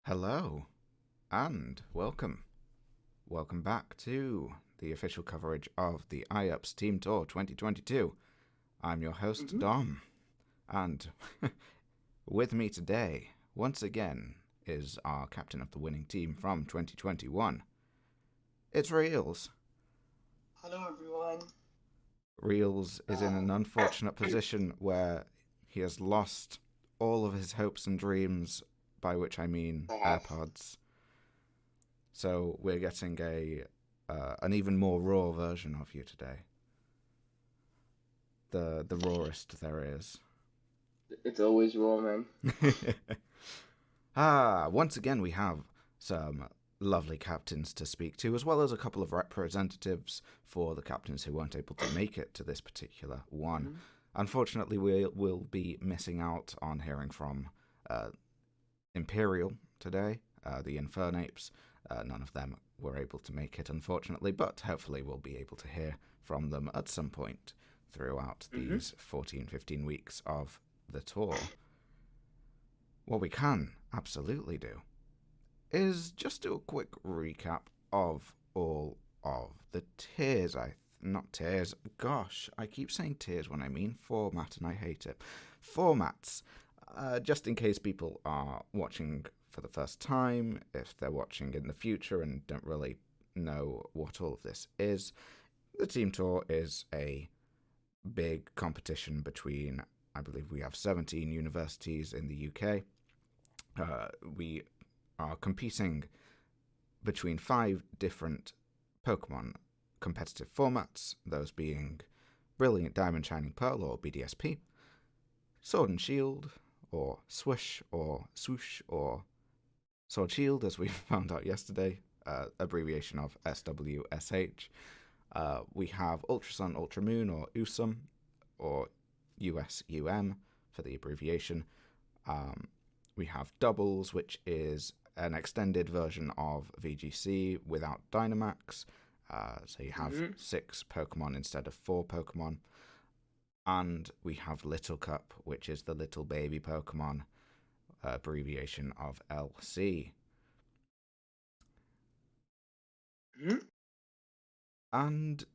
Hello, and welcome. Welcome back to the official coverage of the IUPS Team Tour 2022. I'm your host, Dom, and with me today, once again, is our captain of the winning team from 2021. It's Reels. Hello, everyone. Reels is in an unfortunate position where he has lost all of his hopes and dreams, by which I mean AirPods. So we're getting an even more raw version of you today. The rawest there is. It's always raw, man. Once again we have some lovely captains to speak to, as well as a couple of representatives for the captains who weren't able to make it to this particular one. Mm-hmm. Unfortunately, we'll be missing out on hearing from Imperial today, the Infernapes. None of them were able to make it, unfortunately, but hopefully we'll be able to hear from them at some point throughout these 14-15 weeks of the tour. What we can absolutely do is just do a quick recap of all of the tiers. Not tiers. Gosh, I keep saying tiers when I mean format, and I hate it. Formats. Just in case people are watching for the first time, if they're watching in the future and don't really know what all of this is, the Team Tour is a big competition between, I believe we have 17 universities in the UK. We are competing between 5 different Pokemon competitive formats, those being Brilliant Diamond Shining Pearl, or BDSP, Sword and Shield, or Swish, or Swoosh, or Sword Shield, as we found out yesterday, abbreviation of SWSH. We have Ultra Sun, Ultra Moon, or USUM, or USUM for the abbreviation. We have Doubles, which is an extended version of VGC without Dynamax. So you have 6 Pokemon instead of 4 Pokemon. And we have Little Cup, which is the little baby Pokemon, abbreviation of LC. And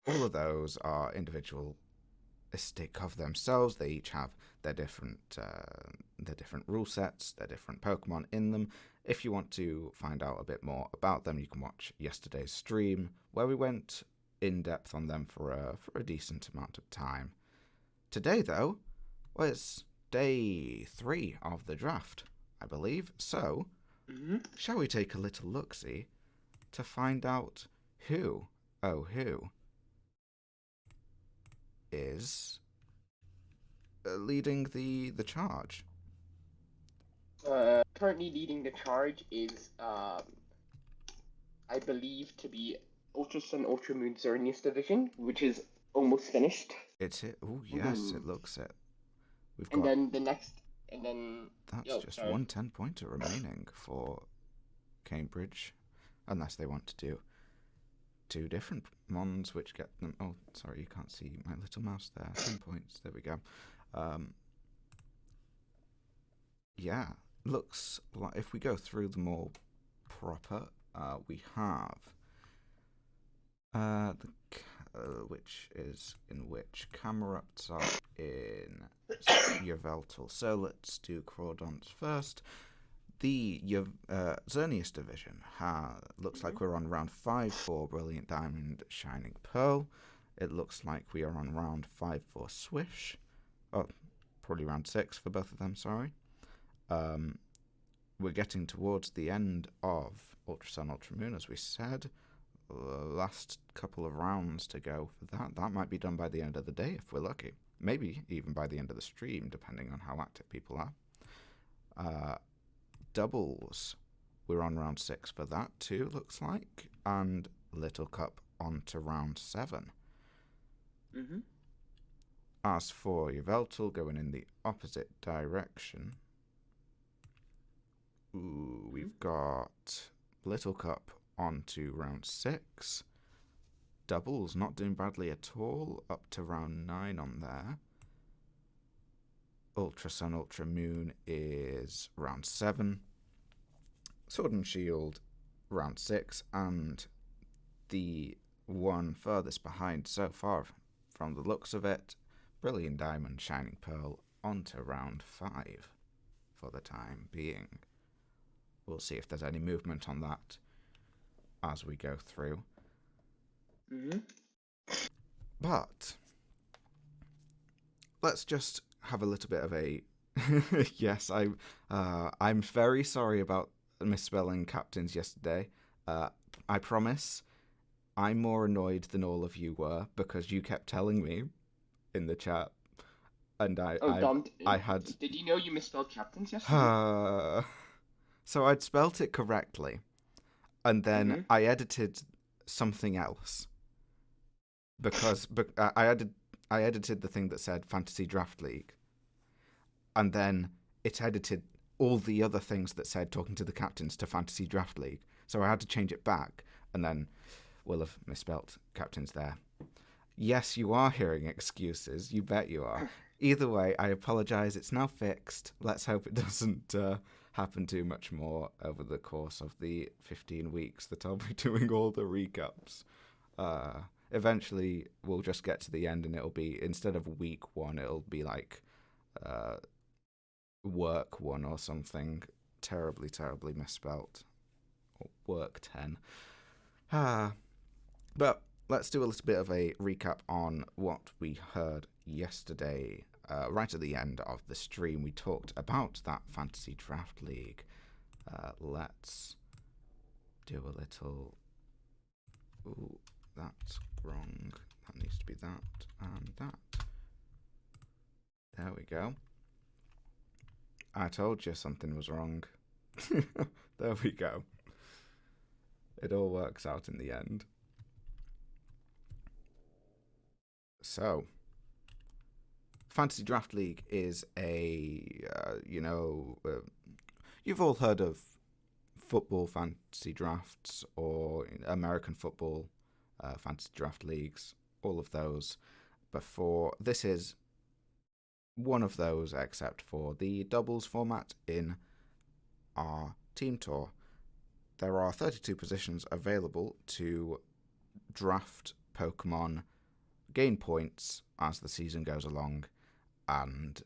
all of those are individualistic of themselves. They each have their different rule sets, their different Pokemon in them. If you want to find out a bit more about them, you can watch yesterday's stream where we went in depth on them for a decent amount of time. Today, though, it's day 3 of the draft, I believe. So, shall we take a little look-see to find out who is leading the charge? Currently leading the charge is, I believe, to be Ultra Sun, Ultra Moon Xerneas division, which is almost finished. It's it. Oh yes, it looks it. We've and got. Then the next, and then that's just sorry. 1 10-pointer remaining for Cambridge, unless they want to do 2 different mons, which get them. Oh, sorry, you can't see my little mouse there. 10 points. There we go. Yeah, looks like if we go through them all proper, we have which is in which Camerupts are in Yveltal. So let's do Crawdons first. The Xerneas division looks like we're on round 5 for Brilliant Diamond Shining Pearl. It looks like we are on round 5 for Swish. Oh, probably round 6 for both of them, sorry. We're getting towards the end of Ultra Sun, Ultra Moon, as we said. Last couple of rounds to go for that. That might be done by the end of the day if we're lucky. Maybe even by the end of the stream, depending on how active people are. Doubles, we're on round 6 for that too, looks like. And Little Cup on to round 7. As for Yveltal, going in the opposite direction, we've got Little Cup on to round 6. Doubles not doing badly at all, up to round 9 on there. Ultra Sun, Ultra Moon is round 7. Sword and Shield, round 6. And the one furthest behind so far, from the looks of it, Brilliant Diamond Shining Pearl, onto round 5 for the time being. We'll see if there's any movement on that as we go through. But let's just have a little bit of a yes, I'm very sorry about misspelling captains yesterday. I promise I'm more annoyed than all of you were, because you kept telling me in the chat, and I had. Did you know you misspelled captains yesterday? So I'd spelt it correctly, and then I edited something else because I edited the thing that said Fantasy Draft League, and then it edited all the other things that said talking to the captains to Fantasy Draft League. So I had to change it back, and then we'll have misspelt captains there. Yes, you are hearing excuses. You bet you are. Either way, I apologise. It's now fixed. Let's hope it doesn't happen too much more over the course of the 15 weeks that I'll be doing all the recaps. Eventually, we'll just get to the end and it'll be, instead of week 1, it'll be like work 1 or something terribly, terribly misspelt. Or work 10. But let's do a little bit of a recap on what we heard yesterday. Right at the end of the stream, we talked about that Fantasy Draft League. Let's do a little... Ooh, that's wrong. That needs to be that and that. There we go. I told you something was wrong. There we go. It all works out in the end. So, Fantasy Draft League is a, you've all heard of football fantasy drafts or American football fantasy draft leagues, all of those before. This is one of those, except for the doubles format in our team tour. There are 32 positions available to draft Pokémon, gain points as the season goes along, and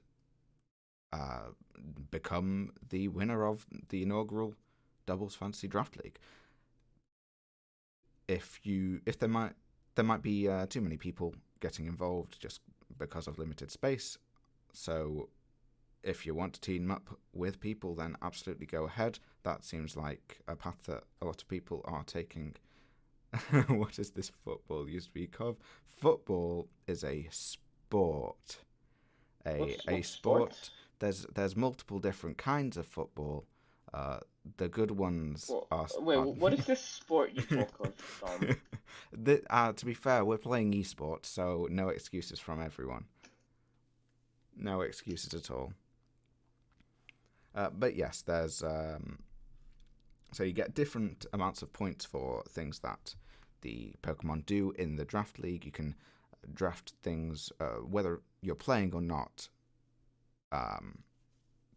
become the winner of the inaugural doubles fantasy draft league. If there might be too many people getting involved just because of limited space, so if you want to team up with people, then absolutely go ahead. That seems like a path that a lot of people are taking. What is this football you speak of? Football is a sport. A sport. There's multiple different kinds of football. The good ones are... Wait, what is this sport you talk of, Dom? To be fair, we're playing esports, so no excuses from everyone. No excuses at all. But yes, there's... so you get different amounts of points for things that the Pokemon do in the draft league. You can draft things whether you're playing or not.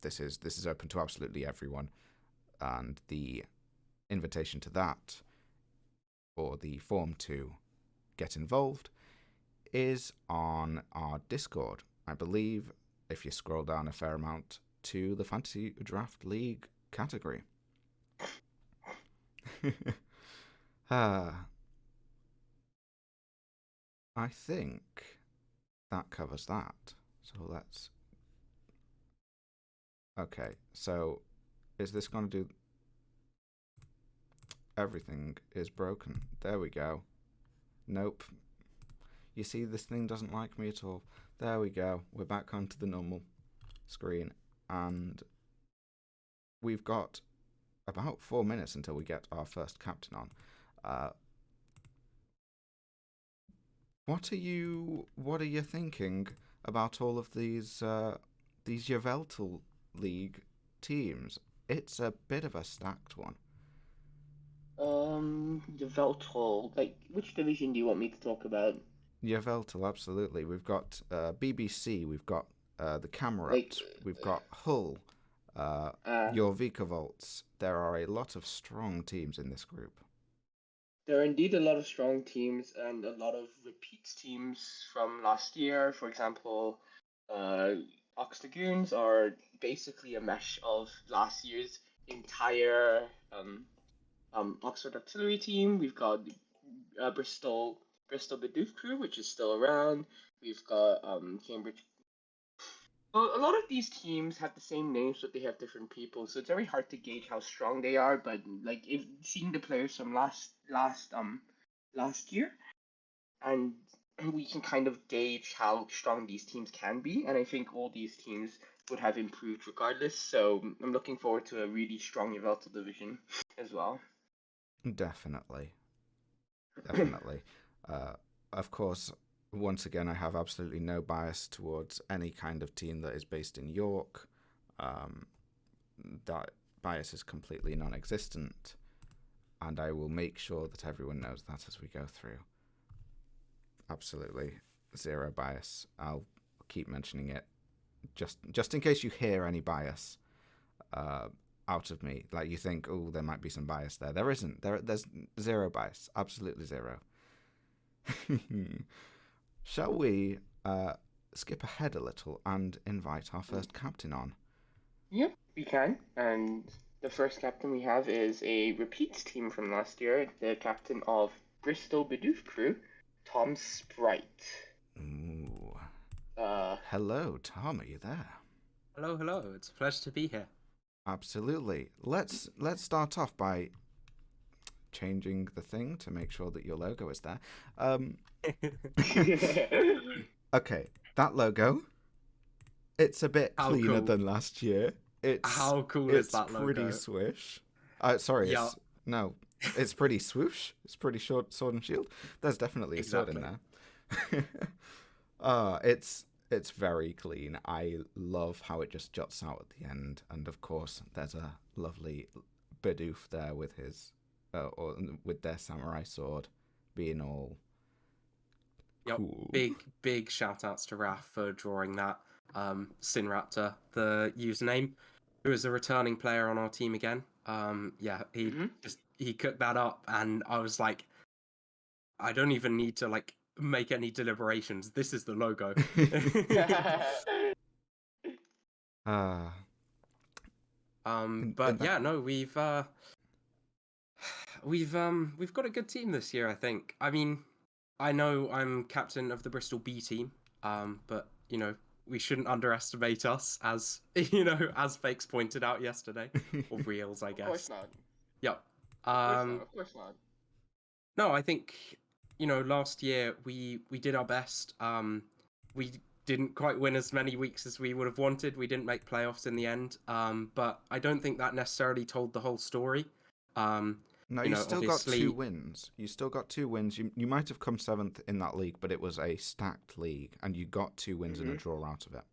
This is open to absolutely everyone, and the invitation to that, or the form to get involved, is on our Discord. I believe if you scroll down a fair amount to the Fantasy Draft League category. I think that covers that. So let's... Okay, so is this going to do... Everything is broken. There we go. Nope. You see, this thing doesn't like me at all. There we go. We're back onto the normal screen. And we've got about 4 minutes until we get our first captain on. What are you thinking about all of these Yveltal League teams? It's a bit of a stacked one. Yveltal. Like, which division do you want me to talk about? Yveltal, absolutely. We've got BBC, we've got the Camerot, we've got Hull, your Vikavolts. There are a lot of strong teams in this group. There are indeed a lot of strong teams and a lot of repeat teams from last year. For example, Ox Lagoons are basically a mesh of last year's entire Oxford Artillery team. We've got Bristol Bidoof crew, which is still around. We've got Cambridge. Well, a lot of these teams have the same names, but they have different people, so it's very hard to gauge how strong they are. But like, if seeing the players from last year, and we can kind of gauge how strong these teams can be, and I think all these teams would have improved regardless. So I'm looking forward to a really strong Yveltal division as well. Definitely. Of course, once again, I have absolutely no bias towards any kind of team that is based in York. That bias is completely non-existent, and I will make sure that everyone knows that as we go through. Absolutely zero bias. I'll keep mentioning it just in case you hear any bias. out of me. Like you think, oh, there might be some bias there. There isn't. There's zero bias. Absolutely zero. Shall we skip ahead a little and invite our first captain on? Yep, we can. And the first captain we have is a repeats team from last year, the captain of Bristol Bidoof crew, Tom Sprite. Ooh. Uh, Hello, Tom. Are you there? Hello, hello. It's a pleasure to be here. Absolutely. Let's start off by changing the thing to make sure that your logo is there. Okay, that logo. It's a bit How cleaner cool. than last year. How cool is that logo? It's pretty swish. Sorry, Yeah. it's pretty swoosh. It's pretty short sword and shield. There's definitely a sword in there. It's very clean. I love how it just juts out at the end, and of course, there's a lovely Bidoof there with his, or with their samurai sword, being all cool. Big shout outs to Raph for drawing that. Sinraptor, the username, who is a returning player on our team again. He cooked that up, and I was like, I don't even need to like make any deliberations. This is the logo. We've got a good team this year, I think. I mean, I know I'm captain of the Bristol B team, but you know, we shouldn't underestimate us, as you know, as Fakes pointed out yesterday, or Reels, I guess. Of course not. Yep. Of course not. No, I think, you know, last year we did our best. We didn't quite win as many weeks as we would have wanted. We didn't make playoffs in the end. But I don't think that necessarily told the whole story. No, you still got 2 wins. You still got 2 wins. You might have come 7th in that league, but it was a stacked league, and you got 2 wins and a draw out of it.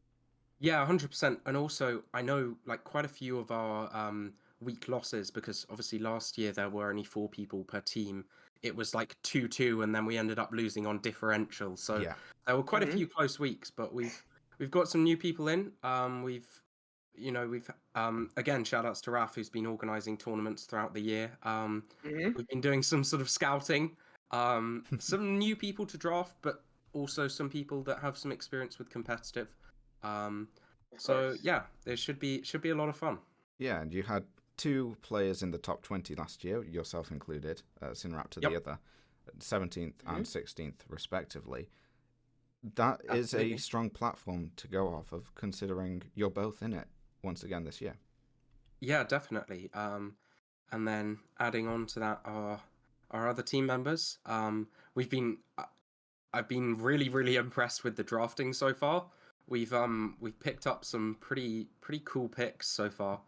Yeah, 100%. And also, I know like quite a few of our weak losses, because obviously last year there were only 4 people per team. It was like 2-2, and then we ended up losing on differential. So there were quite a few close weeks, but we've got some new people in. We've again, shout outs to Raf, who's been organising tournaments throughout the year. We've been doing some sort of scouting, some new people to draft, but also some people that have some experience with competitive. So yeah, there should be a lot of fun. Yeah, and you had 2 players in the top 20 last year, yourself included, Sinraptor the other, 17th and 16th respectively. That is a strong platform to go off of, considering you're both in it once again this year. Yeah, definitely. And then adding on to that are our other team members. I've been really, really impressed with the drafting so far. We've picked up some pretty cool picks so far.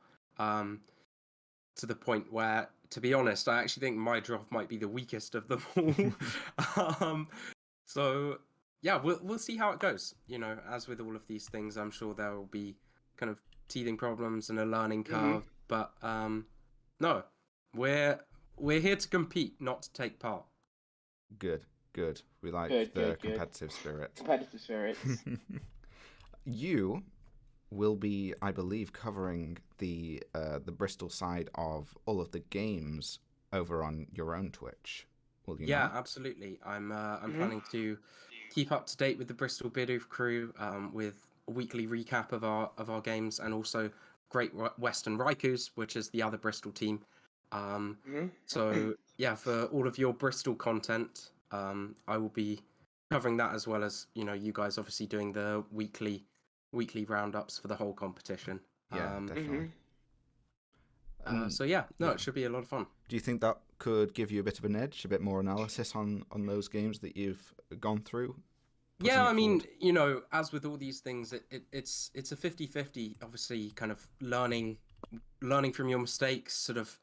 To the point where, to be honest, I actually think my draft might be the weakest of them all. So yeah, we'll see how it goes. You know, as with all of these things, I'm sure there will be kind of teething problems and a learning curve. But no, we're here to compete, not to take part. Good. We like the competitive spirit. Competitive spirit. You will be, I believe, covering the Bristol side of all of the games over on your own Twitch. Will you? Yeah, absolutely. I'm planning to keep up to date with the Bristol Bidoof crew, with a weekly recap of our games, and also Great Western Raikus, which is the other Bristol team. So yeah, for all of your Bristol content, I will be covering that, as well as, you know, you guys obviously doing the weekly roundups for the whole competition. Yeah, definitely. So yeah, it should be a lot of fun. Do you think that could give you a bit of an edge, a bit more analysis on those games that you've gone through? Yeah, I mean, you know, as with all these things, it's a 50-50, obviously, kind of learning from your mistakes, sort of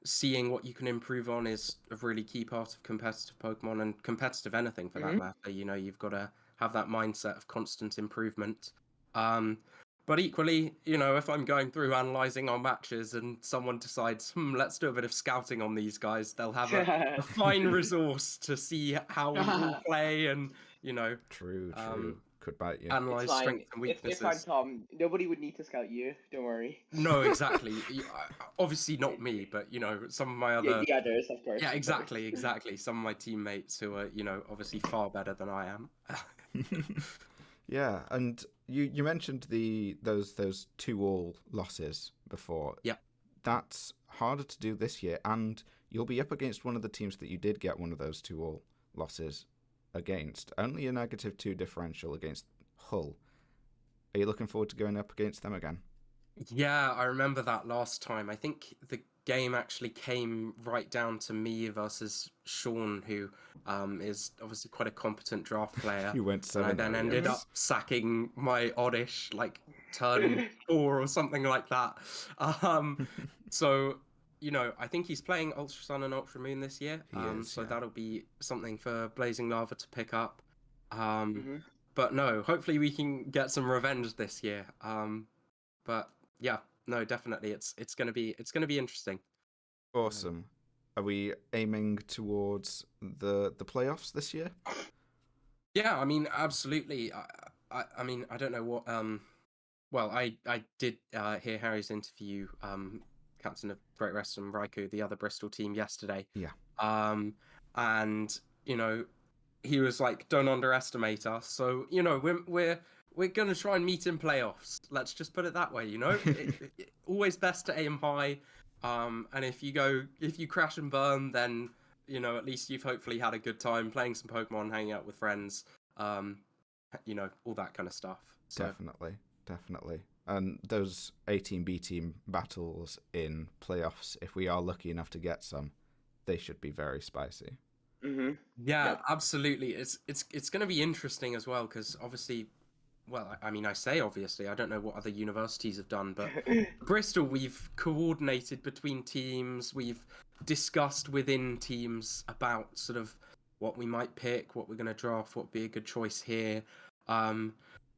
seeing what you can improve on is a really key part of competitive Pokemon, and competitive anything for that matter. You know, you've got to have that mindset of constant improvement. But equally, you know, if I'm going through analysing our matches and someone decides, let's do a bit of scouting on these guys, they'll have a fine resource to see how we all play, and, you know. True. could bite you. It's Analyze fine. strengths and It's fine, weaknesses. Tom. Nobody would need to scout you. Don't worry. No, exactly. Obviously not me, but some of my other. The others, of course. Yeah, of exactly, course. exactly. Some of my teammates who are, obviously far better than I am. Yeah, and you mentioned those 2-all losses before. Yeah. That's harder to do this year, and you'll be up against one of the teams that you did get one of those 2-all losses against. Only a -2 differential against Hull. Are you looking forward to going up against them again? Yeah, I remember that last time. I think the game actually came right down to me versus Sean, who is obviously quite a competent draft player. You went And I 7-0, then ended yes. up sacking my oddish turn 4 or something like that. So I think he's playing Ultra Sun and Ultra Moon this year. He is, So yeah. that'll be something for Blazing Lava to pick up. Mm-hmm. But no, hopefully we can get some revenge this year. But yeah, no, definitely, it's gonna be interesting. Awesome. Are we aiming towards the playoffs this year? Yeah, I mean, absolutely. I mean, I don't know what. Well, I did hear Harry's interview, captain of Great Western Raikou, the other Bristol team, yesterday. Yeah. And he was like, "Don't underestimate us." So we're gonna try and meet in playoffs. Let's just put it that way. Always best to aim high. And if you crash and burn, then at least you've hopefully had a good time playing some Pokemon, hanging out with friends, all that kind of stuff. So. Definitely. And those A-team, B-team battles in playoffs, if we are lucky enough to get some, they should be very spicy. Mm-hmm. Yeah, Yep. absolutely. It's going to be interesting as well, because obviously, well, I mean, I say obviously, I don't know what other universities have done, but Bristol, we've coordinated between teams, we've discussed within teams about sort of what we might pick, what we're going to draft, what would be a good choice here.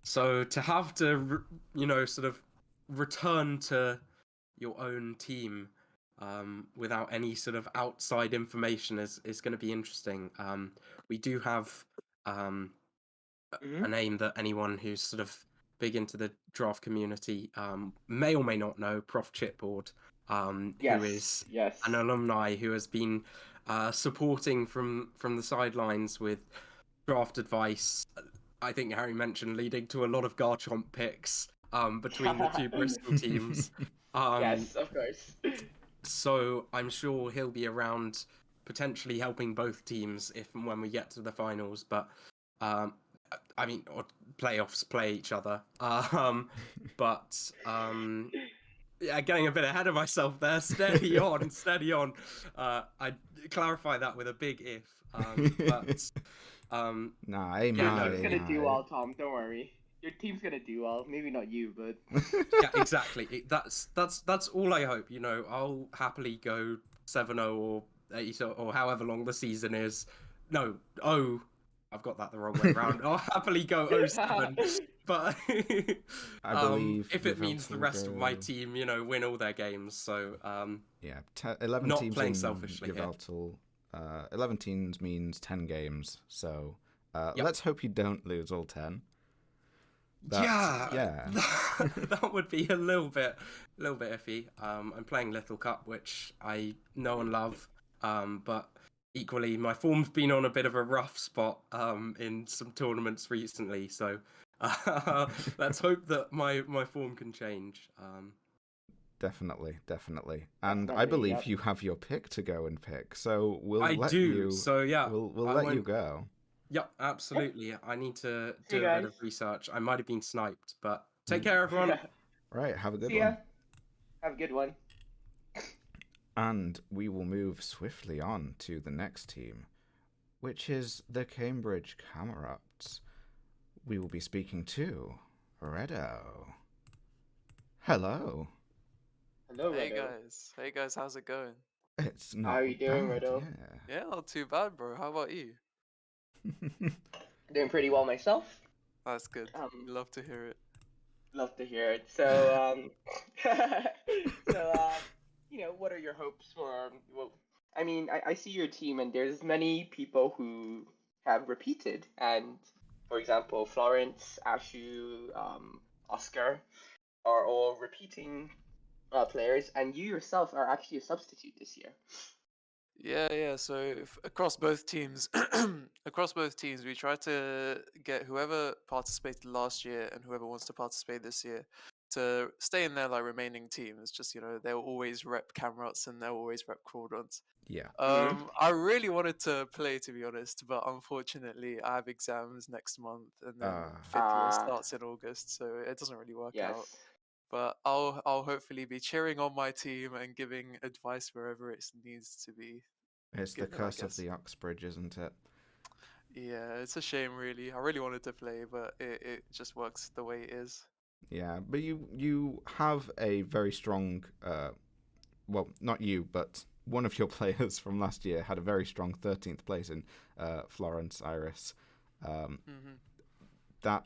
So to have to, sort of return to your own team without any sort of outside information is going to be interesting. We do have a name that anyone who's sort of big into the draft community may or may not know, Prof. Chipboard, who is an alumni who has been supporting from the sidelines with draft advice. I think Harry mentioned leading to a lot of Garchomp picks between the two Bristol teams. Yes, of course. So I'm sure he'll be around, potentially helping both teams if and when we get to the finals. But I mean, or playoffs play each other. But yeah, getting a bit ahead of myself there. Steady on, steady on. I clarify that with a big if. But nah, aim Your high. team's gonna do well, Tom. Don't worry. Your team's gonna do well. Maybe not you, but yeah, exactly. That's all I hope. I'll happily go 7-0 or 8 or however long the season is. No, I've got that the wrong way around. I'll happily go 0-7, but I believe if it means Yveltal the rest of my team, win all their games. So yeah, 11 not teams playing in selfishly Yveltal. 11 teams means 10 games. So Yep. let's hope you don't lose all 10. Yeah. That would be a little bit iffy. I'm playing Little Cup, which I know and love, but equally my form's been on a bit of a rough spot in some tournaments recently. So let's hope that my form can change. Definitely. And I believe you have your pick to go and pick, so we'll I let do. you. So yeah, we'll let you go. Yep, absolutely. I need to See do you a bit guys. of research. I might have been sniped, but take care, everyone. Right, have a good See ya. one. Have a good one. And we will move swiftly on to the next team, which is the Cambridge Camerupts. We will be speaking to Redo. Hello. Hello, Hey Redo. guys. Hey guys, how's it going? It's not How are you doing, bad, Redo? Yeah, not too bad, bro. How about you? Yeah. Doing pretty well myself. That's good. Love to hear it. Love to hear it. So, what are your hopes for? Well, I mean, I see your team, and there's many people who have repeated, and For example, Florence, Ashu, Oscar are all repeating players, and you yourself are actually a substitute this year. Yeah. So across both teams, we try to get whoever participated last year and whoever wants to participate this year to stay in their like remaining teams. Just they'll always rep Camrots and they'll always rep Crawdons. Yeah. I really wanted to play, to be honest, but unfortunately I have exams next month and then fifth year starts in August, so it doesn't really work out. Yes. But I'll hopefully be cheering on my team and giving advice wherever it needs to be. It's the curse of the Uxbridge, isn't it? Yeah, it's a shame, really. I really wanted to play, but it just works the way it is. Yeah, but you have a very strong, well, not you, but one of your players from last year had a very strong 13th place in Florence Iris. That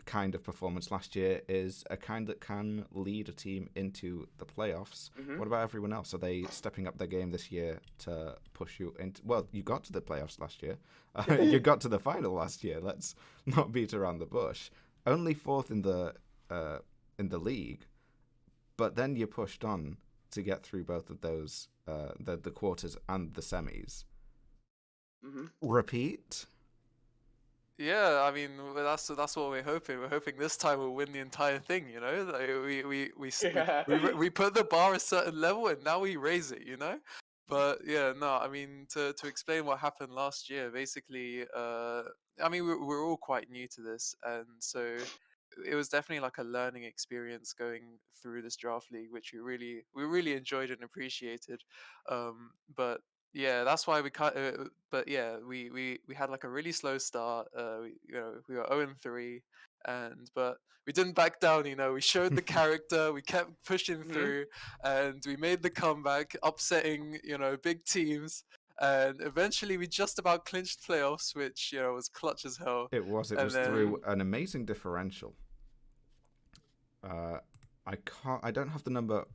kind of performance last year is a kind that can lead a team into the playoffs. What about everyone else? Are they stepping up their game this year to push you into... Well, you got to the playoffs last year. You got to the final last year. Let's not beat around the bush. Only fourth in the league, but then you pushed on to get through both of those, the quarters and the semis. Repeat? Yeah, I mean that's what we're hoping. We're hoping this time we'll win the entire thing. Like, we put the bar a certain level and now we raise it. But yeah, no, I mean to explain what happened last year. Basically, I mean we're all quite new to this, and so it was definitely like a learning experience going through this draft league, which we really enjoyed and appreciated. But yeah, that's why we cut. But yeah, we had like a really slow start. We were 0-3, but we didn't back down. We showed the character. We kept pushing through, and we made the comeback, upsetting big teams. And eventually, we just about clinched playoffs, which was clutch as hell. It was. It was through an amazing differential. I don't have the number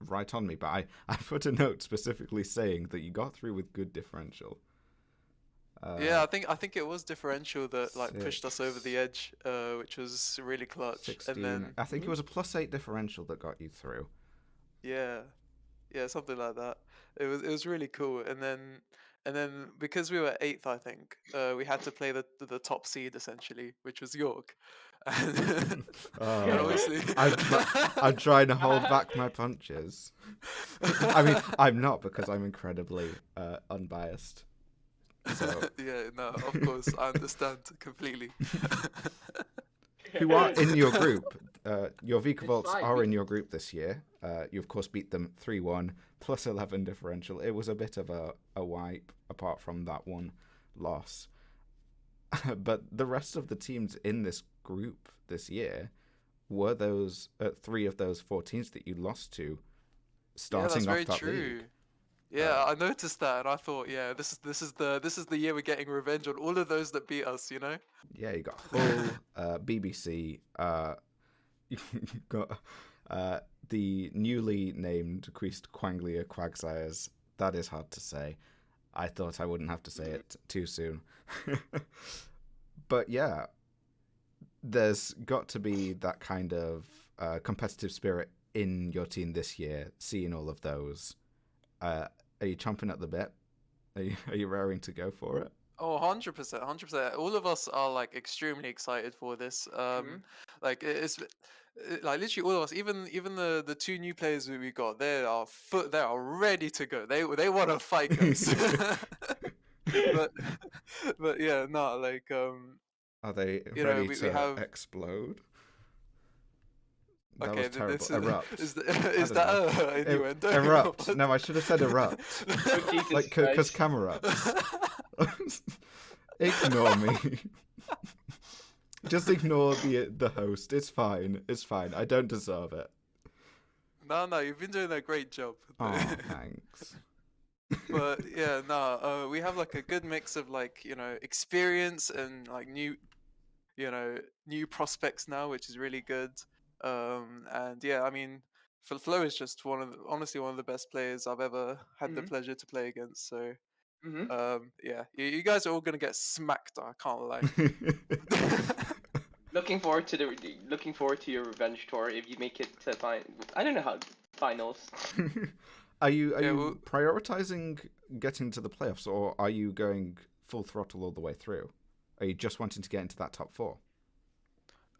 right on me, but I put a note specifically saying that you got through with good differential. Yeah, I think it was differential that like pushed us over the edge, which was really clutch. 16. And then I think it was a +8 differential that got you through. Yeah, something like that. It was really cool. And then because we were 8th, I think we had to play the top seed essentially, which was York. And obviously, I'm trying to hold back my punches. I mean, I'm not, because I'm incredibly unbiased. So. Yeah, no, of course, I understand completely. Who are in your group? Your Yveltal are in your group this year. You of course beat them 3-1 +11 differential. It was a bit of a wipe apart from that one loss. But the rest of the teams in this group this year were those 3 of those 4 teams that you lost to starting off that league. Yeah, I noticed that, and I thought, yeah, this is the year we're getting revenge on all of those that beat us. Yeah, you got Hull, BBC. You got the newly named Quist Quanglia Quagsires. That is hard to say. I thought I wouldn't have to say it too soon. But yeah, there's got to be that kind of competitive spirit in your team this year, seeing all of those. Are you chomping at the bit? Are you raring to go for it? Oh, 100%, 100%. All of us are like extremely excited for this. Like it's like literally all of us. Even the 2 new players we got, they are ready to go. They want to fight us. but yeah, no, like Are they ready to explode? That was terrible. Erupt. Is that an innuendo? Erupt. No, I should have said erupt. Like, because camera erupts. Ignore me. Just ignore the host. It's fine. It's fine. I don't deserve it. No, you've been doing a great job. Oh, thanks. But yeah, no, we have like a good mix of like, experience and like new prospects now, which is really good. And yeah, I mean, Flo is just honestly one of the best players I've ever had the pleasure to play against. So Yeah, you guys are all gonna get smacked. I can't lie. Looking forward to your revenge tour if you make it to I don't know how finals. Are you Yeah, well, prioritizing getting to the playoffs, or are you going full throttle all the way through? Are you just wanting to get into that top 4?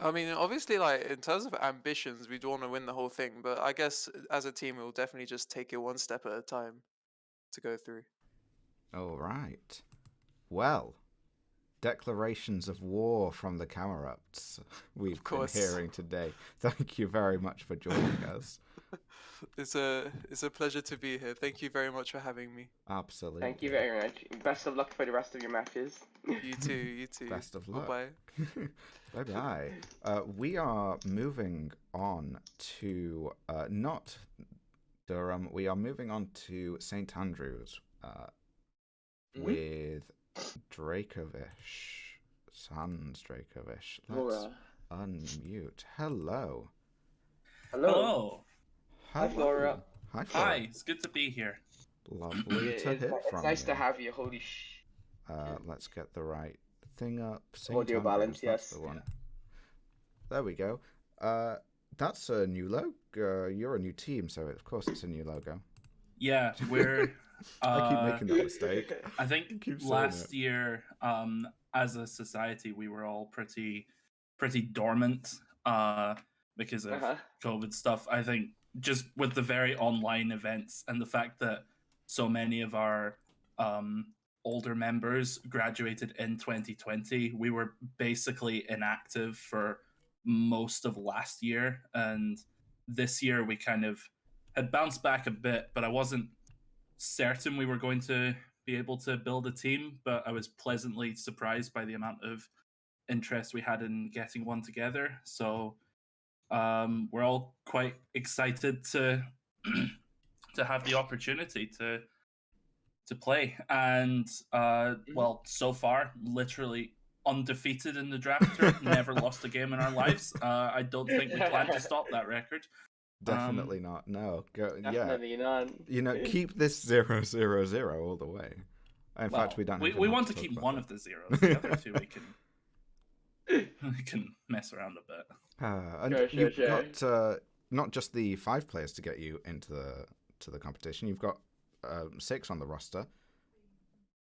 I mean, obviously, like in terms of ambitions, we'd want to win the whole thing. But I guess as a team, we'll definitely just take it one step at a time to go through. All right. Well, declarations of war from the Camerups we've been hearing today. Thank you very much for joining us. It's a pleasure to be here. Thank you very much for having me. Absolutely. Thank you very much. Best of luck for the rest of your matches. You too. You too. Best of luck. Bye. Bye bye. We are moving on to not Durham. We are moving on to St Andrews with Dracovish. Sans Dracovish. Let's unmute. Hello. Hello. Hi, Flora. Hi, Flora. Hi, it's good to be here. Lovely to hear from It's nice you. to have you. Holy Let's get the right thing up. St. Audio Andrews, balance, that's yes. the one. There we go. That's a new logo. You're a new team, so of course it's a new logo. Yeah, we're. I keep making that mistake. I think last year, as a society, we were all pretty dormant because of COVID stuff. I think just with the very online events and the fact that so many of our older members graduated in 2020, we were basically inactive for most of last year, and this year we kind of had bounced back a bit, but I wasn't certain we were going to be able to build a team, but I was pleasantly surprised by the amount of interest we had in getting one together. So we're all quite excited to to have the opportunity to play. And well, so far, literally undefeated in the draft tour, never lost a game in our lives. I don't think we plan to stop that record. Definitely not. No. Definitely not. You know, keep this 0-0-0 all the way. In fact, we don't. We want to keep one of the zeros. The other two we can mess around a bit. And you've got not just the 5 players to get you into the competition. You've got 6 on the roster.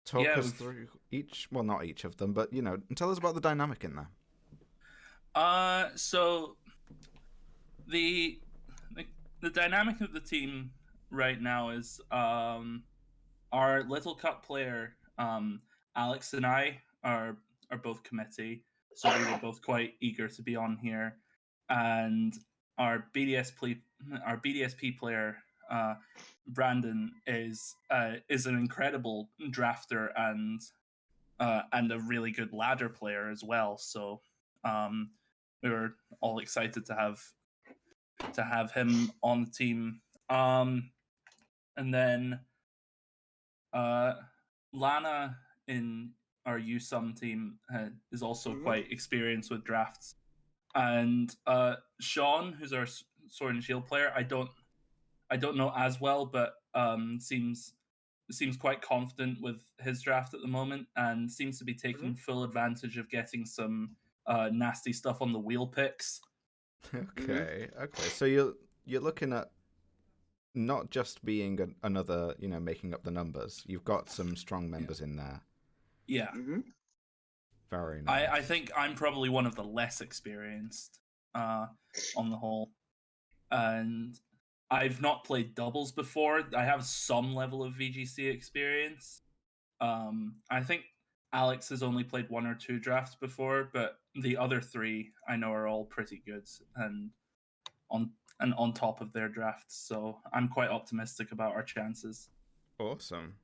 Talk us through each. Well, not each of them, but tell us about the dynamic in there. So the dynamic of the team right now is our Little Cup player Alex and I are both committee, so we were both quite eager to be on here, and our BDSP player Brandon is an incredible drafter and a really good ladder player as well. So we were all excited to have him on the team. And then Lana in our USUM team is also quite experienced with drafts. And Sean, who's our Sword and Shield player, I don't know as well, but seems quite confident with his draft at the moment, and seems to be taking full advantage of getting some nasty stuff on the wheel picks. Okay. So you're looking at not just being another, making up the numbers. You've got some strong members in there. Yeah. Very nice. I think I'm probably one of the less experienced on the whole, and I've not played doubles before. I have some level of VGC experience. I think Alex has only played 1 or 2 drafts before, but the other 3 I know are all pretty good and on top of their drafts. So I'm quite optimistic about our chances. Awesome.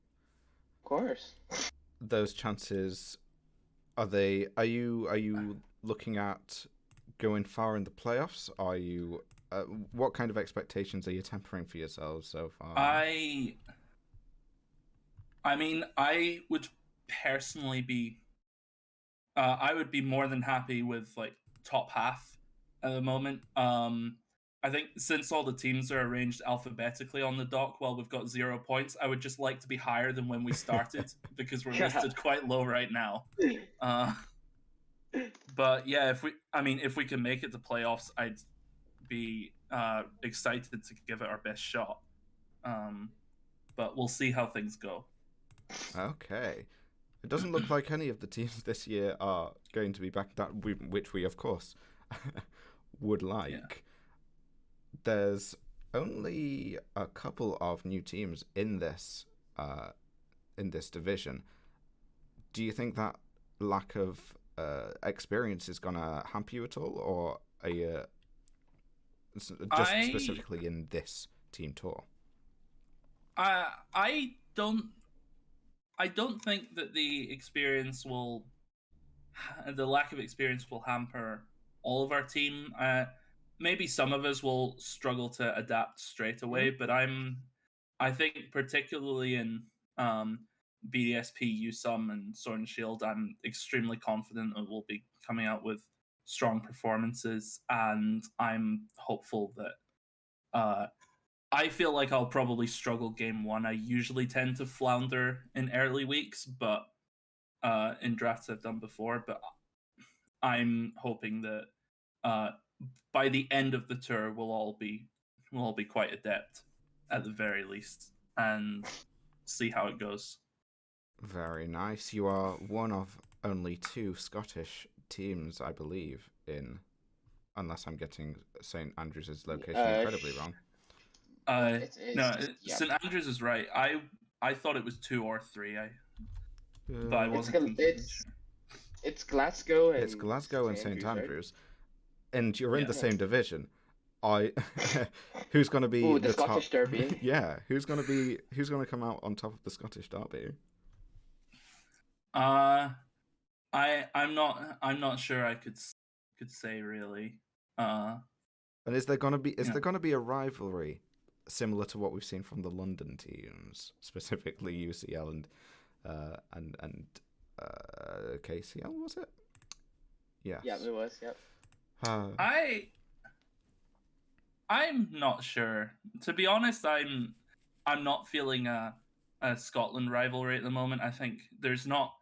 Of course. Those chances, are you looking at going far in the playoffs? Are you what kind of expectations are you tempering for yourselves so far? I mean, I would personally be I would be more than happy with like top half at the moment. I think since all the teams are arranged alphabetically on the dock, while we've got 0 points, I would just like to be higher than when we started because we're listed quite low right now. But yeah, if we can make it to playoffs, I'd be excited to give it our best shot. But we'll see how things go. Okay. It doesn't look like any of the teams this year are going to be back, which we, of course, would like. Yeah. There's only a couple of new teams in this division. Do you think that lack of experience is going to hamper you at all, or are you just specifically in this team tour? I don't think that the lack of experience will hamper all of our team. Maybe some of us will struggle to adapt straight away, but I think particularly in BDSP, USUM, and Sword and Shield, I'm extremely confident that we'll be coming out with strong performances, and I'm hopeful that I feel like I'll probably struggle game one. I usually tend to flounder in early weeks, but in drafts I've done before. But I'm hoping that by the end of the tour, we'll all be quite adept at the very least, and see how it goes. Very nice. You are one of only 2 Scottish teams, I believe, unless I'm getting St. Andrews' location incredibly wrong. St. Andrews is right. I thought it was 2 or 3. But I wasn't completely sure. It's Glasgow and St. Andrews, right? And you're in the same division. Who's going to be the Scottish top... Derby? Yeah, who's going to come out on top of the Scottish Derby? I'm not sure I could say really. And is there going to be a rivalry similar to what we've seen from the London teams, specifically UCL and KCL, was it? Yes. Yeah, it was. Yep. I'm not sure. To be honest, I'm not feeling a Scotland rivalry at the moment. I think there's not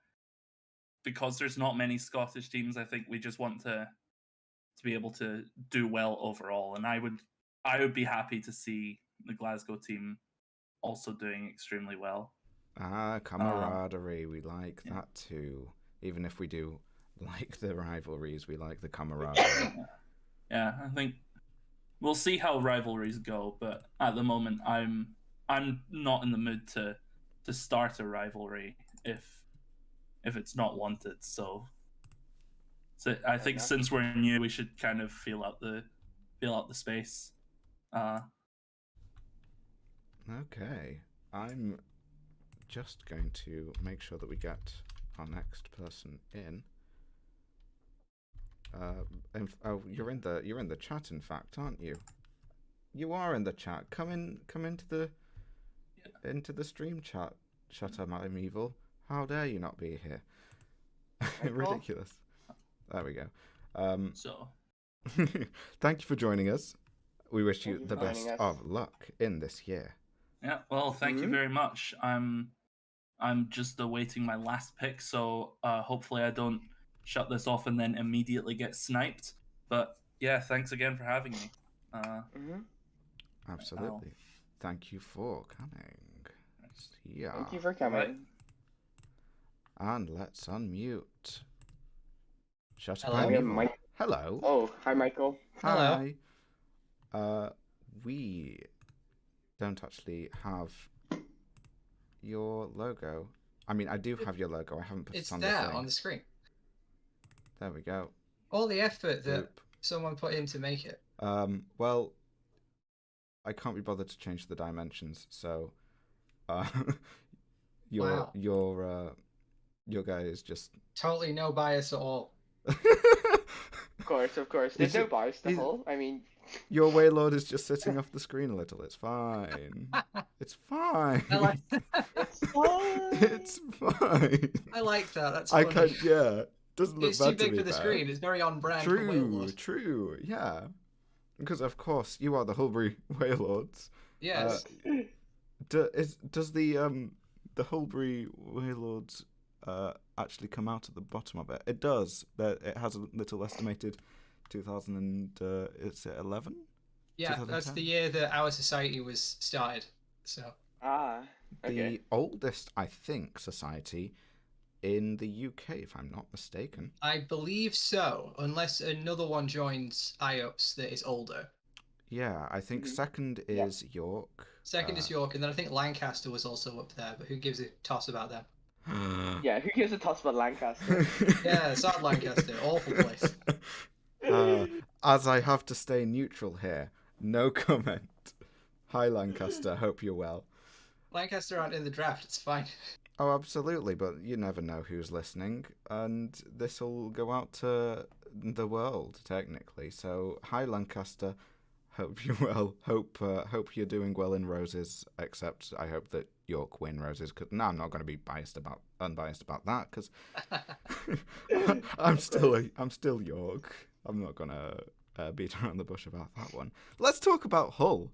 many Scottish teams. I think we just want to be able to do well overall, and I would be happy to see the Glasgow team also doing extremely well. Camaraderie, we like that too. Even if we do like the rivalries, we like the camaraderie. Yeah, I think we'll see how rivalries go, but at the moment, I'm not in the mood to start a rivalry if it's not wanted. So I think since we're new, we should kind of feel out the space. Okay, I'm just going to make sure that we get our next person in. You're in the chat, in fact, aren't you? You are in the chat. Come into the stream chat. Shut up, I'm evil. How dare you not be here? Ridiculous. There we go. Thank you for joining us. We wish you the best of luck in this year. Yeah, well, thank you very much. I'm just awaiting my last pick, so hopefully I don't shut this off and then immediately get sniped. But yeah, thanks again for having me. Absolutely. Thank you for coming. Yeah. Thank you for coming. Right. And let's unmute. Shut up. Hello. Hello. Oh, hi, Michael. Hi. Hello. We don't actually have your logo. I mean, I do have your logo. I haven't put it on the thing. It's there on the screen. There we go. All the effort that someone put in to make it. Well, I can't be bothered to change the dimensions, so your guy is just totally no bias at all. Of course. There's no bias at all. I mean, your Waylord is just sitting off the screen a little. It's fine. It's fine. I like that. It's fine. It's fine. I like that. That's funny. I can't. Yeah. Doesn't look it's bad too big to me, for the screen. It's very on brand. True. Yeah. Because of course you are the Hullbury Wailords. Yes. Does the Hullbury Wailords actually come out at the bottom of it? It does, but it has a little estimated 2011. Yeah, that's the year that our society was started. So. Okay. The oldest, I think, society in the UK, if I'm not mistaken. I believe so, unless another one joins IUPS that is older. Yeah, I think second is York. Second is York, and then I think Lancaster was also up there, but who gives a toss about them? Yeah, who gives a toss about Lancaster? Yeah, South Lancaster, awful place. As I have to stay neutral here, no comment. Hi Lancaster, hope you're well. Lancaster aren't in the draft, it's fine. Oh, absolutely, but you never know who's listening, and this will go out to the world, technically. So, hi Lancaster, hope you're well. Hope you're doing well in Roses, except I hope that York win Roses, because no, I'm not going to be unbiased about that, because I'm still York. I'm not going to beat around the bush about that one. Let's talk about Hull.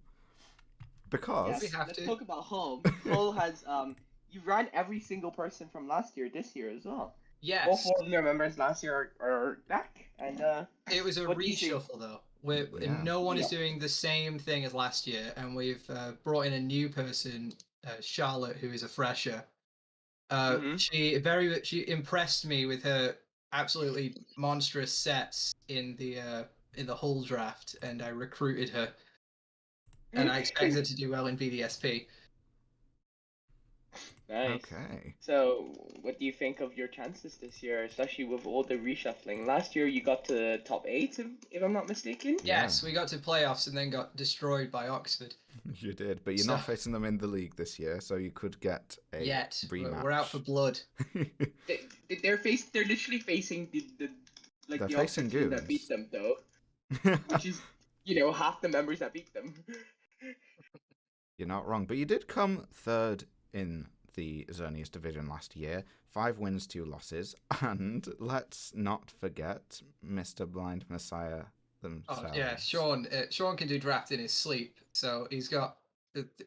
Because let's talk about Hull. Hull has you ran every single person from last year this year as well. Yes. All 4 of their members last year are back, and it was a reshuffle though. No one is doing the same thing as last year, and we've brought in a new person, Charlotte, who is a fresher. She impressed me with her absolutely monstrous sets in the Hull draft, and I recruited her. And I expect her to do well in BDSP. Nice. Okay. So, what do you think of your chances this year, especially with all the reshuffling? Last year you got to top 8, if I'm not mistaken. Yes, we got to playoffs and then got destroyed by Oxford. You did, but you're not facing them in the league this year, so you could get a rematch. We're out for blood. They're literally facing the facing team that beat them though, which is half the members that beat them. You're not wrong, but you did come third in the Xerneas division last year. 5 wins, 2 losses, and let's not forget Mr. Blind Messiah themselves. Oh yeah, Sean can do draft in his sleep, so he's got.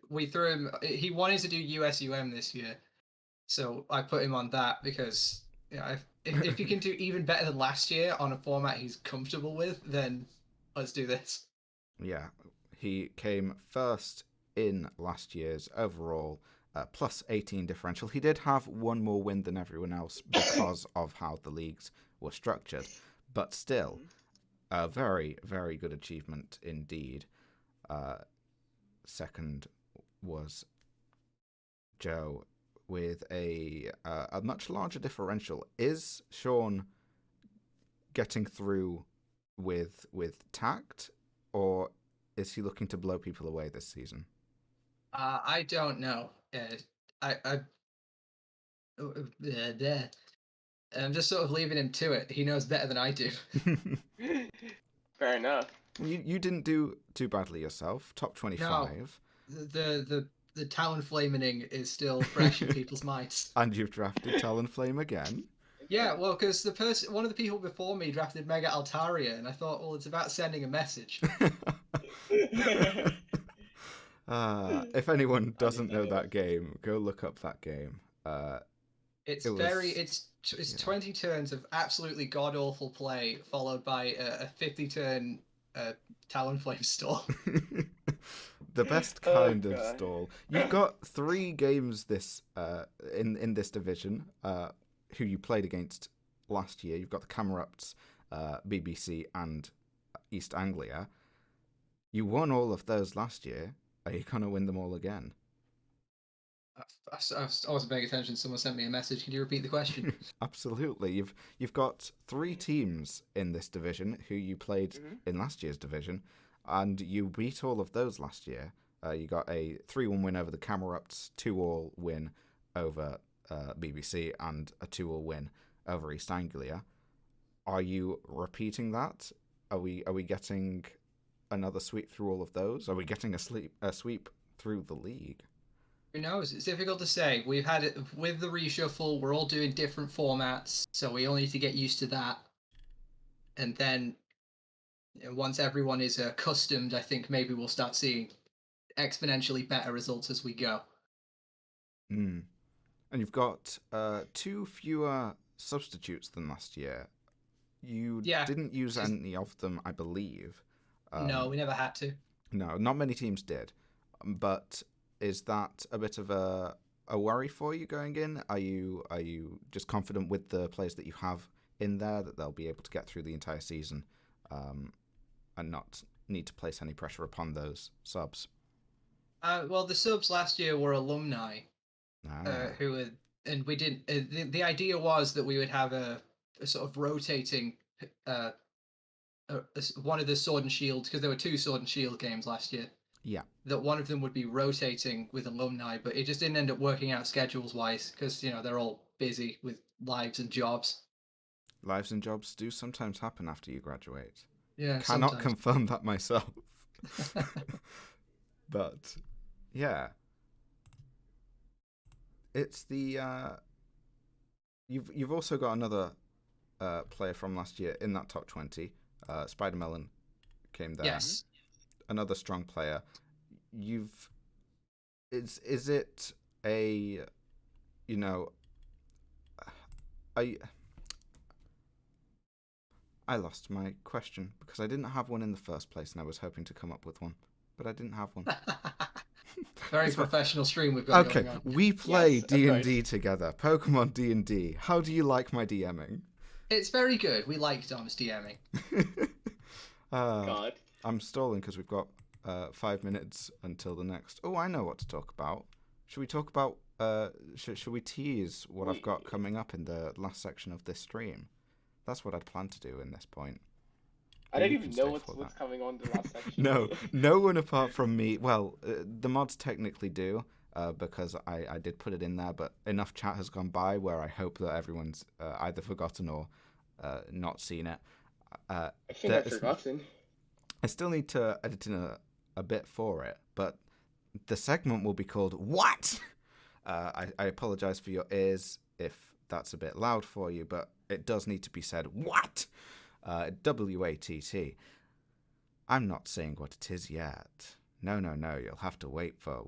We threw him. He wanted to do USUM this year, so I put him on that because if he can do even better than last year on a format he's comfortable with, then let's do this. Yeah, he came first in last year's overall plus 18 differential. He did have 1 more win than everyone else because of how the leagues were structured, but still a very, very good achievement indeed. Second was Joe with a much larger differential. Is Sean getting through with tact, or is he looking to blow people away this season? I don't know. I'm just sort of leaving him to it. He knows better than I do. Fair enough. You didn't do too badly yourself. Top 25. No, the Talonflaming is still fresh in people's minds. And you've drafted Talonflame again. Yeah, well, because one of the people before me drafted Mega Altaria, and I thought, well, it's about sending a message. If anyone doesn't know that game, go look up that game. It's 20 turns of absolutely god awful play, followed by a 50-turn Talonflame stall. The best kind of stall. You've got 3 games this in this division. Who you played against last year? You've got the Camerupts, BBC, and East Anglia. You won all of those last year. Are you gonna win them all again? I wasn't paying attention. Someone sent me a message. Can you repeat the question? Absolutely. You've got 3 teams in this division who you played in last year's division, and you beat all of those last year. You got a 3-1 win over the Camerupts, 2-2 win over BBC, and a 2-2 win over East Anglia. Are you repeating that? Are we getting another sweep through all of those? Are we getting a sweep through the league? Who knows? It's difficult to say. We've had it with the reshuffle. We're all doing different formats, so we all need to get used to that. And then once everyone is accustomed, I think maybe we'll start seeing exponentially better results as we go. And you've got 2 fewer substitutes than last year. You didn't use any of them, I believe. No, we never had to. No, not many teams did. But is that a bit of a worry for you going in? Are you just confident with the players that you have in there that they'll be able to get through the entire season, and not need to place any pressure upon those subs? Well, the subs last year were alumni, who were, and we didn't. The idea was that we would have a sort of rotating one of the Sword and Shield, because there were 2 Sword and Shield games last year. Yeah. That one of them would be rotating with alumni, but it just didn't end up working out schedules wise because they're all busy with lives and jobs. Lives and jobs do sometimes happen after you graduate. Yeah, cannot confirm that myself. But yeah, it's the you've also got another player from last year in that top 20. Spider-Melon came there. Yes. Another strong player. Is it a, I lost my question because I didn't have one in the first place and I was hoping to come up with one, but I didn't have one. Very professional stream we've got going on. We play D&D together. Pokemon D&D. How do you like my DMing? It's very good. We like Dom's DMing. God. I'm stalling because we've got 5 minutes until the next. Oh, I know what to talk about. Should we talk about? Should we tease what I've got coming up in the last section of this stream? That's what I'd planned to do in this point. I don't even know what's coming on the last section. No one apart from me. Well, the mods technically do, because I did put it in there, but enough chat has gone by where I hope that everyone's either forgotten or not seen it. I think I've forgotten. I still need to edit in a bit for it, but the segment will be called What? I apologize for your ears if that's a bit loud for you, but it does need to be said What? WATT. I'm not saying what it is yet. No, you'll have to wait for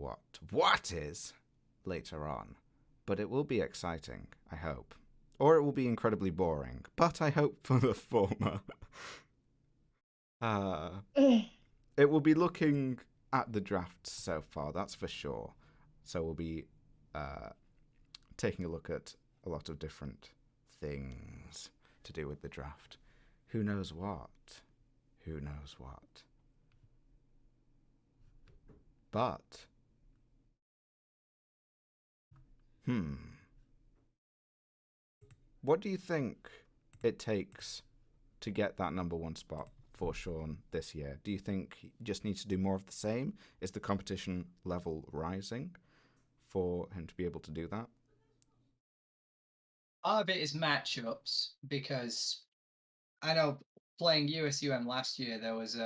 what is later on. But it will be exciting, I hope. Or it will be incredibly boring, but I hope for the former. It will be looking at the draft so far, that's for sure. So we'll be taking a look at a lot of different things to do with the draft. Who knows what? But, what do you think it takes to get that number 1 spot for Sean this year? Do you think he just needs to do more of the same? Is the competition level rising for him to be able to do that? Part of it is matchups, because I know playing USUM last year, there was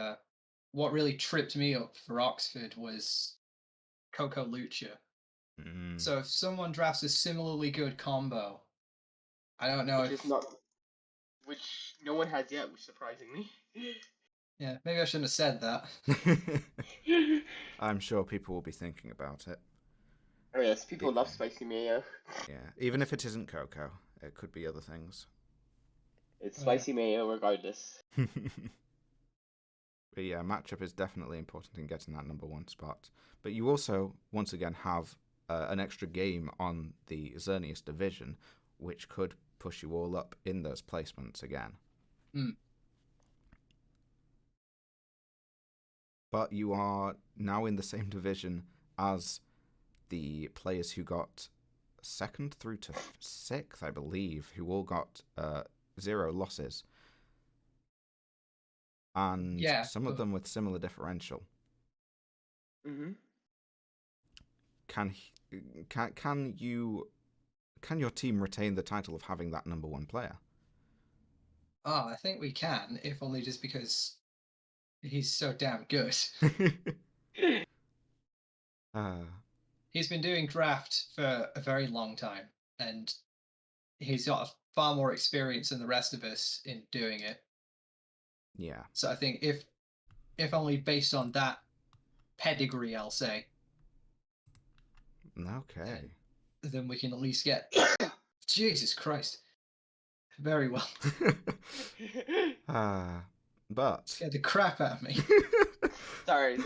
what really tripped me up for Oxford was Coco Lucha. So if someone drafts a similarly good combo, I don't know which no one has yet, which surprisingly. Yeah, maybe I shouldn't have said that. I'm sure people will be thinking about it. Oh yes, people love spicy mayo. Yeah, even if it isn't Coco, it could be other things. It's spicy mayo regardless. But yeah, matchup is definitely important in getting that number 1 spot. But you also, once again, have an extra game on the Xerneas division, which could push you all up in those placements again. But you are now in the same division as the players who got 2nd through to 6th, I believe, who all got 0 losses. And some of them with similar differential. Mm-hmm. Can your team retain the title of having that number 1 player? Oh, I think we can, if only just because he's so damn good. He's been doing draft for a very long time, and he's got far more experience than the rest of us in doing it. Yeah. So I think if only based on that pedigree, I'll say. Okay. Then we can at least get. Jesus Christ. Very well. But Scared the crap out of me. Sorry.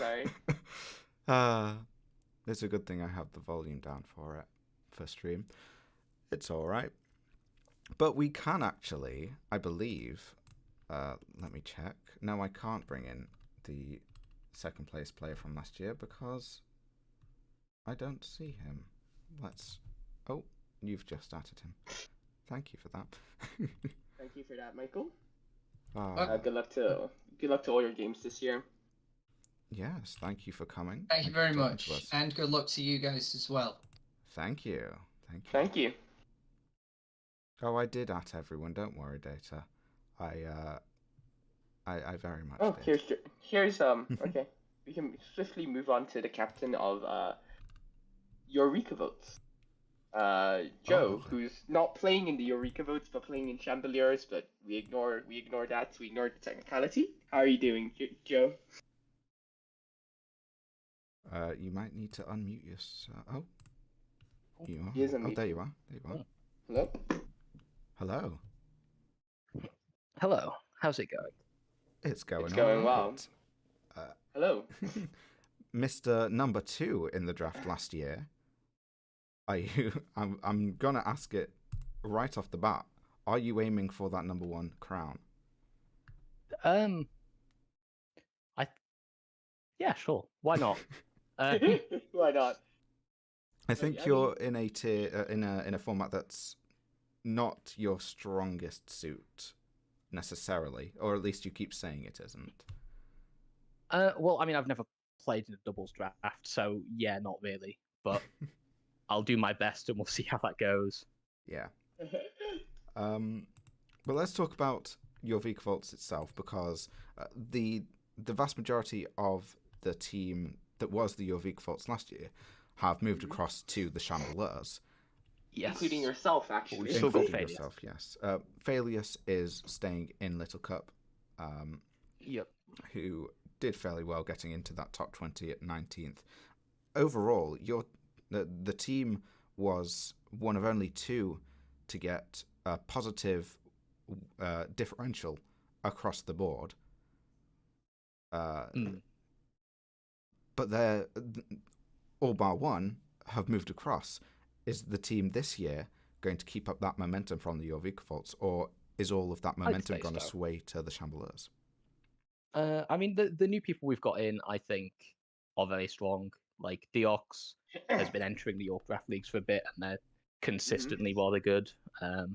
It's a good thing I have the volume down for stream. It's all right. But we can actually, I believe. Let me check. No, I can't bring in the second place player from last year because I don't see him. Oh, you've just added him. Thank you for that. Thank you for that, Michael. Ah. Good luck to all your games this year. Yes, thank you for coming. Thank you very much, and good luck to you guys as well. Thank you. Thank you. Oh, I did at everyone. Don't worry, Data. I very much Oh, did. here's okay. We can swiftly move on to the captain of Eureka Votes. Joe, who's not playing in the Eureka Votes but playing in Chandeliers, but we ignore that. We ignore the technicality. How are you doing, Joe? You might need to unmute yourself. Oh, you are. He is unmuted. Oh, there you are. Hello. Hello. Hello. How's it going? It's going well. Hello. Mr. Number 2 in the draft last year. I'm gonna ask it right off the bat. Are you aiming for that number 1 crown? Yeah, sure. Why not? Why not? I think you're in a tier in a format that's not your strongest suit necessarily, or at least you keep saying it isn't. Well, I mean, I've never played in a doubles draft, so yeah, not really. But I'll do my best, and we'll see how that goes. Yeah. But let's talk about your Eureka Vaults itself, because the vast majority of the team that was the Eureka Vaults last year have moved across to the Chandeliers. Yes. Including yourself, actually. We've still got Including yourself, yes. Phalius is staying in Little Cup. Yep. Who did fairly well getting into that top 20 at 19th. Overall, the team was one of only 2 to get a positive differential across the board. But they're all bar 1 have moved across. Is the team this year going to keep up that momentum from the Eureka Vaults, or is all of that momentum going to sway to the Chandeliers? I mean, the new people we've got in, I think, are very strong. Like, Deox has been entering the York Draft Leagues for a bit, and they're consistently rather good. I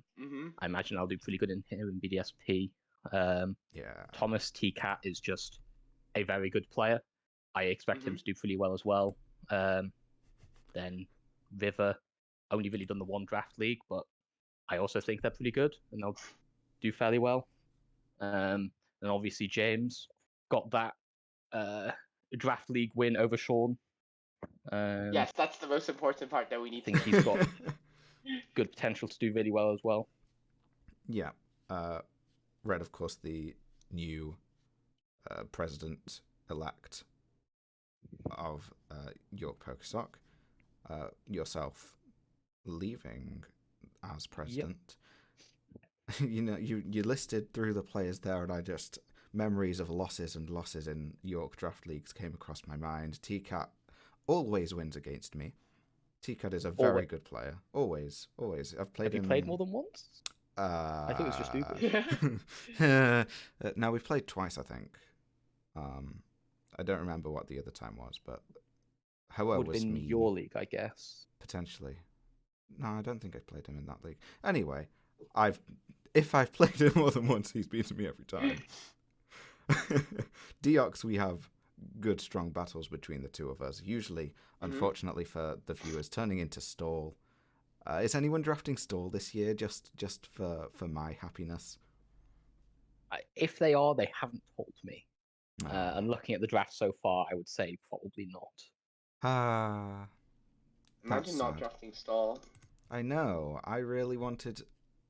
imagine I'll do pretty good in here in BDSP. Thomas T-Cat is just a very good player. I expect him to do pretty well as well. Then River, only really done the 1 draft league, but I also think they're pretty good, and they'll do fairly well. And obviously James got that draft league win over Sean. Yes, that's the most important part that we need. I think he's got good potential to do really well as well. Yeah. Red, of course, the new president-elect of York PokerSock. Yourself leaving as president. Yep. You listed through the players there, and I just memories of losses in York draft leagues came across my mind. T-Cat always wins against me. T-Cat is a very good player. Always. I've played him. Have you played more than once? I thought it was just Uber. No, we've played twice, I think. I don't remember what the other time was, but however was in your league, I guess. Potentially. No, I don't think I played him in that league. Anyway, if I've played him more than once, he's beaten me every time. Deox, we have good, strong battles between the two of us. Usually, unfortunately for the viewers, turning into stall. Is anyone drafting stall this year, just for my happiness? If they are, they haven't told me. And looking at the draft so far, I would say probably not. Imagine not drafting stall. I know. I really wanted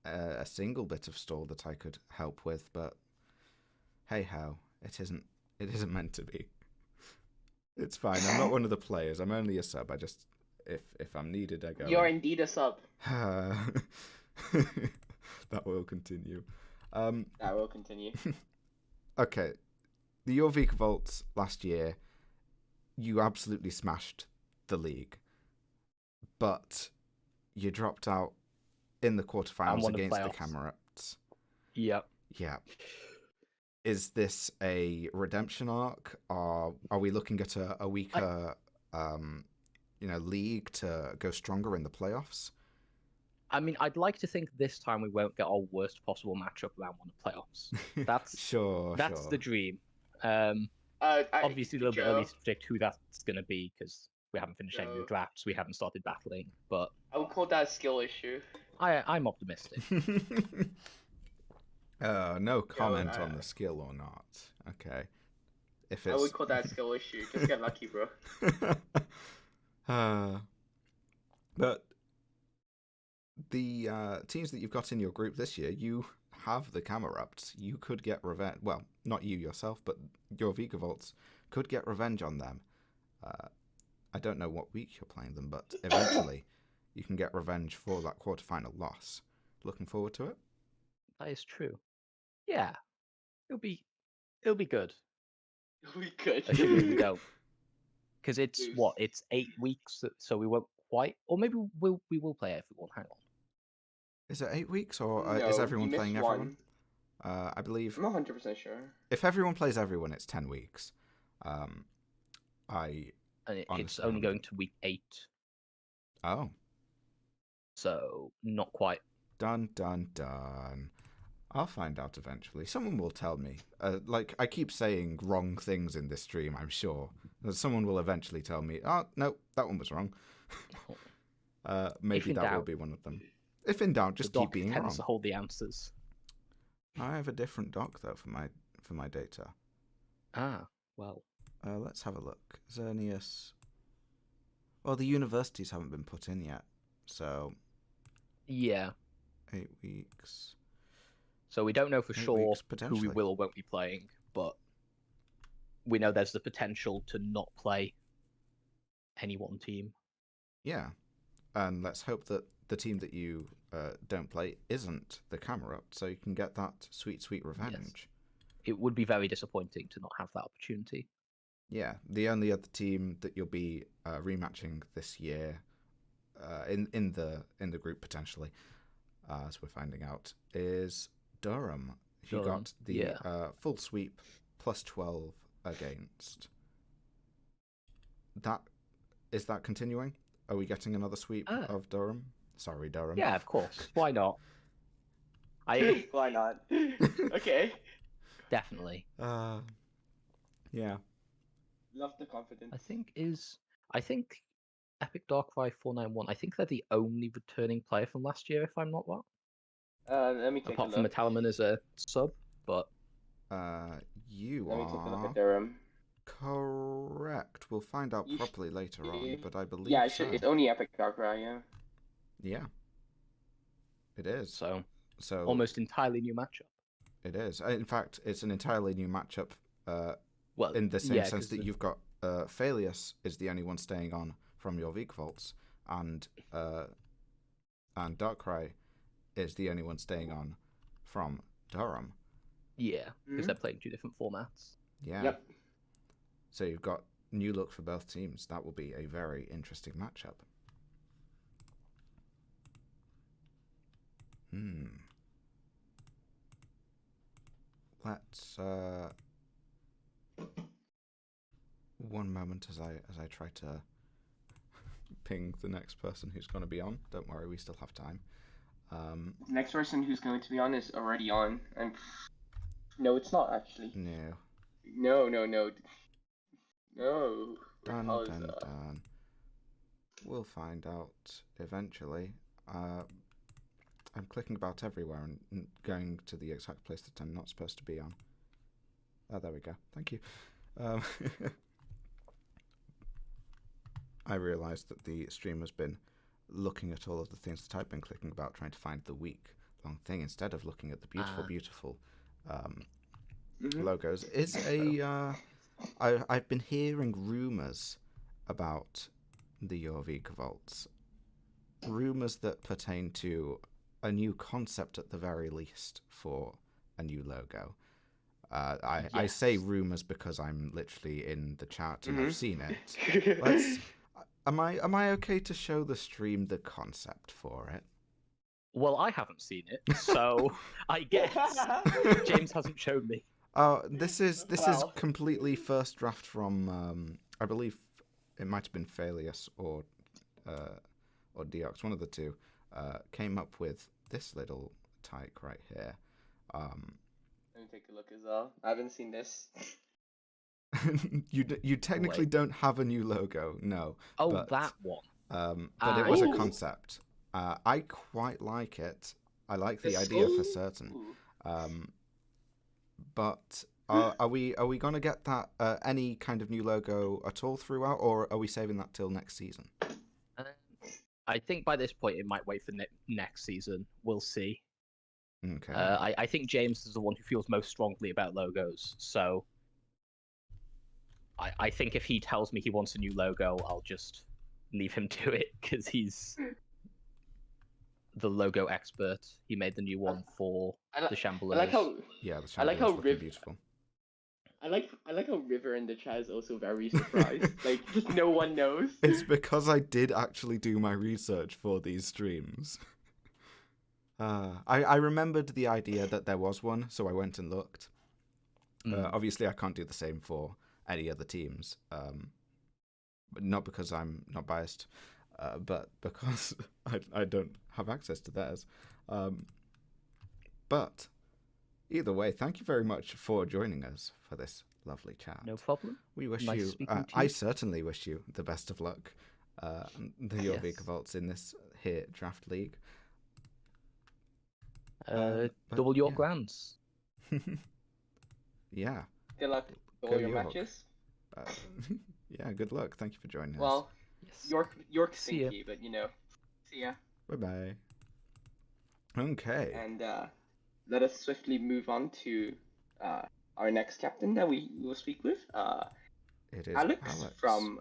a single bit of stall that I could help with, but hey ho, it isn't meant to be. It's fine. I'm not one of the players. I'm only a sub. I just if I'm needed, I go. You're indeed a sub. That will continue. That will continue. Okay, the Yveltal last year, you absolutely smashed the league, but you dropped out in the quarterfinals against the Camerats. Yep. Yeah. Is this a redemption arc, or are we looking at a weaker, league to go stronger in the playoffs? I mean, I'd like to think this time we won't get our worst possible matchup round one of playoffs. That's that's the dream. Obviously, a little bit early to predict who that's going to be because we haven't finished any of the drafts. We haven't started battling, but I would call that a skill issue. I'm optimistic. No comment on the skill or not. Okay. If it's... I would call that a skill issue. Just get lucky, bro. But the teams that you've got in your group this year, you have the Camerats. You could get revenge. Well, not you yourself, but your Yveltal could get revenge on them. I don't know what week you're playing them, but eventually you can get revenge for that quarterfinal loss. Looking forward to it? That is true. Yeah, it'll be good. It'll be good. Assuming we don't, because it's it's 8 weeks, so we won't quite, or maybe we will play everyone. Hang on. Is it 8 weeks, or No, is everyone playing everyone? One. I believe. I'm not 100% sure. If everyone plays everyone, it's 10 weeks. It's only going to week 8. Oh. So not quite. Dun dun dun. I'll find out eventually. Someone will tell me. I keep saying wrong things in this stream, I'm sure. Someone will eventually tell me, oh, no, that one was wrong. Maybe that will be one of them. If in doubt, just keep being wrong. Tends to hold the answers. I have a different doc, though, for my data. Ah, well. Let's have a look. Xerneas. Well, the universities haven't been put in yet, so... Yeah. 8 weeks... So we don't know for sure who we will or won't be playing, but we know there's the potential to not play any one team. Yeah, and let's hope that the team that you don't play isn't the Camerat, so you can get that sweet, sweet revenge. Yes. It would be very disappointing to not have that opportunity. Yeah, the only other team that you'll be rematching this year, in the group potentially, as we're finding out, is Durham. He got the full sweep plus 12 against. Is that continuing? Are we getting another sweep of Durham? Sorry, Durham. Yeah, of course. Why not? Why not? Okay. Definitely. Yeah. Love the confidence. I think Epic Darkrai 491. I think they're the only returning player from last year, if I'm not wrong. Let me take Apart a from look. Metalaman as a sub, but Let me take a look at Durham. Correct. We'll find out properly later on, but I believe it's only Epic Darkrai, yeah. Yeah. It is. So almost entirely new matchup. It is. In fact, it's an entirely new matchup. In the same sense that you've got Phalius is the only one staying on from your Yveltal, and Darkrai is the only one staying on from Durham. Yeah, because they're playing 2 different formats. Yeah. Yep. So you've got new look for both teams. That will be a very interesting matchup. Let's one moment as I try to ping the next person who's going to be on. Don't worry, we still have time. The next person who's going to be on is already on, and no, it's not actually. No. Dun. We'll find out eventually. I'm clicking about everywhere and going to the exact place that I'm not supposed to be on. Oh, there we go. Thank you. I realised that the stream has been looking at all of the things that I've been clicking about, trying to find the week-long thing, instead of looking at the beautiful logos is I've been hearing rumors about the Yveltal. Rumors that pertain to a new concept at the very least for a new logo. I say rumors because I'm literally in the chat and I've seen it. Am I okay to show the stream the concept for it? Well, I haven't seen it, so I guess James hasn't shown me. This is completely first draft from I believe it might have been Phalius or Deox, one of the two, came up with this little tyke right here. Let me take a look as well. I haven't seen this. You technically don't have a new logo, no. Oh, but, that one. But it was a concept. I quite like it. I like the idea for certain. But are we gonna get that any kind of new logo at all throughout, or are we saving that till next season? I think by this point it might wait for next season. We'll see. Okay. I think James is the one who feels most strongly about logos, so I think if he tells me he wants a new logo, I'll just leave him to it because he's the logo expert. He made the new one for the Shamblers. I like how the Shamblers looking beautiful. I like how River in the chat is also very surprised. Like, just no one knows. It's because I did actually do my research for these streams. I remembered the idea that there was one, so I went and looked. Obviously, I can't do the same for any other teams. But not because I'm not biased, but because I don't have access to theirs. But either way, thank you very much for joining us for this lovely chat. No problem. We wish nice you. I certainly wish you the best of luck. The Yveltal in this here draft league. Double your grands. Yeah. Good luck with all your matches. Yeah, good luck. Thank you for joining us. Well, York See ya. stinky, but see ya. Bye-bye. Okay. And let us swiftly move on to our next captain that we will speak with. It is Alex from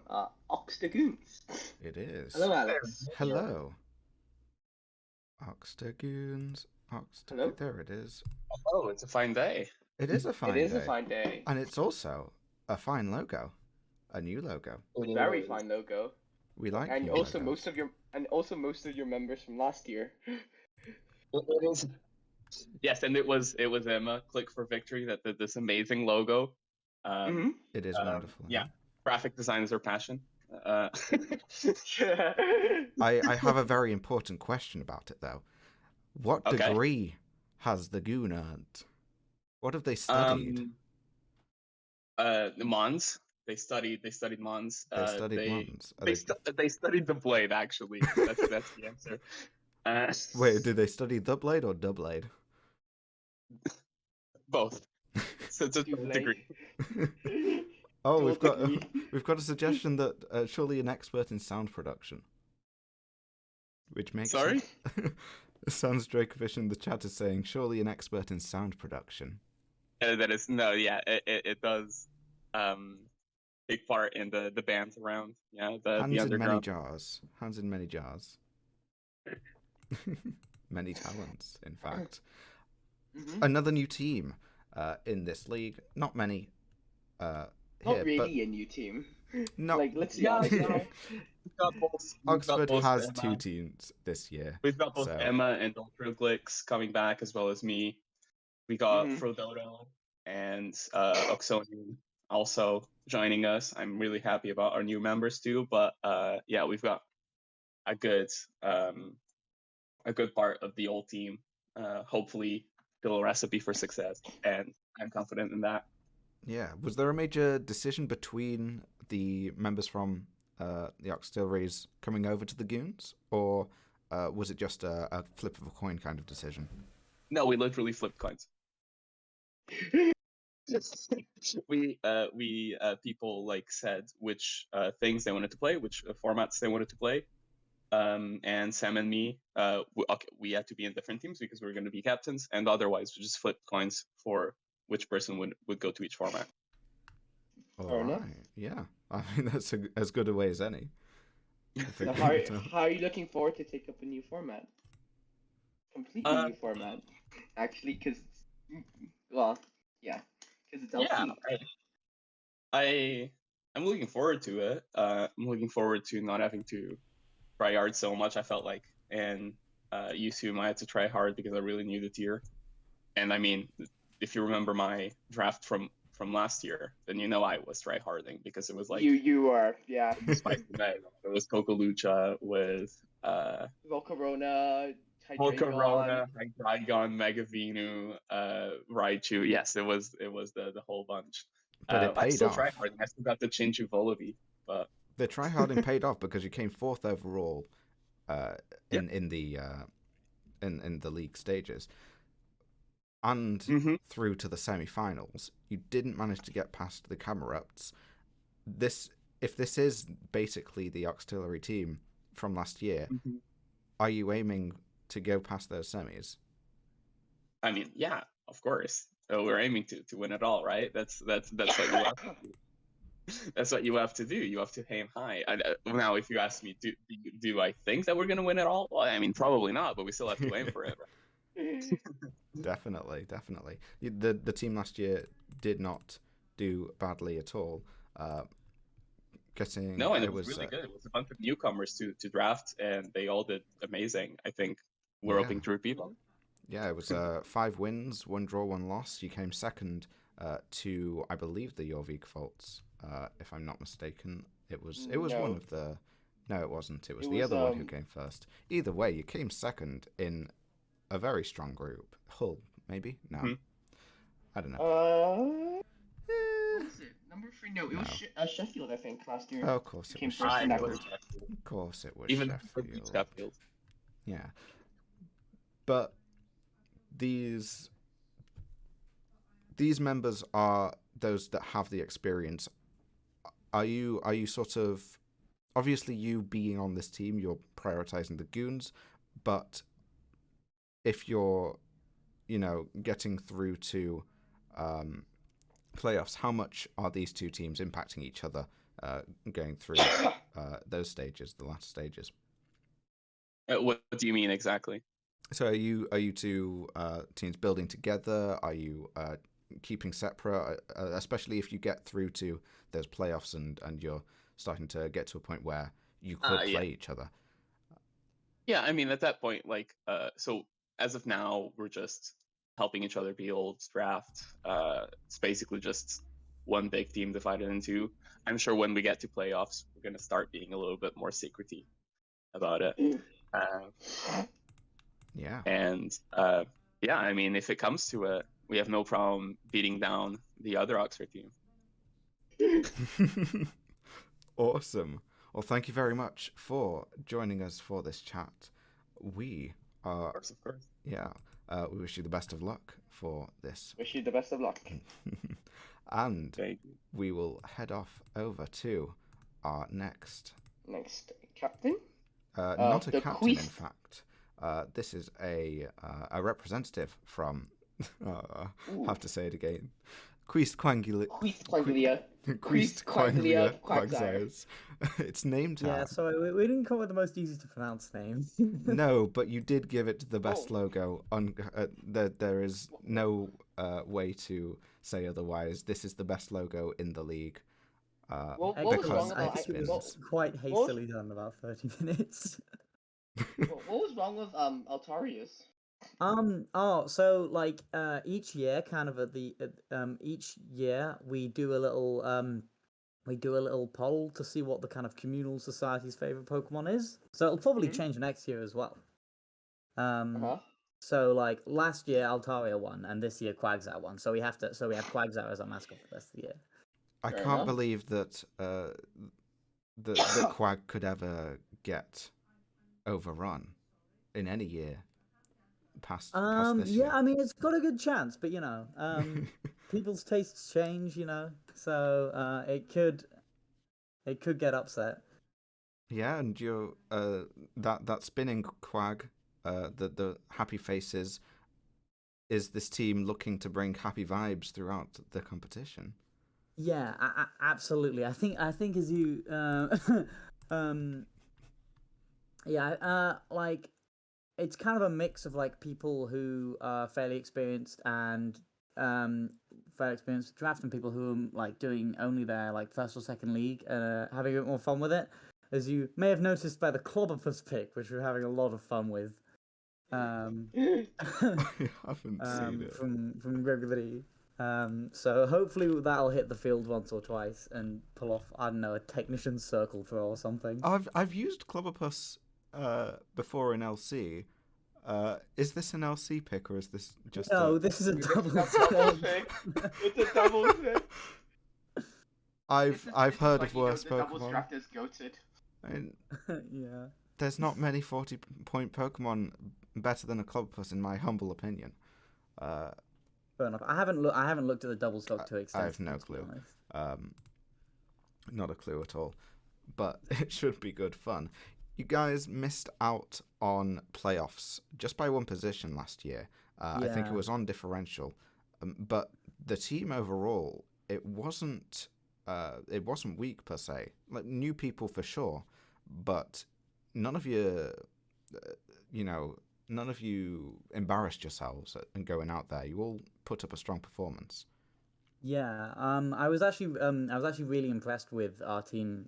Oxtagoons. It is. Hello, Alex. Hello. Oxtagoons. Hello? There it is. Oh, it's a fine day. It is a fine day. It is a fine day. And it's also a fine logo. A new logo. Very fine logo. We like and new also logos. most of your members from last year. It is. Yes, and it was Emma, Click for Victory, that did this amazing logo. It is wonderful. Yeah, graphic design is her passion. I have a very important question about it, though. What degree has the Goon earned? What have they studied? Mons. They studied Mons. They studied Mons. They studied the Blade, actually. That's the answer. Wait, did they study the Blade or the Blade? Both. So it's a degree. Oh, we've got a suggestion that surely an expert in sound production, which makes Sorry. Sounds Dracovish in the chat is saying surely an expert in sound production. That is it does take part in the bands around. Yeah, the Hands in many underground. jars. Hands in many jars. Many talents, in fact. Another new team in this league. Not many. Not here, really but a new team. no. Like, let's be honest. Oxford has two teams this year. We've got both so. Emma and Ultraglix coming back, as well as me. We got Frodoto and Oxonian also joining us. I'm really happy about our new members too. But yeah, we've got a good part of the old team. Hopefully, still a recipe for success, and I'm confident in that. Yeah. Was there a major decision between the members from the Auxiliaries coming over to the Goons, or was it just a flip of a coin kind of decision? No, we literally flipped coins. we people like said which things they wanted to play, which formats they wanted to play, and Sam and me, we had to be in different teams because we were going to be captains, and otherwise we just flipped coins for which person would go to each format. All right. Yeah. I mean, that's as good a way as any. So how are you looking forward to take up a new format? Completely new format, actually, because it's LC. Yeah, I'm looking forward to it. I'm looking forward to not having to try hard so much. I felt like, and USUM I had to try hard because I really knew the tier. And I mean, if you remember my draft from last year, then you know I was tryharding because it was like you are, yeah. It was Coca-Lucha with Volcarona, Hydreigon, Megavinu, Raichu. Yes, it was the whole bunch. But it paid off. Tryharding. I still got the Chinchu Volaby, but the tryharding paid off because you came 4th overall in the league stages. And through to the semi-finals, you didn't manage to get past the Camerupts. If this is basically the auxiliary team from last year, are you aiming to go past those semis? I mean, yeah, of course. We're aiming to win it all, right? That's what you have to do. That's what you have to do. You have to aim high. Now, if you ask me, do I think that we're gonna win it all? Well, I mean, probably not, but we still have to aim for it. Right? Definitely. The team last year did not do badly at all. It was really good. It was a bunch of newcomers to draft, and they all did amazing. I think we're hoping to repeat them. Yeah, it was 5 wins, 1 draw, 1 loss. You came second to, I believe, the Yveltal, if I'm not mistaken. It was one of the. No, it wasn't. It was the other one who came first. Either way, you came second in a very strong group. Hull, maybe? No. I don't know. What was it? Number 3? No, it was Sheffield, I think, last year. Oh, of course it was Sheffield. Of course it was Even Sheffield. Yeah. But these members are those that have the experience. Are you sort of... Obviously, you being on this team, you're prioritizing the goons, but if you're, getting through to playoffs, how much are these two teams impacting each other going through those stages, the last stages? What do you mean exactly? So are you two teams building together? Are you keeping separate? Especially if you get through to those playoffs and you're starting to get to a point where you could play each other. Yeah, I mean, at that point, so as of now, we're just helping each other build, draft. It's basically just one big team divided in two. I'm sure when we get to playoffs, we're going to start being a little bit more secret-y about it. Yeah. And I mean, if it comes to it, we have no problem beating down the other Oxford team. Awesome. Well, thank you very much for joining us for this chat. We are... Of course. Yeah. We wish you the best of luck for this. Wish you the best of luck. And we will head off over to our next captain? Not a captain, in fact. This is a representative from... have to say it again. Queistquanglia Quagsires. It's named Yeah, so we didn't come up with the most easy to pronounce name. No, but you did give it the best logo. There is no way to say otherwise. This is the best logo in the league. What was wrong I think it was quite hastily done, about 30 minutes. What was wrong with Altarius? So each year, kind of each year we do a little poll to see what the kind of communal society's favorite Pokemon is. So it'll probably change next year as well. So last year Altaria won, and this year Quagsire won. So we have Quagsire as our mascot for the rest of the year. I can't believe that that Quag could ever get overrun in any year. Past this year. I mean, it's got a good chance, but people's tastes change, so it could get upset. Yeah, and you're that spinning Quag, the happy faces. is this team looking to bring happy vibes throughout the competition? Yeah, absolutely. I think as you like it's kind of a mix of like people who are fairly experienced and fairly experienced draft, and people who are like doing only their like first or second league, having a bit more fun with it. As you may have noticed by the Clobberpuss pick, which we're having a lot of fun with. I haven't seen it from Gregory. So hopefully that'll hit the field once or twice and pull off, I don't know, a technician's circle throw or something. I've used Clobberpuss before in LC. Is this an LC pick or is this just this is a double pick. It's a double pick. I've heard of worse the Pokemon. Double draft is goated. Yeah. There's not many 40-point Pokemon better than a Clobberpuss, in my humble opinion. Fair enough. I haven't looked at the double stock to extensively. I have no clue. Not a clue at all. But it should be good fun. You guys missed out on playoffs just by one position last year. I think it was on differential. But the team overall, it wasn't weak per se. Like, new people for sure, but none of you, none of you embarrassed yourselves in going out there. You all put up a strong performance. Yeah, I was actually really impressed with our team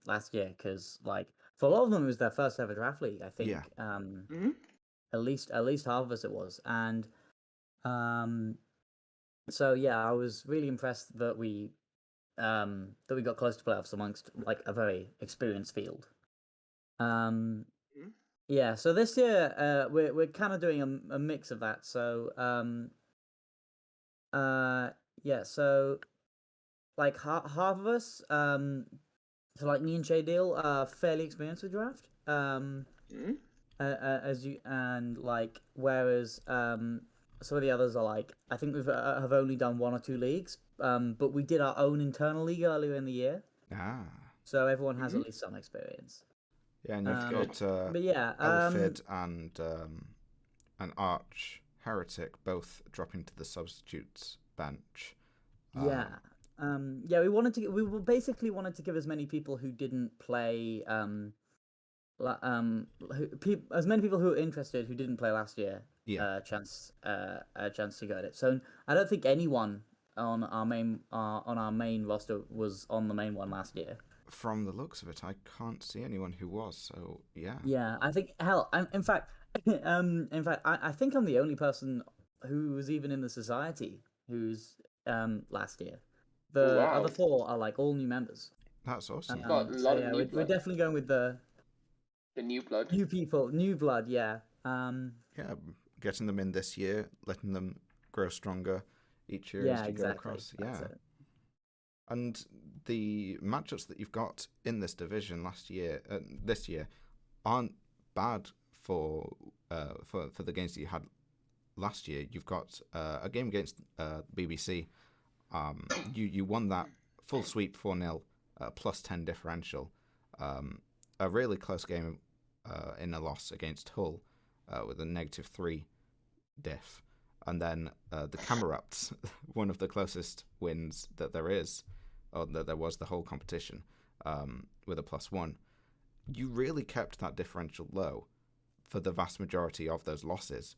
last year, because like for a lot of them it was their first ever draft league, I think. Yeah. At least half of us it was, and so yeah, I was really impressed that we got close to playoffs amongst like a very experienced field. Yeah, so this year we're kind of doing a mix of that. So yeah, so like half of us, so like me and Jay Deal are fairly experienced with draft. As you, and like, whereas some of the others are like, I think we've have only done 1 or 2 leagues, but we did our own internal league earlier in the year. So everyone has at least some experience. Yeah, and you've got but yeah, Elfid and Arch Heretic both dropping to the substitutes bench. Yeah. Yeah, we basically wanted to give as many people who didn't play as many people who were interested who didn't play last year a chance to go at it. So I don't think anyone on our main roster was on the main one last year. From the looks of it, I can't see anyone who was. So yeah. Yeah, I think in fact, I think I'm the only person who was even in the society who's last year. The other 4 are like all new members. That's awesome. Got a lot of new blood. We're definitely going with the new blood. New people, new blood, yeah. Yeah, getting them in this year, letting them grow stronger each year as you go across. Yeah. And the matchups that you've got in this division this year, aren't bad for the games that you had last year. You've got a game against BBC. You won that full sweep 4-0, plus 10 differential. A really close game in a loss against Hull with a -3 diff. And then the Camerupts, one of the closest wins that there is, or that there was the whole competition, with a +1. You really kept that differential low for the vast majority of those losses.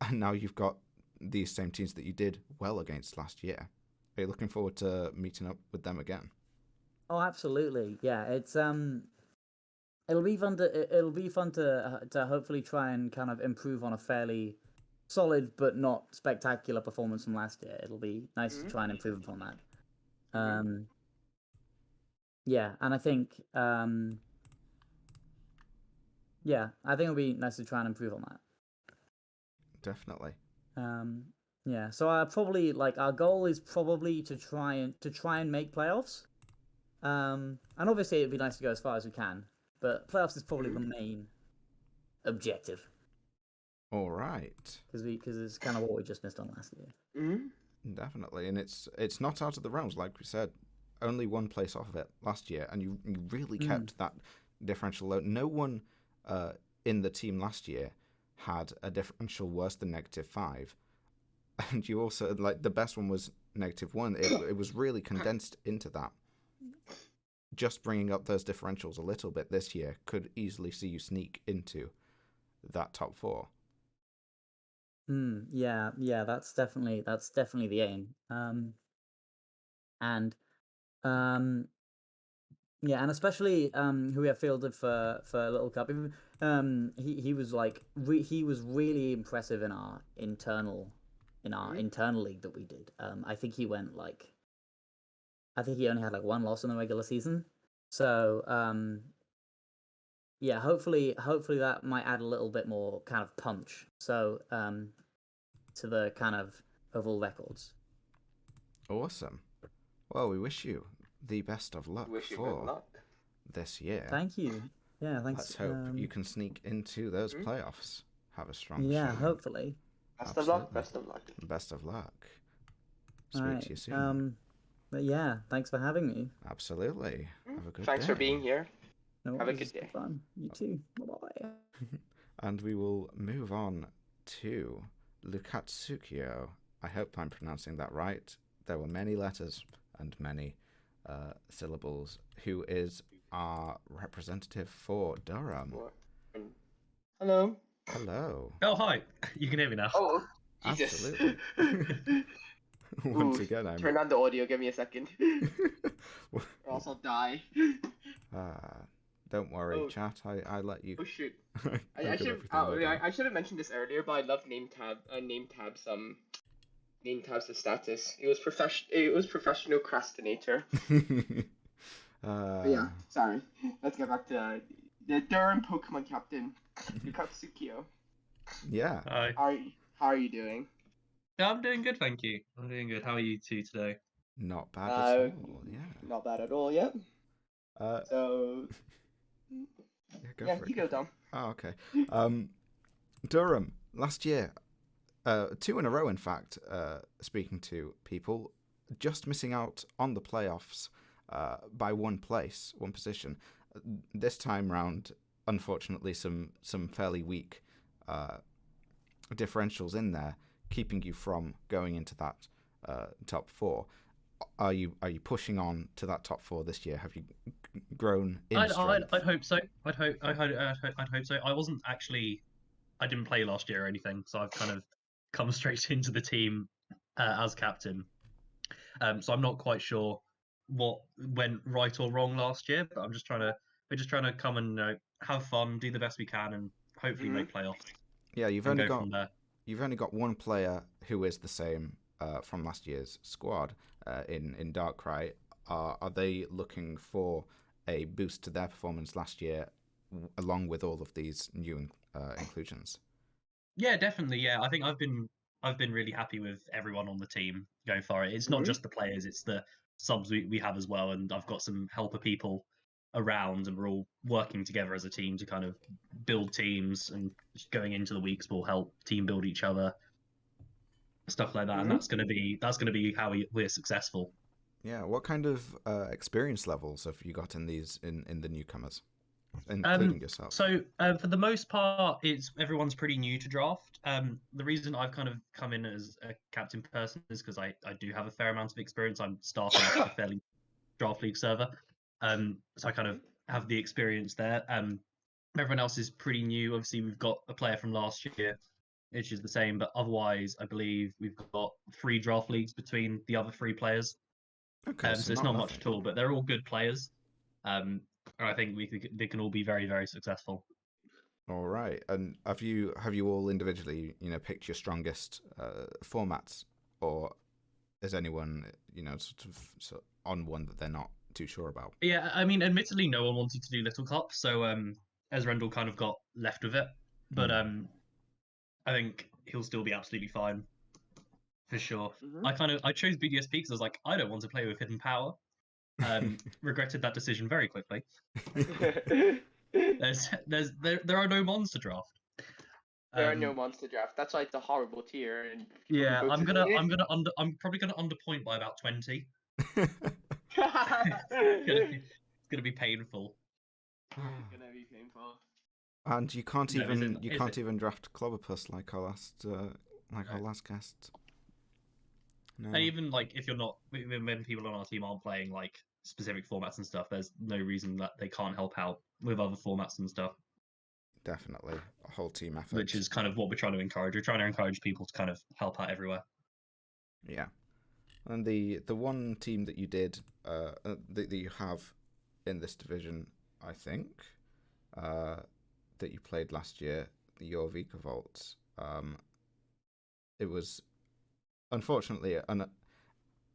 And now you've got these same teams that you did well against last year. Are you looking forward to meeting up with them again? Oh, absolutely. Yeah, it's it'll be fun to hopefully try and kind of improve on a fairly solid but not spectacular performance from last year. It'll be nice to try and improve upon that. Yeah, and I think I think it'll be nice to try and improve on that. Definitely. Yeah, so our goal is probably to try and make playoffs. And obviously it'd be nice to go as far as we can, but playoffs is probably the main objective. All right. Because it's kind of what we just missed on last year. Definitely, and it's not out of the realms, like we said. Only one place off of it last year, and you really kept that differential low. No one in the team last year had a differential worse than -5, and you also like the best one was -1. It was really condensed into that. Just bringing up those differentials a little bit this year could easily see you sneak into that top 4. Yeah, that's definitely the aim. And yeah, and especially who we have fielded for Little Cup. He was like he was really impressive in our internal league that we did. I think he went like I think he only had like 1 loss in the regular season. So yeah, hopefully that might add a little bit more kind of punch. So to the kind of overall records. Awesome. Well, we wish you the best of luck for this year. Thank you. Yeah, thanks. Let's hope you can sneak into those playoffs. Have a strong Yeah, showing. hopefully. Best of luck. Best of luck. Best of luck. Speak right. to you soon. But yeah, thanks for having me. Absolutely. Have a good Thanks day. for being here. No, have a good day. Fun. You too. Bye-bye. And we will move on to Lukatsukio. I hope I'm pronouncing that right. There were many letters and many syllables. Who is our representative for Durham? Hello. Hello. Oh, hi. You can hear me now. Oh, Jesus. Absolutely. Once again, I'm... Turn on the audio. Give me a second. Or else I'll die. Don't worry, chat. I let you... Oh, shoot. I should have mentioned this earlier, but I love name tabs the status. It was professional procrastinator. Yeah, sorry. Let's get back to the Durham Pokemon captain, Lukatsukio. Yeah. Hi. How are you doing? Yeah, I'm doing good, thank you. I'm doing good. How are you two today? Not bad at all, yeah. Not bad at all, yeah. So... Yeah, you go, Dom. Oh, okay. Durham, last year, 2 in a row, in fact, speaking to people, just missing out on the playoffs by 1 place, 1 position. This time round, unfortunately, some fairly weak differentials in there, keeping you from going into that top 4. Are you pushing on to that top 4 this year? Have you grown in strength? I'd hope so. I'd hope so. I didn't play last year or anything, so I've kind of come straight into the team as captain. So I'm not quite sure what went right or wrong last year, but we're just trying to come and have fun, do the best we can, and hopefully make playoffs. Yeah, you've only got 1 player who is the same from last year's squad in Darkrai. Are they looking for a boost to their performance last year, along with all of these new inclusions? Yeah, definitely. Yeah, I think I've been really happy with everyone on the team going far. It's not just the players; it's the subs we have as well. And I've got some helper people around, and we're all working together as a team to kind of build teams. And going into the weeks, we'll help team build each other, stuff like that. And that's gonna be how we're successful. Yeah. What kind of experience levels have you got in the newcomers, including yourself? So for the most part, everyone's pretty new to draft. The reason I've kind of come in as a captain person is because I do have a fair amount of experience. I'm starting a fairly draft league server, so I kind of have the experience there. Everyone else is pretty new. Obviously, we've got a player from last year, which is the same, but otherwise, I believe we've got 3 draft leagues between the other 3 players. Okay, so it's not much at all, but they're all good players. And I think they can all be very, very successful. All right. And have you all individually, picked your strongest formats, or is anyone, sort of on one that they're not too sure about? Yeah, I mean, admittedly, no one wanted to do Little Cup, so Ezreal kind of got left with it. But I think he'll still be absolutely fine, for sure. I chose BDSP because I was like, I don't want to play with Hidden Power. Regretted that decision very quickly. There are no mons to draft. There are no mons to draft. That's like the horrible tier. And yeah, I'm probably gonna underpoint by about 20. It's gonna be painful. It's gonna be painful. And you can't even draft Clobberpuss like our last guest. No. And even like if you're not, when people on our team aren't playing like specific formats and stuff, there's no reason that they can't help out with other formats and stuff. Definitely, a whole team effort. Which is kind of what we're trying to encourage. We're trying to encourage people to kind of help out everywhere. Yeah, and the one team that you did, that you have in this division, I think, that you played last year, your Yveltal, it was unfortunately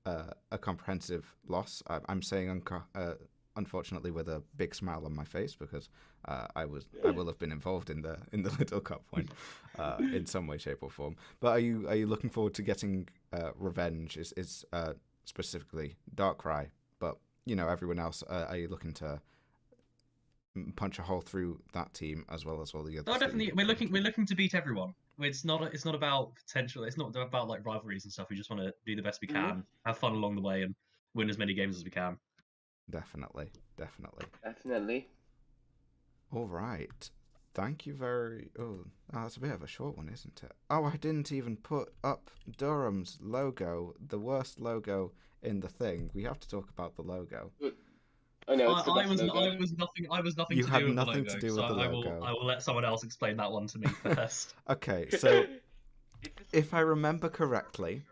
a comprehensive loss. I'm saying unfortunately with a big smile on my face, because I will have been involved in the Little Cup point in some way, shape, or form. But are you looking forward to getting revenge? Is specifically Darkrai, but everyone else. Are you looking to punch a hole through that team as well as all the others? No, definitely. We're looking to beat everyone. It's not about potential. It's not about like rivalries and stuff. We just want to do the best we can, have fun along the way, and win as many games as we can. Definitely. All right. Thank you very... Oh, that's a bit of a short one, isn't it? Oh, I didn't even put up Durham's logo, the worst logo in the thing. We have to talk about the logo. Oh no, I was nothing you to had do with nothing the logo, to do with the logo. I will let someone else explain that one to me first. Okay, so if I remember correctly,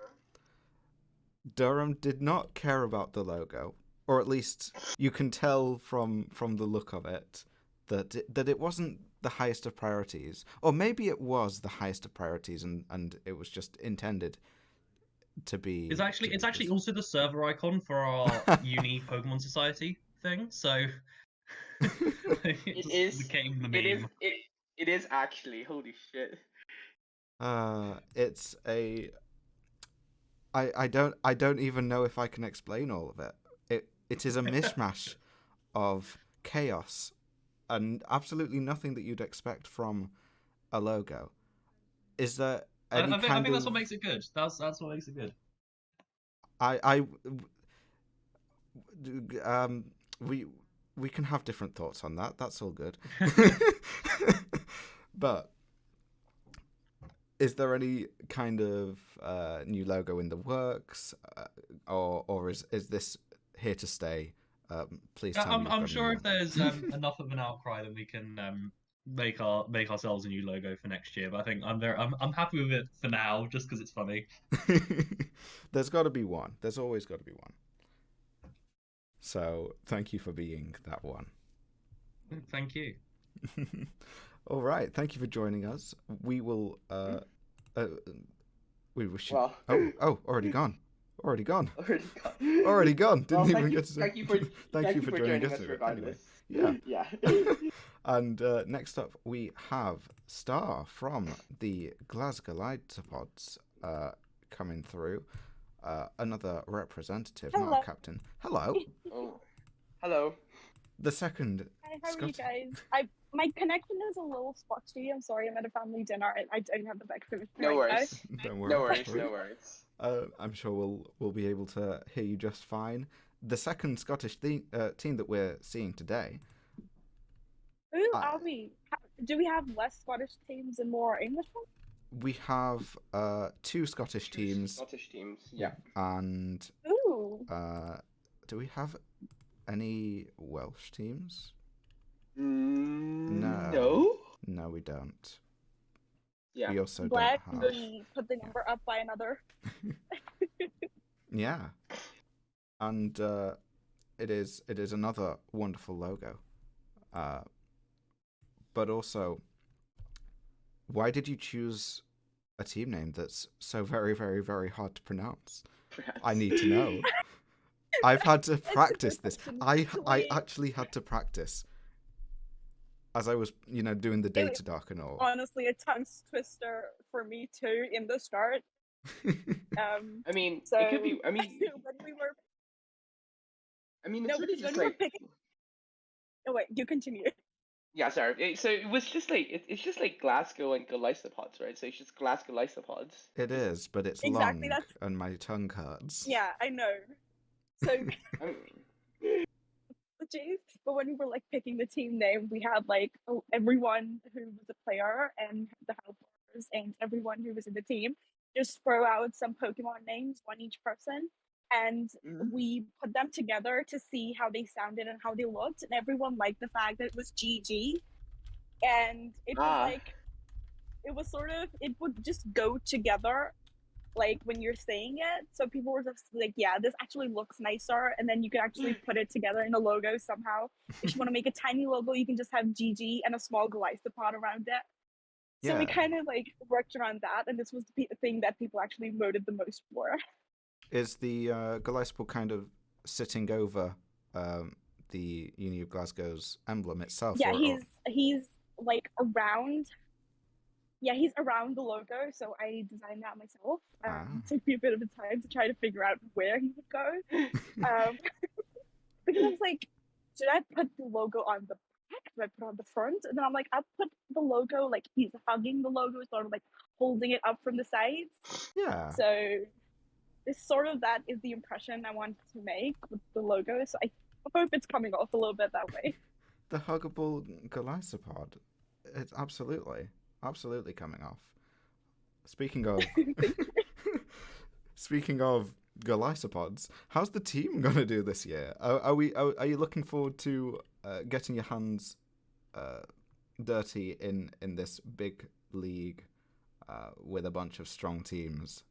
Durham did not care about the logo, or at least you can tell from the look of it that it wasn't the highest of priorities, or maybe it was the highest of priorities, and it was just intended to be. It's actually also the server icon for our uni Pokemon Society thing, so it became the meme. It is actually, holy shit. It's a. I don't even know if I can explain all of it. It is a mishmash of chaos and absolutely nothing that you'd expect from a logo. Is there any I think that's what makes it good. That's what makes it good. We can have different thoughts on that. That's all good. But is there any kind of new logo in the works, or is this here to stay? Please tell me. I'm sure if there's enough of an outcry, then we can make ourselves a new logo for next year. But I think I'm happy with it for now, just because it's funny. There's got to be one. There's always got to be one. So thank you for being that one. Thank you. All right. Thank you for joining us. We will. We wish you. Well. Oh, already gone. Already gone. Didn't even get to say. Thank you for joining us regardless. Anyway, yeah. And next up we have Star from the Glasgow Lightpods coming through. Another representative, not a captain. Hello. Oh, hello. The second. Hi, how are you guys? My connection is a little spotty. I'm sorry, I'm at a family dinner. I don't have the back to No worries. Don't worry. No worries. I'm sure we'll be able to hear you just fine. The second Scottish team that we're seeing today. Who are we? Do we have less Scottish teams and more English ones? We have two Scottish teams. Yeah. And ooh. Do we have any Welsh teams? No. No, we don't. Yeah. We also Glad don't have. we put the number up by another. Yeah. And it is another wonderful logo. But also, why did you choose a team name that's so very, very, very hard to pronounce? I need to know. I've had to practice this. I actually had to practice as I was, doing the data doc and all. Honestly, a tongue twister for me too in the start. I mean, so it could be. I mean, when we were. It's really just like. Oh wait, you continue. Yeah, sorry. So it was just like it's just like Glasgow and Glycopods, right? So it's just Glasgow Glycopods. It is, but it's long, and my tongue hurts. Yeah, I know. So, but when we were like picking the team name, we had like everyone who was a player and the helpers and everyone who was in the team. just throw out some Pokemon names, one each person, and we put them together to see how they sounded and how they looked. And everyone liked the fact that it was GG, and it was like it was sort of it would just go together like when you're saying it. So people were just like, yeah, this actually looks nicer, and then you can actually put it together in a logo somehow. If you want to make a tiny logo, you can just have GG and a small Galistopod around it. So we kind of like worked around that, and this was the thing that people actually voted the most for. Is the Galistopod kind of sitting over the Uni of Glasgow's emblem itself? Yeah, he's like around. Yeah, he's around the logo, so I designed that myself. It took me a bit of a time to try to figure out where he would go. Because I was like, should I put the logo on the back? Should I put it on the front? And then I'm like, I'll put the logo, like he's hugging the logo, sort of like holding it up from the sides. Yeah. So it's sort of that is the impression I want to make with the logo. So I hope it's coming off a little bit that way. The huggable Galistopod. It's absolutely coming off. Speaking of Galistopods, how's the team gonna do this year? Are you looking forward to getting your hands dirty in this big league with a bunch of strong teams?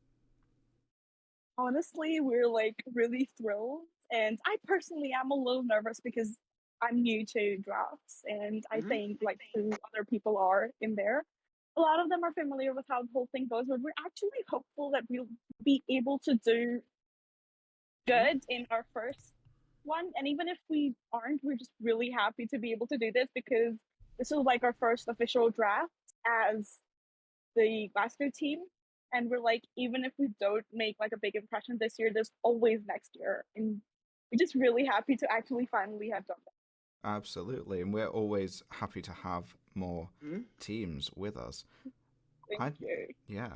Honestly, we're like really thrilled, and I personally am a little nervous because I'm new to drafts, and I think like who other people are in there. A lot of them are familiar with how the whole thing goes, but we're actually hopeful that we'll be able to do good in our first one. And even if we aren't, we're just really happy to be able to do this because this is like our first official draft as the Glasgow team. And we're like, even if we don't make like a big impression this year, there's always next year. And we're just really happy to actually finally have done that. Absolutely, and we're always happy to have more teams with us. Thank you. Yeah,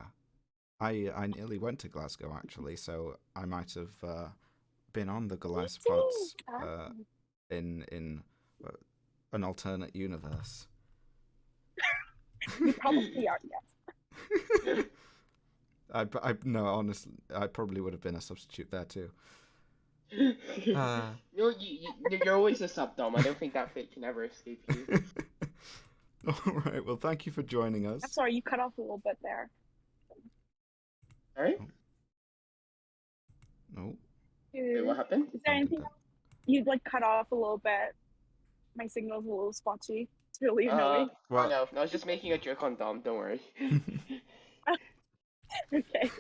I nearly went to Glasgow actually, so I might have been on the Galistopods in an alternate universe. You probably are, yes. I no, honestly, I probably would have been a substitute there too. You're always a sub, Dom. I don't think that fate can ever escape you. All right. Well, thank you for joining us. I'm sorry, you cut off a little bit there. Alright. No. Wait, what happened? Is there anything else? You'd like cut off a little bit. My signal's a little spotty. It's really annoying. Well, no, I was just making a joke on Dom. Don't worry. Okay.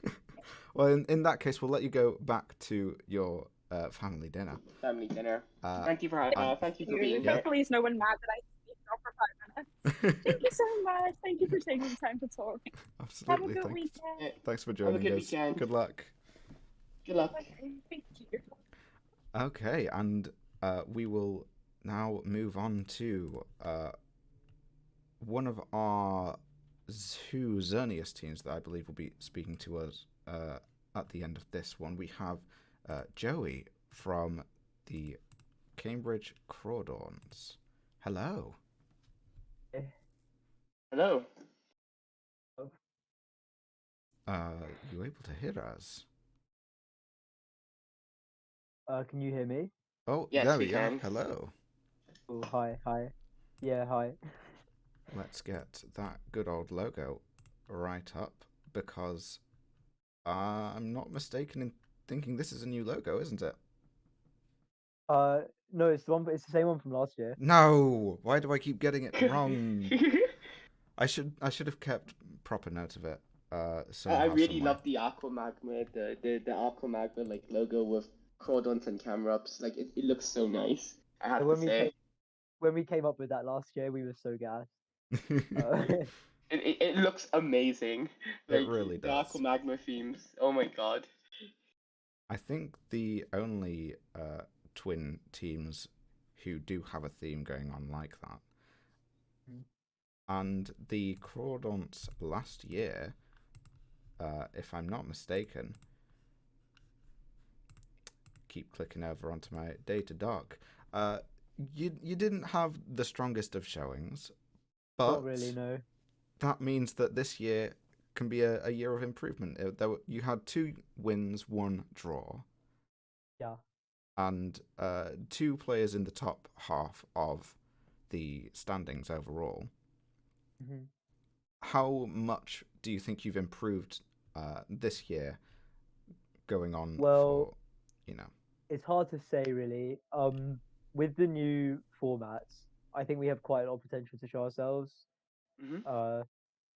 Well, in that case, we'll let you go back to your family dinner. Family dinner. Thank you for being here. Hopefully, there's no one mad that I speak for 5 minutes. Thank you so much. Thank you for taking the time to talk. Absolutely. Have a good weekend. Thanks for joining us. Have a good weekend. Good luck. Good luck. Okay, thank you. Okay, and we will now move on to one of our two Xerneas teams that I believe will be speaking to us at the end of this one. We have Joey from the Cambridge Crawdawns. Hello. Hello. You able to hear us? Can you hear me? Oh, yes, there we can. are. Hello. Oh, hi. Yeah, hi. Let's get that good old logo right up, because I'm not mistaken in thinking this is a new logo, isn't it? No, it's the same one from last year. No, why do I keep getting it wrong? I should have kept proper note of it. I really love the Aquamagma, the Aquamagma like logo with cordons and camera ups. Like it looks so nice. I have to say. When we came up with that last year, we were so gassed. It looks amazing. Like, it really does. The Aquamagma themes. Oh my god. I think the only twin teams who do have a theme going on like that. And the Crawdons last year, if I'm not mistaken, keep clicking over onto my data doc. You didn't have the strongest of showings, but not really, no. That means that this year can be a year of improvement. You had 2 wins, 1 draw. Yeah. And 2 players in the top half of the standings overall. Mm-hmm. How much do you think you've improved this year going on for, It's hard to say, really. With the new formats, I think we have quite a lot of potential to show ourselves.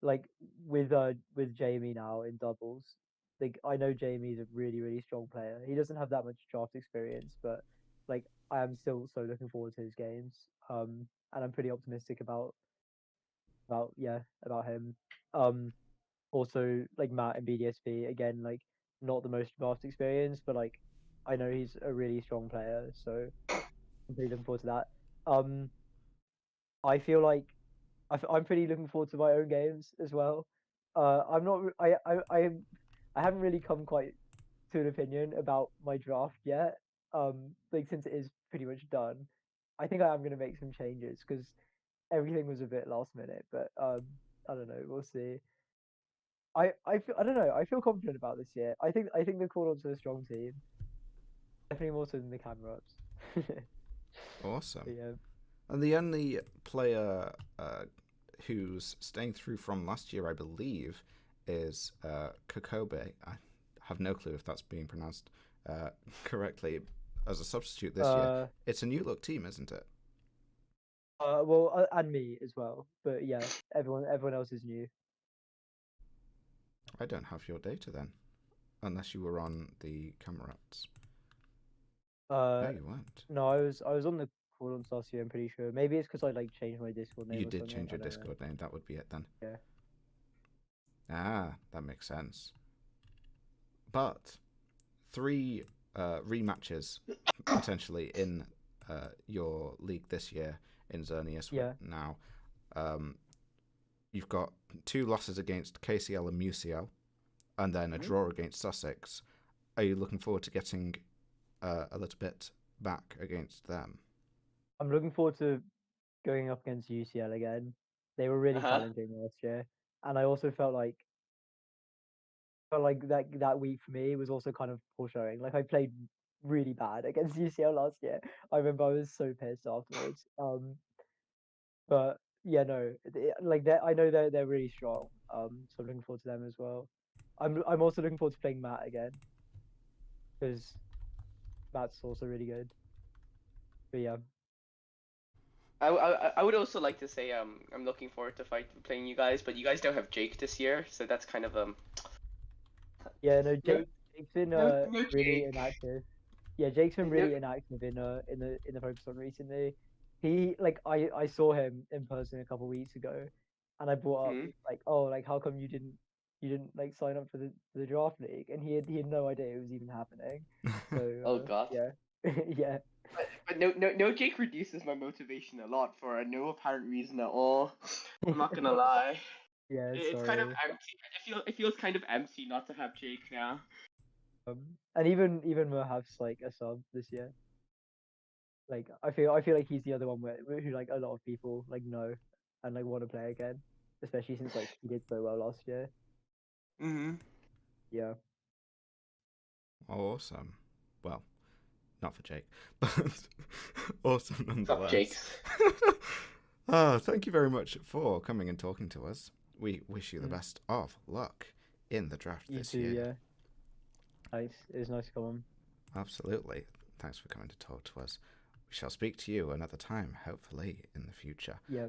Like with Jamie now in doubles, like I know Jamie's a really, really strong player. He doesn't have that much draft experience, but like I am still so looking forward to his games. And I'm pretty optimistic about him. Also like Matt in BDSV again, like not the most draft experience, but like I know he's a really strong player, so I'm pretty looking forward to that. I feel like I'm pretty looking forward to my own games as well. I'm not. I haven't really come quite to an opinion about my draft yet. Like since it is pretty much done, I think I am gonna make some changes because everything was a bit last minute. But I don't know. We'll see. I don't know. I feel confident about this year. I think they've called onto a strong team. Definitely more so than the camera ups. Awesome. Yeah. And the only player who's staying through from last year, I believe, is Kokobe. I have no clue if that's being pronounced correctly as a substitute this year. It's a new look team, isn't it? Well, and me as well. But yeah, everyone else is new. I don't have your data then, unless you were on the camera ups. No, you weren't. No, I was on the call on last year. I'm pretty sure. Maybe it's because I like changed my Discord name. You or did something. change your Discord name. That would be it then. Yeah. Ah, that makes sense. But 3 rematches potentially in your league this year in Xerneas now. You've got 2 losses against KCL and MUCL, and then a draw against Sussex. Are you looking forward to getting a little bit back against them? I'm looking forward to going up against UCL again. They were really challenging last year, and I also felt like that week for me was also kind of foreshadowing. Like I played really bad against UCL last year. I remember I was so pissed afterwards. But yeah, no, like I know they're really strong. So I'm looking forward to them as well. I'm also looking forward to playing Matt again because Matt's also really good. But yeah. I would also like to say I'm looking forward to playing you guys, but you guys don't have Jake this year, so that's kind of Yeah, no, Jake's been really inactive. Yeah, Jake's been really inactive in the focus on recently. He like I saw him in person a couple of weeks ago, and I brought up like, oh, like how come you didn't like sign up for the draft league? And he had no idea it was even happening. So oh god. Yeah. Yeah. But no Jake reduces my motivation a lot for no apparent reason at all. I'm not gonna lie. Yeah, it's kind of empty. It feels kind of empty not to have Jake now. And even Mohab's like a sub this year. Like I feel like he's the other one who like a lot of people like know and like want to play again, especially since like he did so well last year. Yeah. Awesome. Well, not for Jake, but awesome nonetheless. Thank you very much for coming and talking to us. We wish you the best of luck in the draft this year. Yeah. Nice. It was nice to come on. Absolutely. Thanks for coming to talk to us. We shall speak to you another time, hopefully, in the future. Yeah.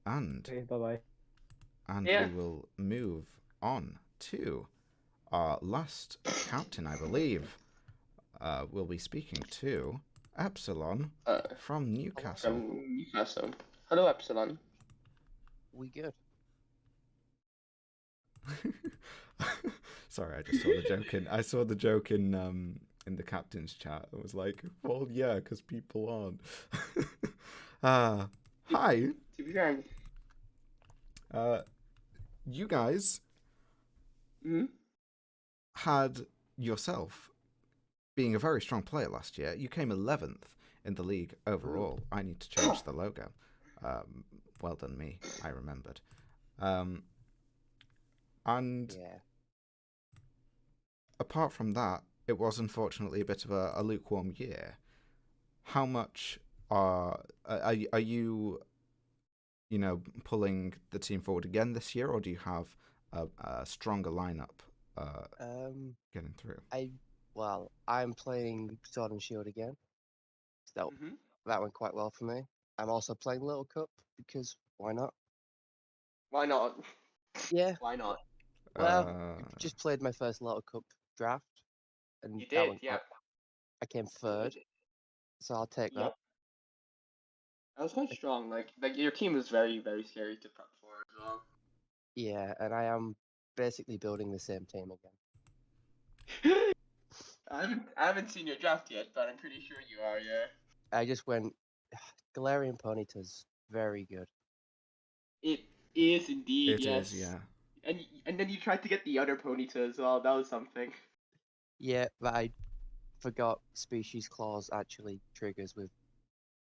And okay, bye-bye. And we will move on to our last captain, I believe. We'll be speaking to Epsilon from Newcastle. From Newcastle. Hello, Epsilon. We good? Sorry, I just saw the joke in. I saw the joke in the captain's chat. I was like, well, yeah, because people aren't. Hi. To be fair. You guys had yourself being a very strong player last year. You came 11th in the league overall. I need to change the logo. Well done me. I remembered. And apart from that, it was unfortunately a bit of a lukewarm year. How much are you, pulling the team forward again this year, or do you have a stronger lineup getting through? I'm playing Sword and Shield again. So that went quite well for me. I'm also playing Little Cup because why not? Why not? Yeah. Why not? Well, just played my first Little Cup draft, and you did, yeah. I came third, so I'll take that. That was quite strong. Like your team was very, very scary to prep for as well. Yeah, and I am basically building the same team again. I haven't seen your draft yet, but I'm pretty sure you are. Yeah. I just went. Galarian Ponyta's very good. It is indeed. It yes. is, yeah. And then you tried to get the other Ponyta as well. That was something. Yeah, but I forgot Species Clause actually triggers with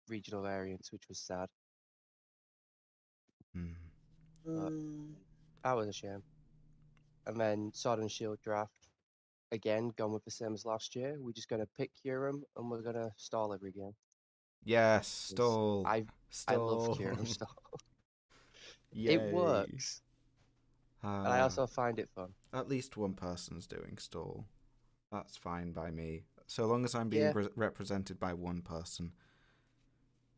regional variants, which was sad. But that was a shame. And then Sword and Shield draft, again, gone with the same as last year. We're just going to pick Kyurem and we're going to stall every game. Yes, stall. I love Kyurem stall. It works. And I also find it fun. At least one person's doing stall. That's fine by me. So long as I'm being represented by one person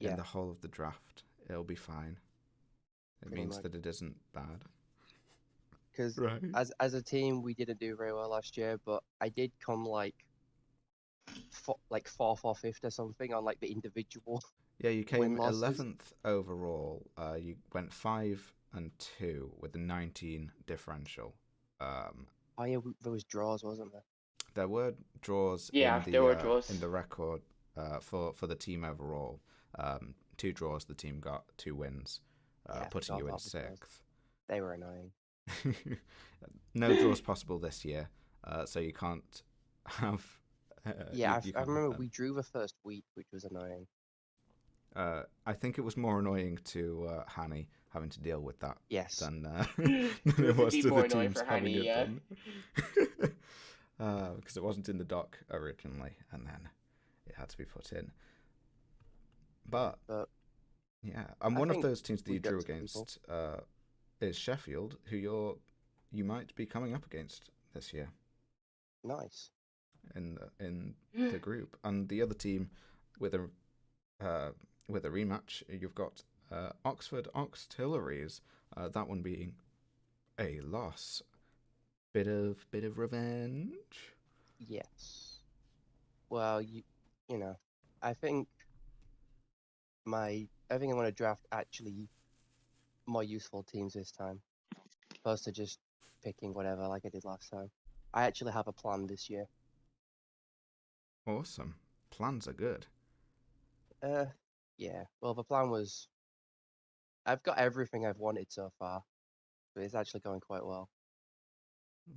in the whole of the draft, it'll be fine. It means that it isn't bad. Because as a team, we didn't do very well last year, but I did come like fourth or fifth or something on like the individual. Yeah, you came 11th overall. You went 5-2 with a 19 differential. There was draws, wasn't there? There were draws. There were draws in the record for the team overall. 2 draws. The team got 2 wins, putting you in 6th. They were annoying. No draws possible this year, so you can't have. I remember we drew the first week, which was annoying. I think it was more annoying to Hanny having to deal with that than it was to the teams having Hanny, it done. Because it wasn't in the doc originally, and then it had to be put in. But yeah, and one of those teams that you drew against is Sheffield, who you might be coming up against this year. Nice. In the group, and the other team with a rematch, you've got Oxford Auxiliaries. That one being a loss. Bit of revenge. Yes. Well, you know, I think I want to draft actually more useful teams this time, opposed to just picking whatever like I did last time. I actually have a plan this year. Awesome. Plans are good. Yeah. Well, the plan was I've got everything I've wanted so far, but it's actually going quite well.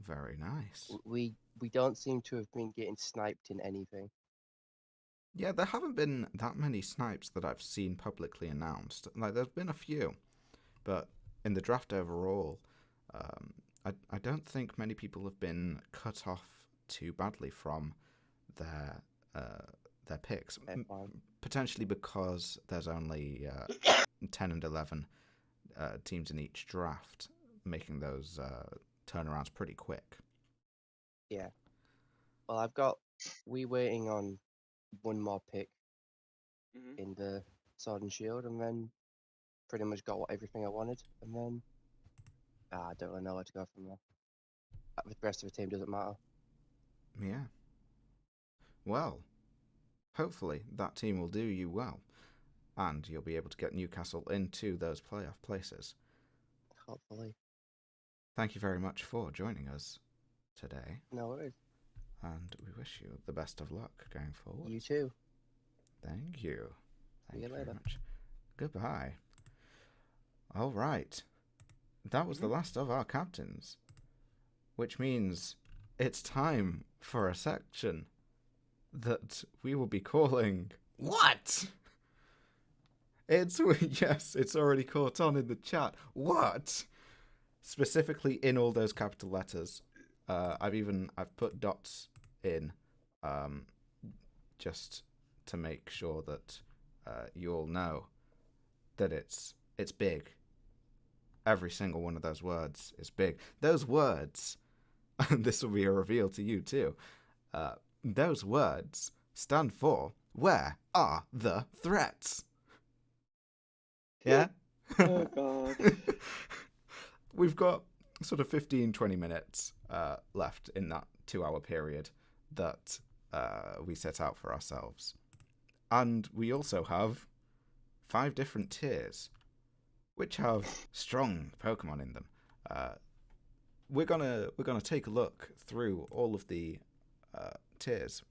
Very nice. We don't seem to have been getting sniped in anything. Yeah, there haven't been that many snipes that I've seen publicly announced. Like, there's been a few, but in the draft overall, I don't think many people have been cut off too badly from their picks. Potentially because there's only 10 and 11 teams in each draft, making those turnarounds pretty quick. Yeah. Well, we're waiting on one more pick in the Sword and Shield, and then pretty much got everything I wanted, and then I don't really know where to go from there. The rest of the team doesn't matter. Yeah. Well, hopefully that team will do you well, and you'll be able to get Newcastle into those playoff places. Hopefully. Thank you very much for joining us today. No worries. And we wish you the best of luck going forward. You too. Thank you. See you later. Very much. Goodbye. All right. That was the last of our captains, which means it's time for a section that we will be calling What? It's already caught on in the chat. What? specifically in all those capital letters. I've put dots in, just to make sure that you all know that it's big. Every single one of those words is big. Those words, and this will be a reveal to you too, those words stand for, where are the threats? Yeah? Oh, God. We've got sort of 15-20 minutes left in that 2-hour period that we set out for ourselves. And we also have 5 different tiers, which have strong Pokemon in them. We're gonna take a look through all of the tiers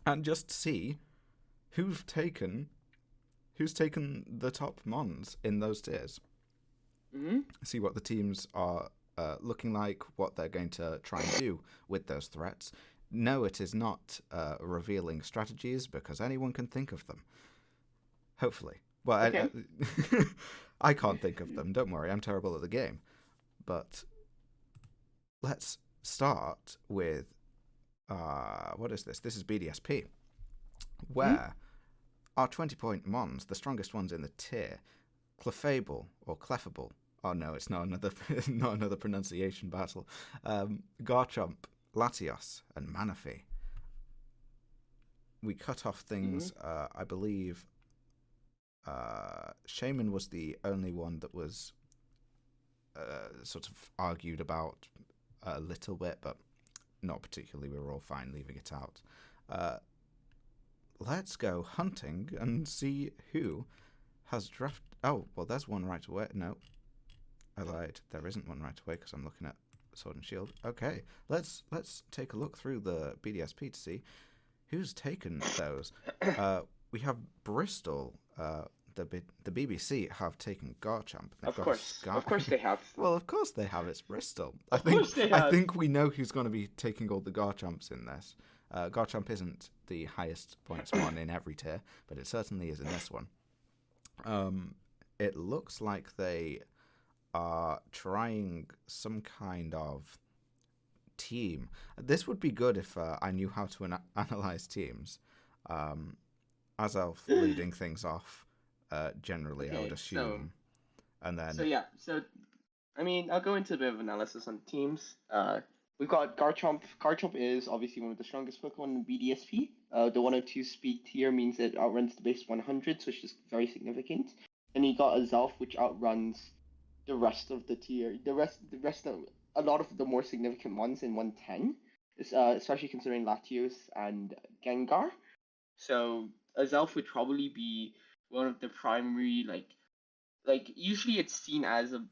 and just see who's taken the top mons in those tiers. Mm-hmm. See what the teams are looking like, what they're going to try and do with those threats. No, it is not revealing strategies, because anyone can think of them. Hopefully. Well, okay. I can't think of them. Don't worry, I'm terrible at the game. But let's start with what is this? This is BDSP, where our 20-point mons, the strongest ones in the tier, Clefable or Clefable. Oh no, it's not another pronunciation battle. Garchomp, Latios, and Manaphy. We cut off things. I believe Shaman was the only one that was sort of argued about a little bit, but not particularly. We were all fine leaving it out. Let's go hunting and see who has drafted. Oh, well, there's one right away. No, I lied. There isn't one right away because I'm looking at Sword and Shield. Okay, let's take a look through the BDSP to see who's taken those. We have Bristol. The BBC have taken Garchomp. Of course they have. Well, of course they have. It's Bristol. Of course they have. I think we know who's going to be taking all the Garchomps in this. Garchomp isn't the highest points one in every tier, but it certainly is in this one. It looks like they are trying some kind of team. This would be good if I knew how to analyze teams. Azelf leading things off, generally, I would assume. And then... So, I mean, I'll go into a bit of analysis on teams. We've got Garchomp. Garchomp is obviously one of the strongest Pokemon in BDSP. The 102 speed tier means it outruns the base 100, which is very significant. And you got Azelf, which outruns the rest of the tier. The rest of a lot of the more significant ones in 110, especially considering Latios and Gengar. So Azelf would probably be one of the primary, like usually it's seen as a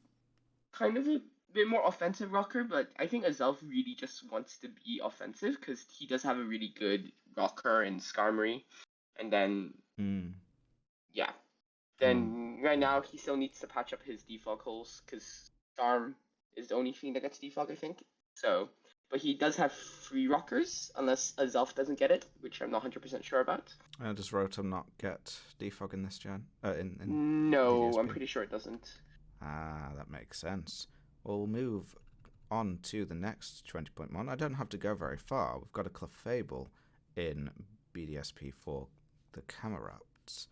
kind of a bit more offensive rocker, but I think Azelf really just wants to be offensive because he does have a really good rocker in Skarmory, and then right now he still needs to patch up his defog holes because Skarm is the only thing that gets defog, I think. So, but he does have 3 rockers unless Azelf doesn't get it, which I'm not 100% sure about. Does Rotom not get defog in this gen? No, I'm pretty sure it doesn't. Ah, that makes sense. We'll move on to the next 20-point mon. I don't have to go very far. We've got a Clefable in BDSP for the Camerats.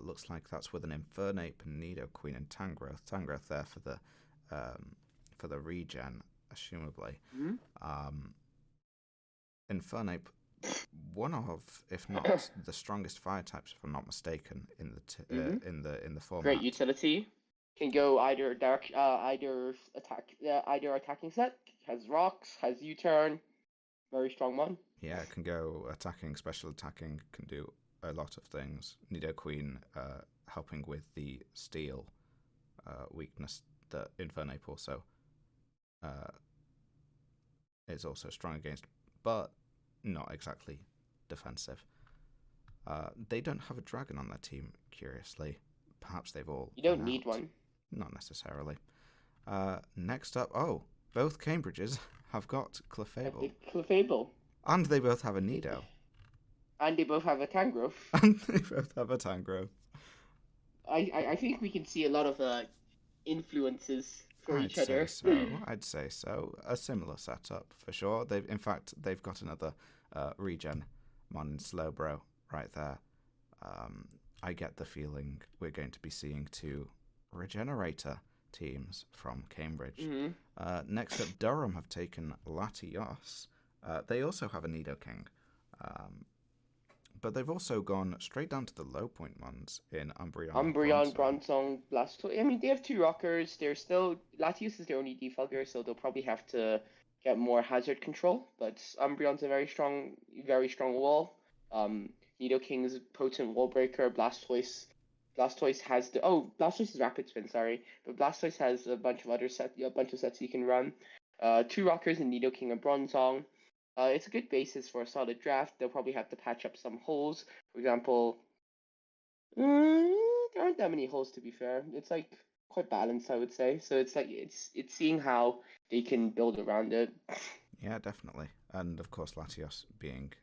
Looks like that's with an Infernape, Nidoqueen, and Tangrowth. Tangrowth there for the regen, assumably. Infernape, one of, if not the strongest fire types, if I'm not mistaken, in the format. Great utility. Can go either attacking set. Has rocks. Has U-turn. Very strong one. Yeah, it can go attacking, special attacking. Can do a lot of things. Nidoqueen helping with the steel weakness that Infernape also is also strong against, but not exactly defensive. They don't have a dragon on their team, curiously. Perhaps they've all... You don't need one. Not necessarily. Next up, both Cambridges have got Clefable. Clefable. And they both have a Nido. And they both have a Tangrowth. And they both have a Tangrowth. I think we can see a lot of influences for I'd each other. I'd say so. A similar setup for sure. They've got another regen mon in Slowbro right there. I get the feeling we're going to be seeing 2 regenerator teams from Cambridge. Next up, Durham have taken Latios. They also have a Nidoking. But they've also gone straight down to the low point ones in Umbreon, Bronzong, Blastoise. I mean, they have 2 rockers. They're still... Latios is their only defogger, so they'll probably have to get more hazard control. But Umbreon's a very strong wall. Nidoking's potent wall breaker. Blastoise has the... Oh, Blastoise is Rapid Spin, sorry. But Blastoise has a bunch of sets you can run. 2 rockers in Nidoking and Bronzong. It's a good basis for a solid draft. They'll probably have to patch up some holes. For example, there aren't that many holes, to be fair. It's like quite balanced, I would say. So it's like it's seeing how they can build around it. Yeah, definitely. And of course, Latios being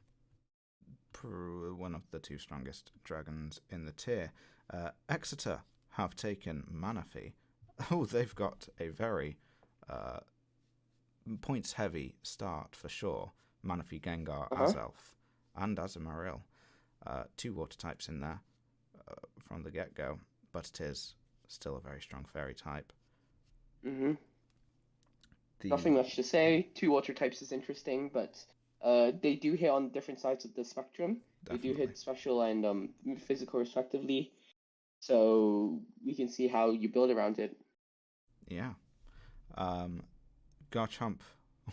one of the 2 strongest dragons in the tier. Exeter have taken Manaphy. Oh, they've got a very points-heavy start for sure. Manaphy, Gengar, Azelf, and Azumarill. 2 water types in there from the get-go, but it is still a very strong fairy type. Nothing much to say. 2 water types is interesting, but they do hit on different sides of the spectrum. Definitely. They do hit special and physical respectively, so we can see how you build around it. Yeah. Garchomp.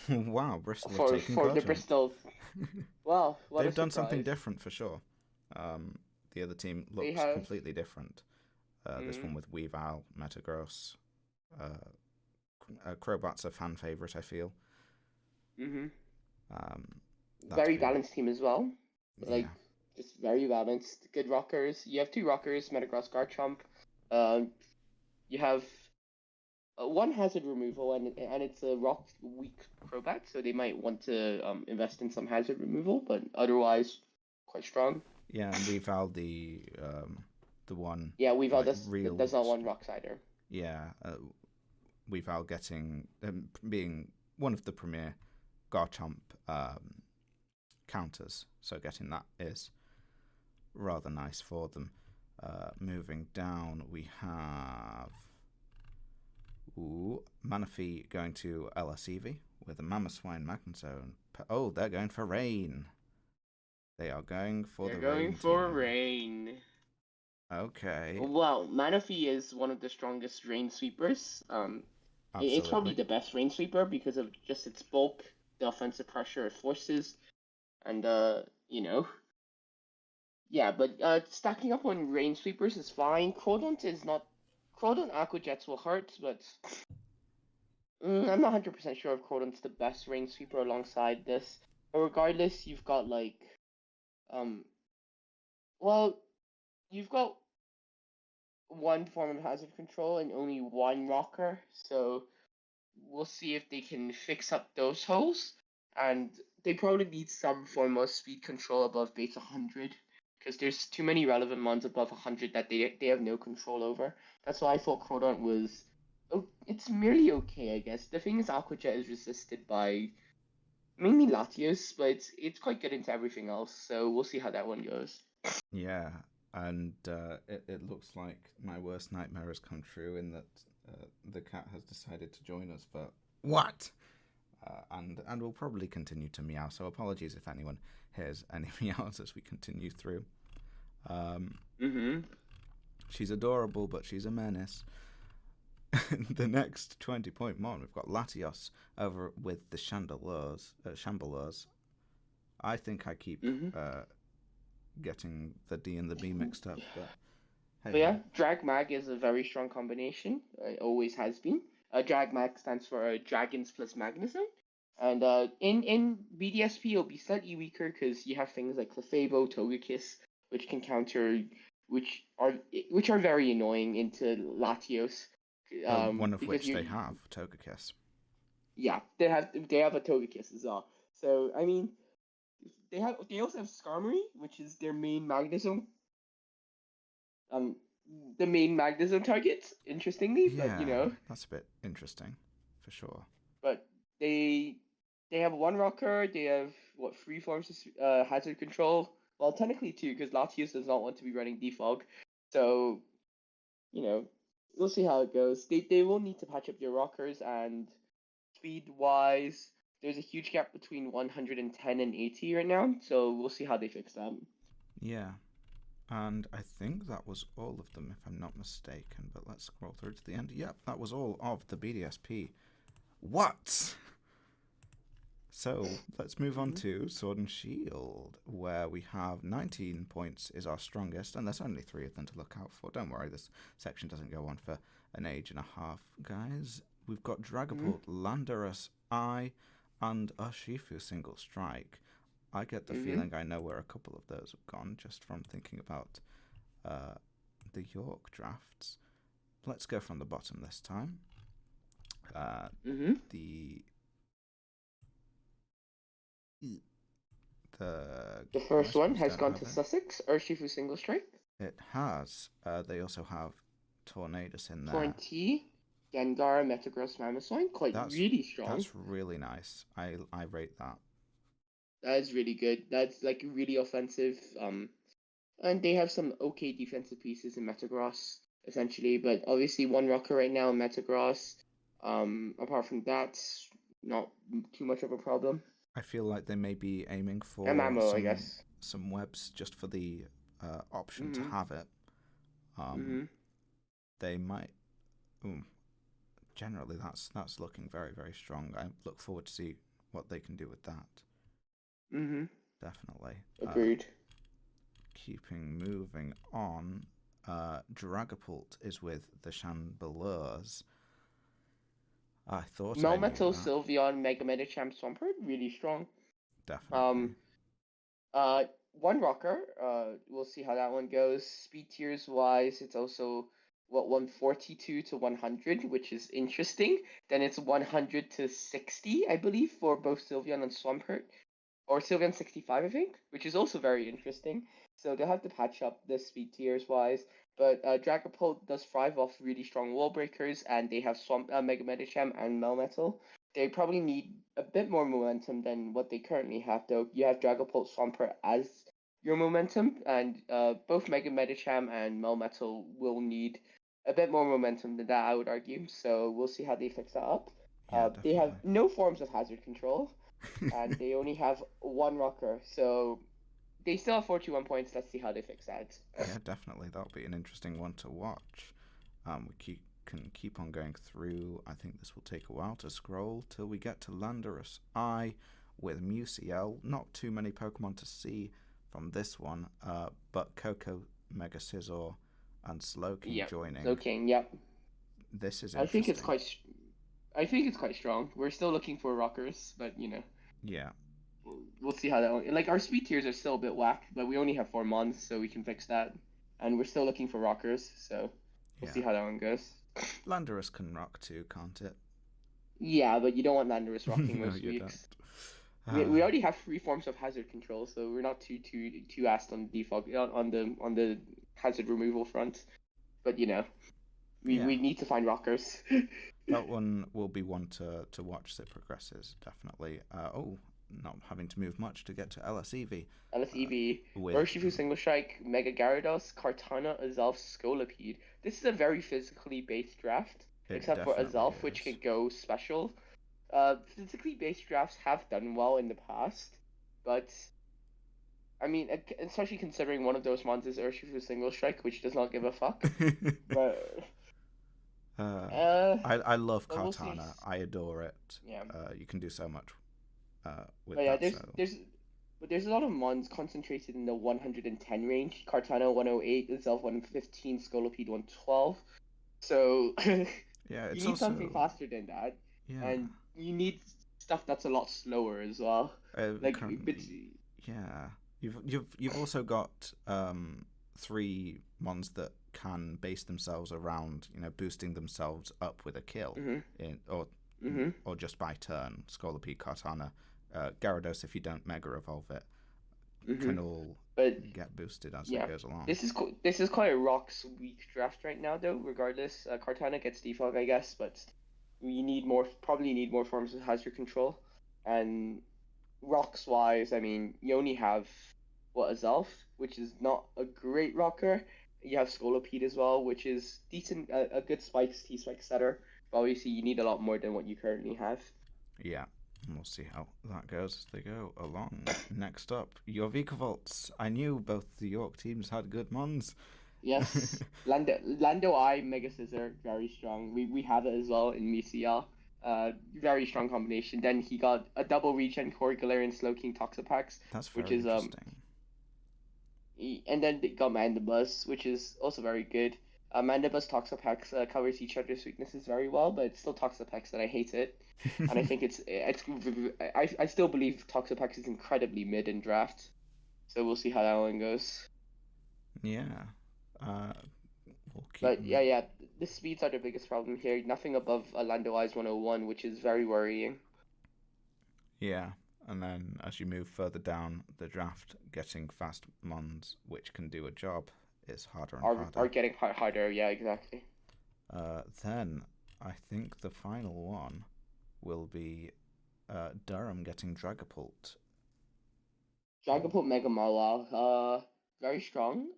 Wow, Bristol have taken for Garchomp. The Bristol. Wow, they've done something different for sure. The other team looks completely different. This one with Weavile, Metagross. Crobat's a fan favorite, I feel. Very balanced team as well. Like just very balanced. Good rockers. You have 2 rockers, Metagross, Garchomp. You have 1 hazard removal, and it's a rock weak Crobat, so they might want to invest in some hazard removal, but otherwise quite strong. Yeah, and Weavile the one. Yeah, Weavile does not want rocks either. Yeah, Weavile getting being one of the premier Garchomp counters, so getting that is rather nice for them. Moving down, we have Manaphy going to LSEV with a Mamoswine Magnezone. Oh, they're going for Rain. They are going for Rain. Okay. Well, Manaphy is one of the strongest Rain Sweepers. It's probably the best Rain Sweeper because of just its bulk, the offensive pressure it forces, and yeah. But stacking up on Rain Sweepers is fine. Crodont Aqua Jets will hurt, but I'm not 100% sure if Crodont's the best Rain Sweeper alongside this. But regardless, you've got you've got 1 form of hazard control and only 1 rocker, so we'll see if they can fix up those holes, and they probably need some form of speed control above base 100, because there's too many relevant mons above 100 that they have no control over. That's why I thought Crodont was... it's merely okay, I guess. The thing is, Aqua Jet is resisted by mainly Latios, but it's quite good into everything else, so we'll see how that one goes. Yeah, and it looks like my worst nightmare has come true in that the cat has decided to join us for what? And will probably continue to meow, so apologies if anyone hears any meows as we continue through. She's adorable, but she's a menace. The next 20-point mon, we've got Latios over with the Chandelures. I think I keep getting the D and the B mixed up, but hey. But yeah, Dragmag is a very strong combination. It always has been. Dragmag stands for Dragons plus Magnezone. And in BDSP, it'll be slightly weaker because you have things like Clefable, Togekiss, which can counter, which are very annoying into Latios. One of which they have, Togekiss. Yeah, they have a Togekiss as well. So I mean, they also have Skarmory, which is their main Magnezone. the main Magnetism targets, interestingly, but that's a bit interesting, for sure. But they have one rocker. They have 3 forms of hazard control. Well, technically 2, because Latios does not want to be running defog. So, we'll see how it goes. They will need to patch up their rockers, and speed-wise, there's a huge gap between 110 and 80 right now. So we'll see how they fix that. Yeah. And I think that was all of them, if I'm not mistaken. But let's scroll through to the end. Yep, that was all of the BDSP. What? So let's move on to Sword and Shield, where we have 19 points is our strongest, and there's only 3 of them to look out for. Don't worry, this section doesn't go on for an age and a half, guys. We've got Dragapult, Landorus, I, and Urshifu Single Strike. I get the feeling I know where a couple of those have gone, just from thinking about the York drafts. Let's go from the bottom this time. The first one has gone to Sussex, Urshifu Single Strike. It has. They also have Tornadus in there. Torrenti, Gengar, Metagross, Mamoswine. Really strong. That's really nice. I rate that. That is really good. That's like really offensive. And they have some okay defensive pieces in Metagross, essentially. But obviously, one rocker right now in Metagross. Apart from that, not too much of a problem. I feel like they may be aiming for some webs just for the option to have it. They might. Generally, that's looking very, very strong. I look forward to see what they can do with that. Definitely. Agreed. Keeping moving on, Dragapult is with the Chandelures. I thought Melmetal, Sylveon, Mega Medicham, Swampert, really strong. Definitely. One rocker. We'll see how that one goes. Speed tiers wise, it's also 142 to 100, which is interesting. Then it's 100 to 60, I believe, for both Sylveon and Swampert. Or Sylveon 65, I think, which is also very interesting. So they'll have to patch up the speed tiers wise. But Dragapult does thrive off really strong wall breakers, and they have Mega Medicham and Melmetal. They probably need a bit more momentum than what they currently have, though. You have Dragapult, Swampert as your momentum, and both Mega Medicham and Melmetal will need a bit more momentum than that, I would argue. So we'll see how they fix that up. They have no forms of hazard control. And they only have one rocker, so they still have 41 points. Let's see how they fix that. Yeah, definitely. That'll be an interesting one to watch. We can keep on going through. I think this will take a while to scroll till we get to Landorus I with Musiel. Not too many Pokemon to see from this one, but Coco, Mega Scizor, and Slowking joining. Slowking, yep. This is interesting. I think it's quite strong. We're still looking for rockers, but Yeah. We'll see how that one. Like, our speed tiers are still a bit whack, but we only have 4 months, so we can fix that. And we're still looking for rockers, so we'll see how that one goes. Landorus can rock too, can't it? Yeah, but you don't want Landorus rocking most weeks. We already have 3 forms of hazard control, so we're not too asked on defog on the hazard removal front. But we need to find rockers. That one will be one to watch as it progresses, definitely. Not having to move much to get to LSEV. LSEV, Urshifu Single Strike, Mega Gyarados, Kartana, Azalf, Scolipede. This is a very physically based draft, except for Azalf, which can go special. Physically based drafts have done well in the past, but I mean, especially considering one of those mons is Urshifu Single Strike, which does not give a fuck. But I love Kartana. I adore it. Yeah. You can do so much with that. There's a lot of mons concentrated in the 110 range. Kartana 108, Zelf 115, Scolipede 112. So yeah, you need something faster than that. Yeah. And you need stuff that's a lot slower as well. Yeah. You've also got 3 mons that can base themselves around, boosting themselves up with a kill or just by turn. Scolipede, Kartana, Gyarados if you don't Mega Evolve it. can all get boosted as it goes along. This is quite a Rocks weak draft right now, though. Regardless, Kartana gets defog, I guess, but we probably need more forms of hazard control. And Rocks wise, I mean, you only have a Zelf, which is not a great rocker. You have Scolopede as well, which is decent, a good spikes, T-spike setter. But obviously, you need a lot more than what you currently have. Yeah, we'll see how that goes as they go along. Next up, your Yveltal. I knew both the York teams had good mons. Yes, Lando I Mega Scissor, very strong. We have it as well in MCL. Very strong combination. Then he got a double regen core Galarian Slowking Toxapax. That's very interesting. And then they got Mandibuzz, which is also very good. Mandibuzz Toxapex covers each other's weaknesses very well, but it's still Toxapex and I hate it. And I think I still believe Toxapex is incredibly mid in draft. So we'll see how that one goes. Yeah. The speeds are the biggest problem here. Nothing above Lando Eyes 101, which is very worrying. Yeah. And then as you move further down the draft, getting fast mons which can do a job is harder and harder. Are getting harder, yeah, exactly. Then I think the final one will be Durham getting Dragapult. Dragapult Mega Mawile, very strong.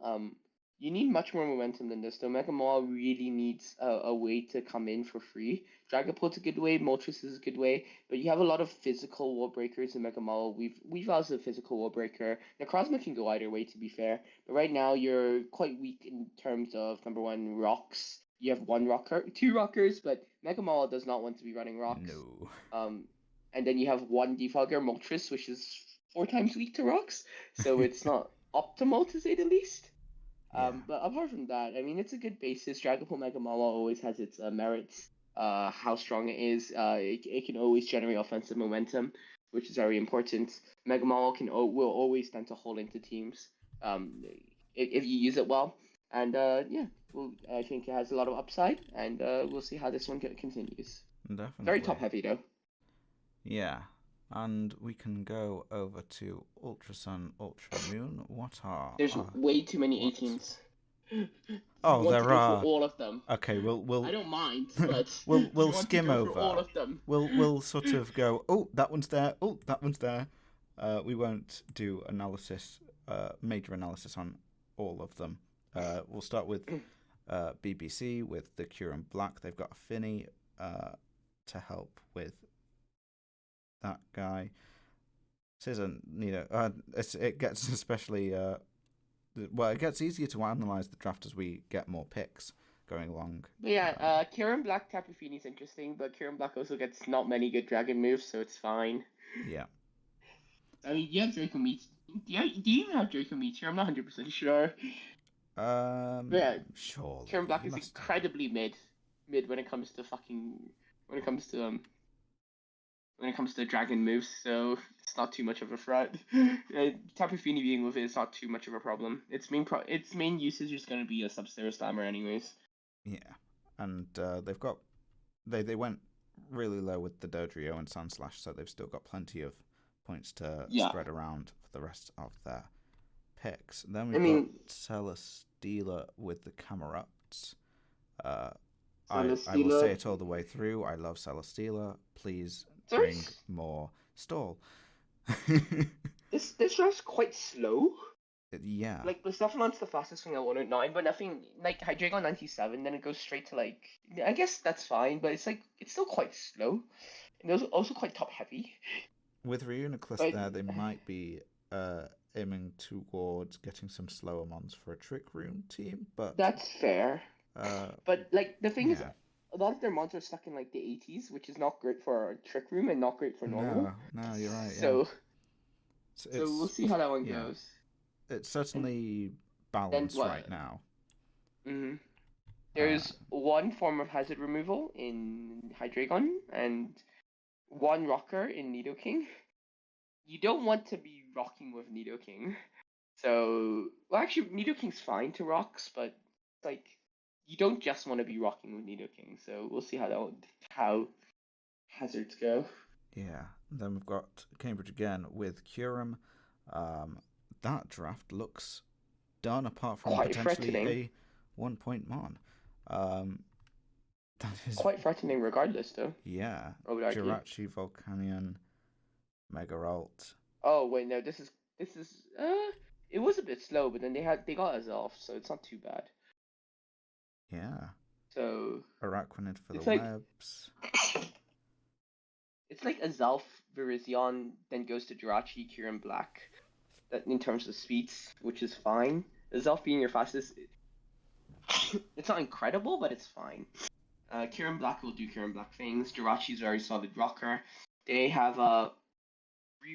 You need much more momentum than this, though. Mega Mawile really needs a way to come in for free. Dragapult's a good way, Moltres is a good way, but you have a lot of physical wall breakers in Mega Mawile. Weavile's a physical wall breaker. Necrozma can go either way, to be fair, but right now you're quite weak in terms of, number one, rocks. You have two rockers, but Mega Mawile does not want to be running rocks. No. And then you have one defogger, Moltres, which is 4 times weak to rocks, so it's not optimal to say the least. But apart from that, I mean, it's a good basis. Dragapult Mega Mawile always has its merits. How strong it is. It can always generate offensive momentum, which is very important. Mega Mawile will always tend to hold into teams if you use it well. And I think it has a lot of upside, and we'll see how this one continues. Definitely. Very top heavy though. Yeah. And we can go over to Ultra Sun, Ultra Moon. There's way too many 18s. Oh, there are. All of them. Okay, we'll. I don't mind, but we'll skim over. All of them. We'll sort of go. Oh, that one's there. Oh, that one's there. We won't do major analysis on all of them. We'll start with BBC with the Curum Black. They've got a Finny to help with that guy. This isn't, it gets especially, it gets easier to analyze the draft as we get more picks going along. But yeah, Curum Black Tapu Fini is interesting, but Curum Black also gets not many good dragon moves, so it's fine. Yeah. I mean, you have Draco Meteor. Do you even have Draco Meteor? I'm not 100% sure. Sure. Curum Black is incredibly mid when it comes to dragon moves, so it's not too much of a threat. Tapu Fini being with it is not too much of a problem. Its main usage is going to be a Sub-Zero Slammer anyways. Yeah, and they went really low with the Dodrio and Sandslash, so they've still got plenty of points to spread around for the rest of their picks. Then we've got Celesteela with the Camerupts. I will say it all the way through. I love Celesteela. Please bring more stall. This draft's quite slow. Yeah. Like, Blacephalon's the fastest thing at 109, but nothing, like, Hydreigon 97, then it goes straight to, like, I guess that's fine, but it's still quite slow. And it's also quite top heavy. With Reuniclus there, they might be aiming towards getting some slower mons for a Trick Room team, but... That's fair. But, like, the thing is, a lot of their mons are stuck in, like, the 80s, which is not great for a Trick Room and not great for normal. No, you're right, So we'll see how that one goes. It's certainly balanced right now. Mm-hmm. There's one form of hazard removal in Hydreigon and one rocker in Nidoking. You don't want to be rocking with Nidoking. So, well, actually, Nidoking's fine to rocks, but like, you don't just want to be rocking with Nidoking. So we'll see how hazards go. Yeah. Then we've got Cambridge again with Curum. that draft looks done, apart from quite potentially threatening. a 1-point mon. That is quite threatening regardless, though. Yeah. I would argue. Jirachi, Volcanion, Megarolt. Oh wait, no, this is it was a bit slow, but then they got us off, so it's not too bad. Yeah. So Araquanid for the like, webs. It's like Azalf, Virizion, then goes to Jirachi, Kieran Black. That in terms of speeds, which is fine. Azalf being your fastest, it's not incredible, but it's fine. Kieran Black will do Kieran Black things. Jirachi's very solid rocker. They have 4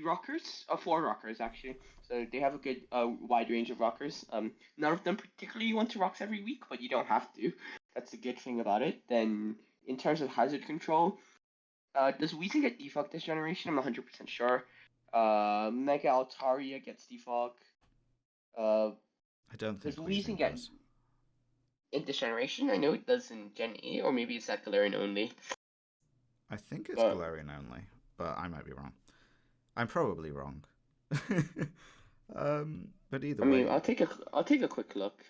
rockers actually. So they have a good wide range of rockers. None of them particularly want to rocks every week, but you don't have to. That's the good thing about it. Then in terms of hazard control, does Weezing get defog this generation? I'm not 100% sure. Mega Altaria gets defog. I don't think does Weezing get does. in this generation? I know it does in Gen 8, or maybe it's at Galarian only. I think it's Galarian only, but I might be wrong. I'm probably wrong. But either way, I'll take a quick look.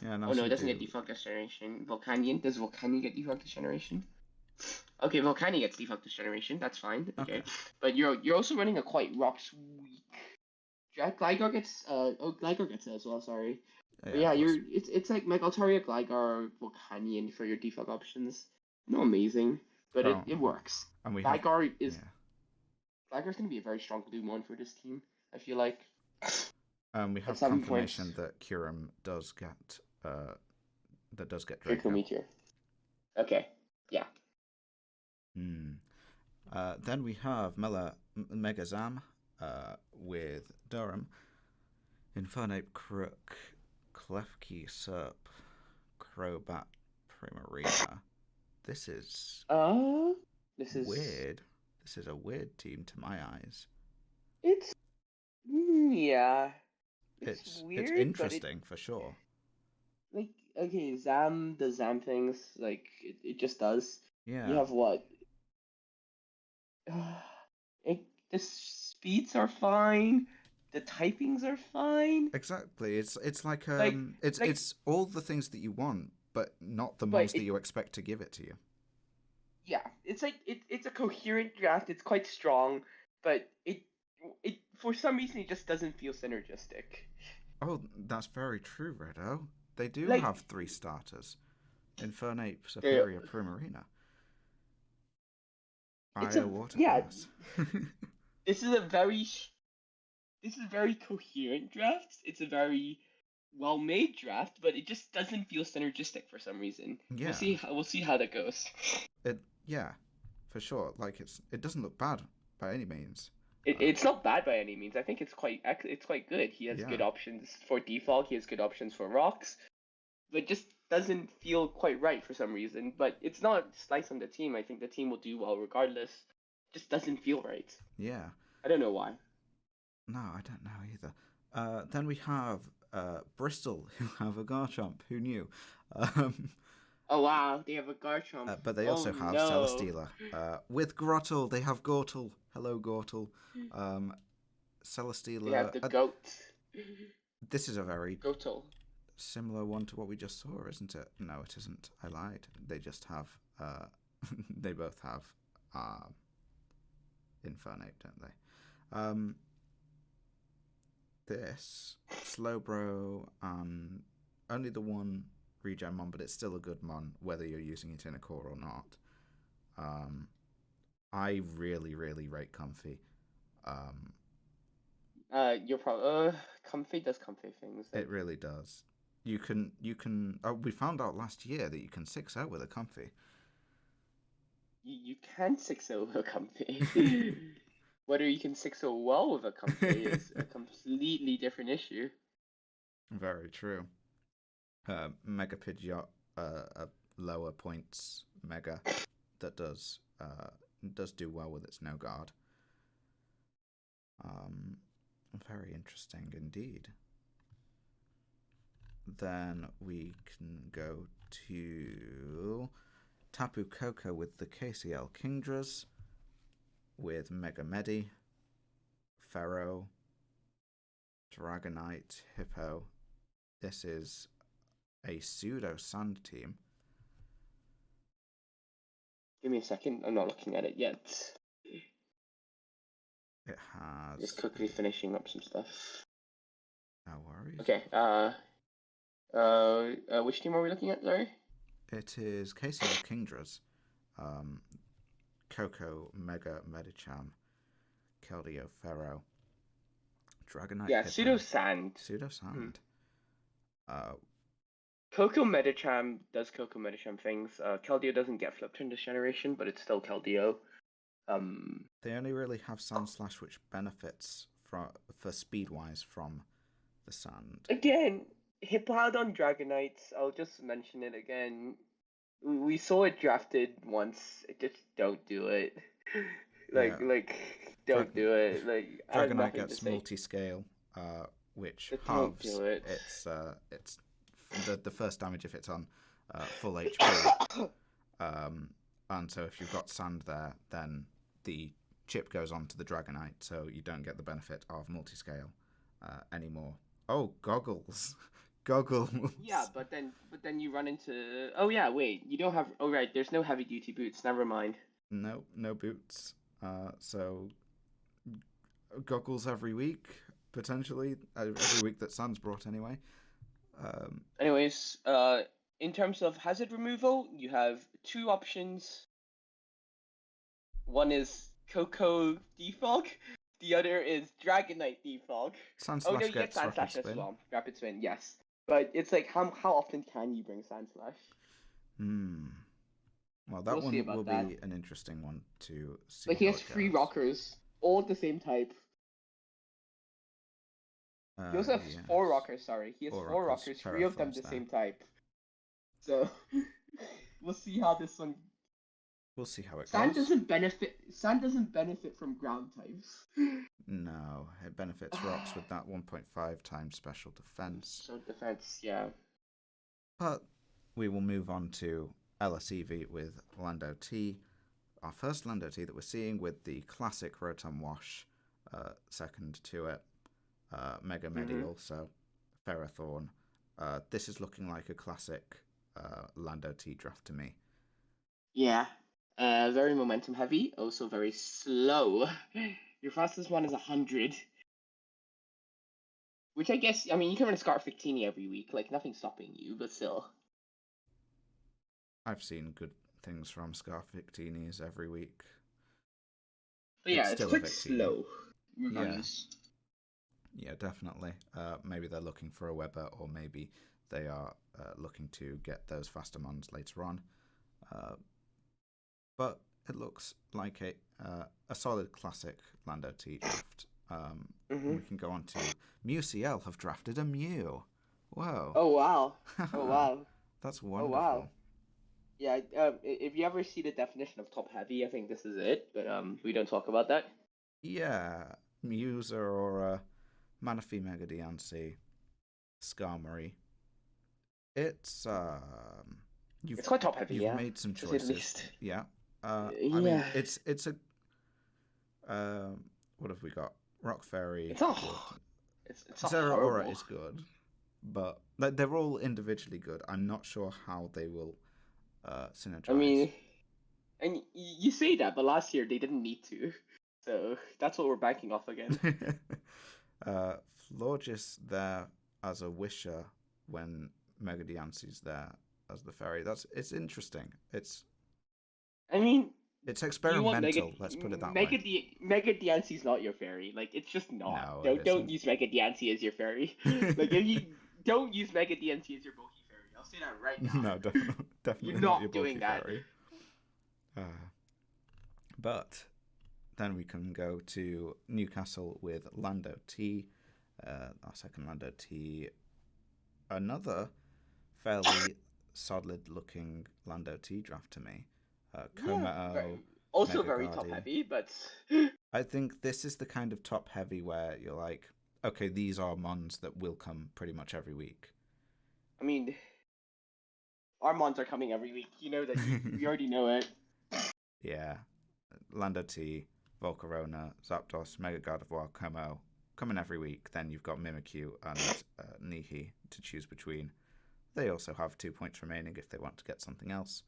Yeah, no, it doesn't get defucked this generation. Volcanion, does Volcanion get defucked this generation? Okay, Volcanion gets defucked this generation. That's fine. Okay. But you're also running a quite rocks weak. Gligar gets Gligar gets it as well. Sorry. Yeah, it's like Mega Altaria, Gligar, Volcanion for your default options. No amazing, but it works. And Gligar Gligar's gonna be a very strong blue mon for this team, I feel like. We have confirmation that Kyurem does get Draco. Meteor. Okay. Yeah. Then we have Megazam with Durham, Infernape, Crook, Klefki, Serp, Crobat, Primarina. This is weird. This is a weird team to my eyes. It's weird. It's interesting for sure. Like, okay, Zam does Zam things, like it just does. Yeah. You have what? The speeds are fine. The typings are fine. Exactly. It's like it's all the things that you want, but not the ones that you expect to give it to you. Yeah, it's like it's a coherent draft. It's quite strong, but it for some reason it just doesn't feel synergistic. Oh, that's very true, Redo. They do have 3 starters: Infernape, Superior, Primarina. This is a very coherent draft. It's a very well-made draft, but it just doesn't feel synergistic for some reason. Yeah. We'll see how that goes. Yeah, for sure. Like it doesn't look bad by any means. It's not bad by any means. I think it's quite good. He has good options for default. He has good options for rocks, but just doesn't feel quite right for some reason. But it's not slice on the team. I think the team will do well regardless. Just doesn't feel right. Yeah. I don't know why. No, I don't know either. Then we have Bristol, who have a Garchomp. Who knew? Oh wow, they have a Garchomp. But they also have Celesteela. With Grottle, they have Gortle. Hello, Gortle. Celesteela. They have the goat. This is a very Goatle. Similar one to what we just saw, isn't it? No, it isn't. I lied. They just have. They both have Infernape, don't they? This Slowbro and only the one regen mon, but it's still a good mon whether you're using it in a core or not. I really rate Comfy. You're probably Comfy does Comfy things. It really does. You can. We found out last year that you can 6-0 with a Comfy. You can 6-0 with a Comfy. Whether you can 6-0 well with a Comfy is a completely different issue. Very true. Mega Pidgeot, a lower points Mega that does do well with its no guard. Very interesting indeed. Then we can go to Tapu Koko with the KCL Kingdras, with Mega Medi, Pharaoh, Dragonite, Hippo. This is a pseudo sand team. Give me a second. I'm not looking at it yet. It has. Just quickly finishing up some stuff. No worries. Okay. Which team are we looking at? Sorry. It is KCL Kingdras, Coco, Mega, Medicham, Keldeo, Pharaoh, Dragonite. Yeah, Hippo, pseudo sand. Pseudo sand. Coco Medicham does Coco Medicham things. Keldeo doesn't get flipped in this generation, but it's still Keldeo. They only really have Sandslash, which benefits for speed wise from the sand. Again, Hippowdon Dragonites. I'll just mention it again. We saw it drafted once. Just don't do it. Don't do it. Like Dragonite gets multi-scale, which halves its the first damage if it's on full HP. And so if you've got sand there, then the chip goes on to the Dragonite, so you don't get the benefit of multi-scale anymore. Oh, goggles. Goggles. Yeah, but then you run into... Oh yeah, wait, you don't have... Oh right, there's no heavy duty boots, never mind. No boots. So goggles every week, potentially. Every week that Sand's brought anyway. Anyways, in terms of hazard removal, you have two options. One is Coco Defog, the other is Dragonite Defog. Sandslash you get gets Sandslash Rapid as Spin. well. Rapid Spin, yes. But it's like, how often can you bring Sandslash? Well, that We'll one see about will that. be an interesting one to see. Like, he how has it 3 goes. rockers, all the same type. He also has 4 rockers, sorry. He has 4 rockers, 3 of them the same type. So, we'll see how this one... We'll see how it Sand goes. Sand doesn't benefit from ground types. No, it benefits rocks with that 1.5 times special defense. So defense, yeah. But we will move on to LSEV with Lando T. Our first Lando T that we're seeing with the classic Rotom Wash second to it. Mega Medi also. Ferrothorn. This is looking like a classic Lando T draft to me. Yeah. Very momentum heavy, also very slow. Your fastest one is 100. Which I guess, I mean, you can run Scarf Victini every week, like, nothing's stopping you, but still. I've seen good things from Scarf Victinis every week. But yeah, it's quite slow. Yeah, definitely. Maybe they're looking for a Weber, or maybe they are looking to get those faster mons later on. But it looks like a solid classic Lando T draft. We can go on to MewCL have drafted a Mew. Whoa. Oh wow. Oh wow. That's wonderful. Oh wow. Yeah, if you ever see the definition of top heavy, I think this is it, but we don't talk about that. Yeah. Muser or Manaphy Mega Diancie, Skarmory. It's quite top heavy, You've made some choices. Yeah. I yeah. mean, it's a what have we got? Rock Fairy. It's horrible. Zeraora is good, but like, they're all individually good. I'm not sure how they will synergize. I mean, and you say that, but last year they didn't need to, so that's what we're banking off again. Florges there as a Wisher when Mega Diancie's there as the fairy. It's interesting. It's experimental. Let's put it that way. Mega Diancie's not your fairy. Like, it's just not. No, don't use Mega Diancie as your fairy. Like, if you don't use Mega Diancie as your bulky fairy, I'll say that right now. No, definitely You're not not your doing that. fairy. But then we can go to Newcastle with Lando T. Our second Lando T. Another fairly solid-looking Lando T draft to me. Also very top heavy, but I think this is the kind of top heavy where you're like, okay, these are mons that will come pretty much every week. I mean, our mons are coming every week. You know that. You already know it. Yeah, Lando T, Volcarona, Zapdos, Mega Gardevoir, coming every week. Then you've got Mimikyu and Nihi to choose between. They also have 2 points remaining if they want to get something else.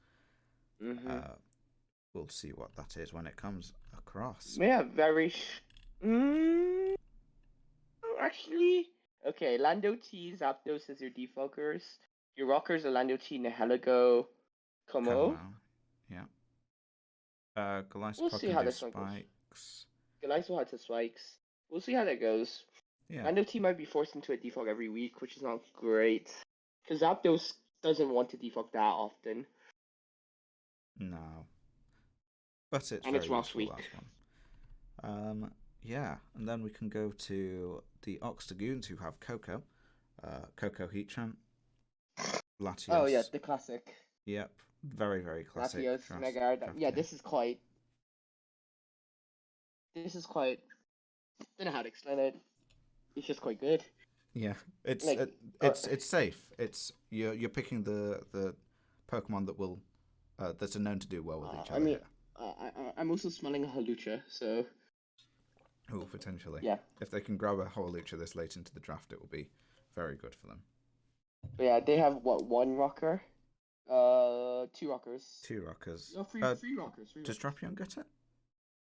We'll see what that is when it comes across. Yeah, very. Actually, okay. Lando T, Zapdos as your defogers. Your rockers are Lando T, Nihilego, Como. Yeah. Goliath We'll see how this one goes. Spikes. Goliath will have to Spikes. We'll see how that goes. Yeah. Lando T might be forced into a defog every week, which is not great. Because Zapdos doesn't want to defog that often. No. But it's and very it's Ross useful, week. that one. Yeah, and then we can go to the Oxtagoons who have Coco. Coco Heatran. Latios. Oh yeah, the classic. Yep, very, very classic. Latios, Mega. Yeah, this is quite... I don't know how to explain it. It's just quite good. Yeah, it's safe. It's you're picking the Pokemon that will that are known to do well with each other. I mean, I'm also smelling a Hawlucha, so. Oh, potentially. Yeah. If they can grab a Hawlucha this late into the draft, it will be very good for them. But yeah, they have what, one rocker? 2 rockers. 2 rockers. No, 3 rockers. Does Drapion get it?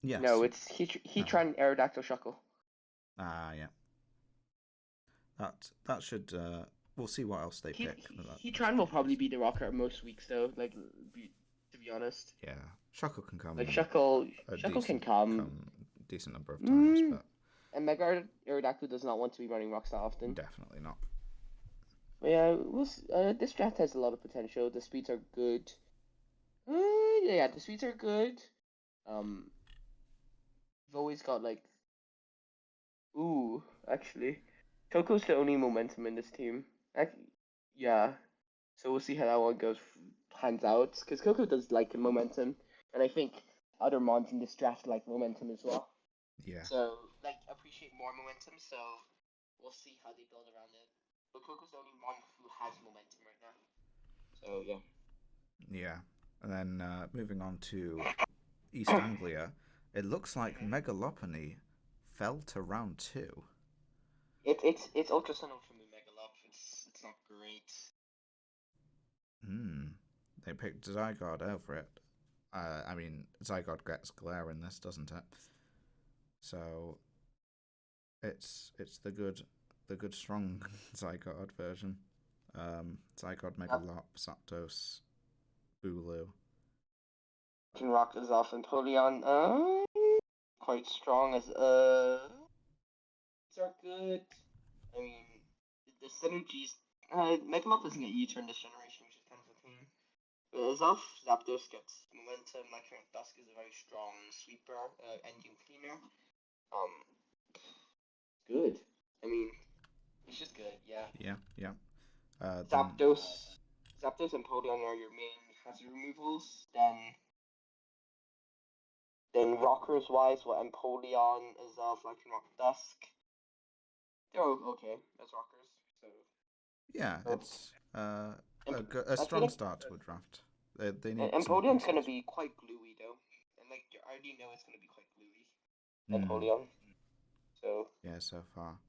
Yes. No, it's Heatran, Aerodactyl, Shuckle. Ah, yeah. That should. We'll see what else they pick. Heatran will probably be the rocker most weeks, though. Like, to be honest. Yeah, Shuckle can come. Like Shuckle can come decent number of times, but. And Mega Aerodactyl does not want to be running rocks that often. Definitely not. But yeah, this draft has a lot of potential. The speeds are good. Yeah, the speeds are good. You've always got like. Ooh, actually, Coco's the only momentum in this team. Yeah, so we'll see how that one goes. Hands out, because Coco does like momentum, and I think other mons in this draft like momentum as well. Yeah. So like appreciate more momentum. So we'll see how they build around it. But Coco's the only one who has momentum right now. So yeah. Yeah, and then moving on to East Anglia, it looks like Megalopony fell to round 2. It's ultrasound for me, Megalop. It's not great. They picked Zygarde over it. I mean, Zygarde gets Glare in this, doesn't it? So it's the good strong Zygarde version. Zygarde, Megalop, Zapdos, Bulu. Can rock is off and Polion. Quite strong as these are good. I mean, the synergies. Megalop doesn't get U-turn this generation, which is kind of a pain. But as Zapdos gets momentum. Lecturing Dusk is a very strong sweeper, engine cleaner. Good. I mean, it's just good. Yeah. Yeah. Zapdos and Polion are your main hazard removals. Then rockers wise, Empoleon is Flaking Rock Dusk. They're okay as rockers. So yeah, it's a strong start to a draft. They need. Empoleon's gonna be quite gluey though, and like you already know it's gonna be quite gluey. Empoleon. So yeah, so far.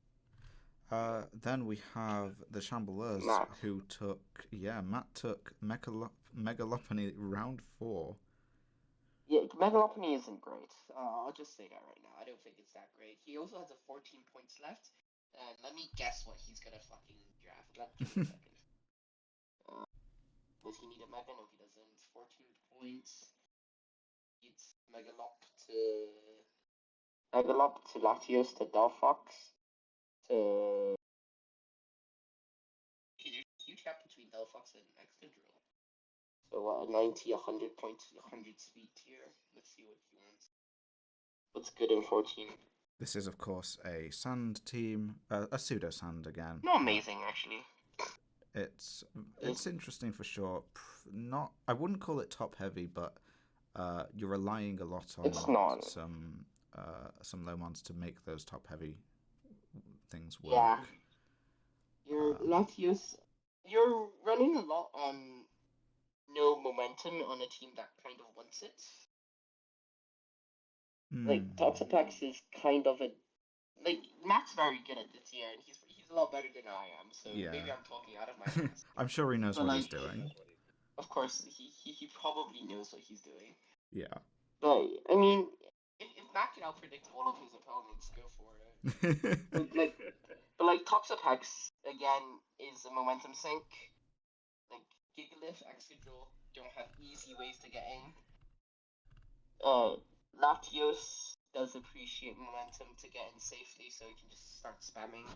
Then we have the Chambouleurs who took. Yeah, Matt took Megalopony round 4. Yeah, Megalopony isn't great. I'll just say that right now. I don't think it's that great. He also has 14 points left. And let me guess what he's gonna fucking draft. Give me a second. Does he need a Mega? No, he doesn't. 14 points. It's Megalop to Latios to Delphox to. There's a huge gap between Delphox and Excadrill. So 90, 100 points, 100 speed tier. Let's see what he wants. What's good in 14? This is, of course, a sand team, a pseudo sand again. Not amazing, actually. It's interesting for sure. I wouldn't call it top heavy, but you're relying a lot on some low mons to make those top heavy things work. Yeah. You're running a lot on no momentum on a team that kind of wants it. Like Toxapex is kind of a like Matt's very good at the tier, and he's a lot better than I am. So maybe I'm talking out of my ass. I'm sure he knows what he's doing. Of course, he probably knows what he's doing. Yeah. But I mean, if Matt can outpredict all of his opponents, go for it. but like Toxapex again is a momentum sink. Like Gigalith, Excadrill don't have easy ways to get in. Latios does appreciate momentum to get in safely, so he can just start spamming.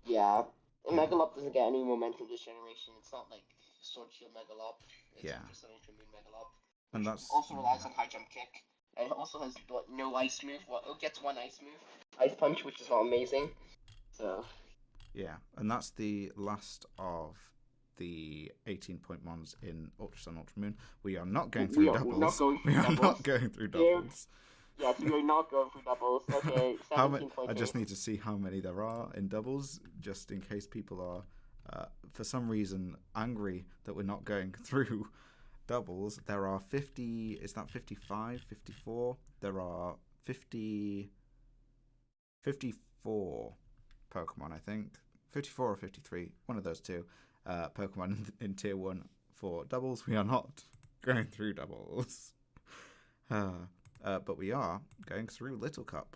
Yeah. And Megalop doesn't get any momentum this generation. It's not like Sword Shield Megalop. It's just an Ultra Moon Megalop. And that's also relies on high jump kick. And it also has no ice move. Well, it gets one ice move. Ice punch, which is not amazing. So. Yeah, and that's the last of the 18-point ones in Ultra Sun, Ultra Moon. We are not going through doubles. We are not going through doubles. Yes, we are not going through doubles. Okay, 17 points. I just need to see how many there are in doubles, just in case people are, for some reason, angry that we're not going through doubles. There are 50, is that 55, 54? There are 54 Pokemon, I think. 54 or 53, one of those two. Pokemon in Tier 1 for doubles. We are not going through doubles. But we are going through Little Cup,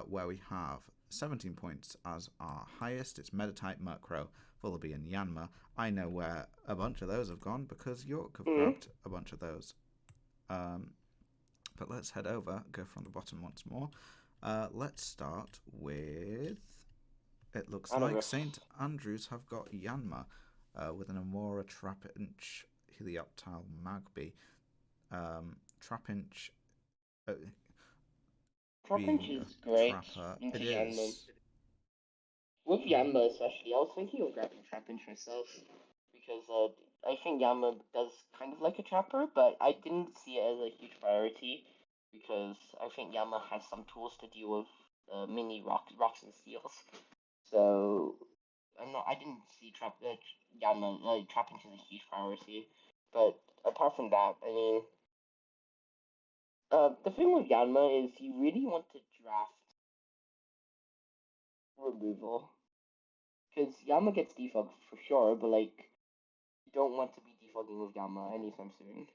where we have 17 points as our highest. It's Meditite, Murkrow, Vullaby, and Yanma. I know where a bunch of those have gone because York have grabbed a bunch of those. But let's head over, go from the bottom once more. Let's start with... It looks like St. Andrews have got Yanma with an Amora, Trapinch, Helioptile, Magby. Trapinch... Trapinch is great. It is. With Yanma especially, I was thinking of grabbing Trapinch myself. Because I think Yanma does kind of like a Trapper, but I didn't see it as a huge priority. Because I think Yanma has some tools to deal with mini rocks and steels. So, I didn't see Yanma, Trapinch as a huge priority. But apart from that, I mean, the thing with Yanma is you really want to draft removal. Because Yanma gets defogged for sure, but like, you don't want to be defogging with Yanma anytime soon.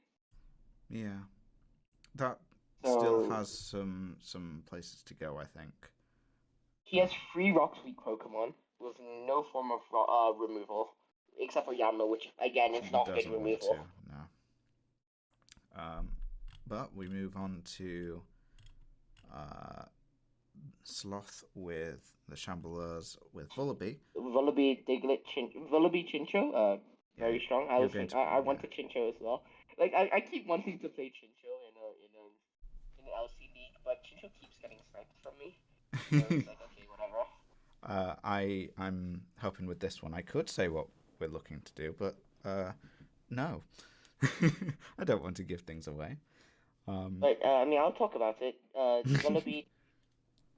Yeah. That still has some places to go, I think. He has 3 Rock Sweep Pokemon with no form of removal, except for Yanma, which again is not good removal. No. But we move on to Sloth with the Chambaleurs with Vullaby. Vullaby, Diglett, Vullaby, Chincho, very strong. I want to Chincho as well. Like I keep wanting to play Chincho in an LC league, but Chincho keeps getting sniped from me. So it's like, okay, whatever. I'm helping with this one. I could say what we're looking to do, but no. I don't want to give things away. But I mean, I'll talk about it. Vullaby.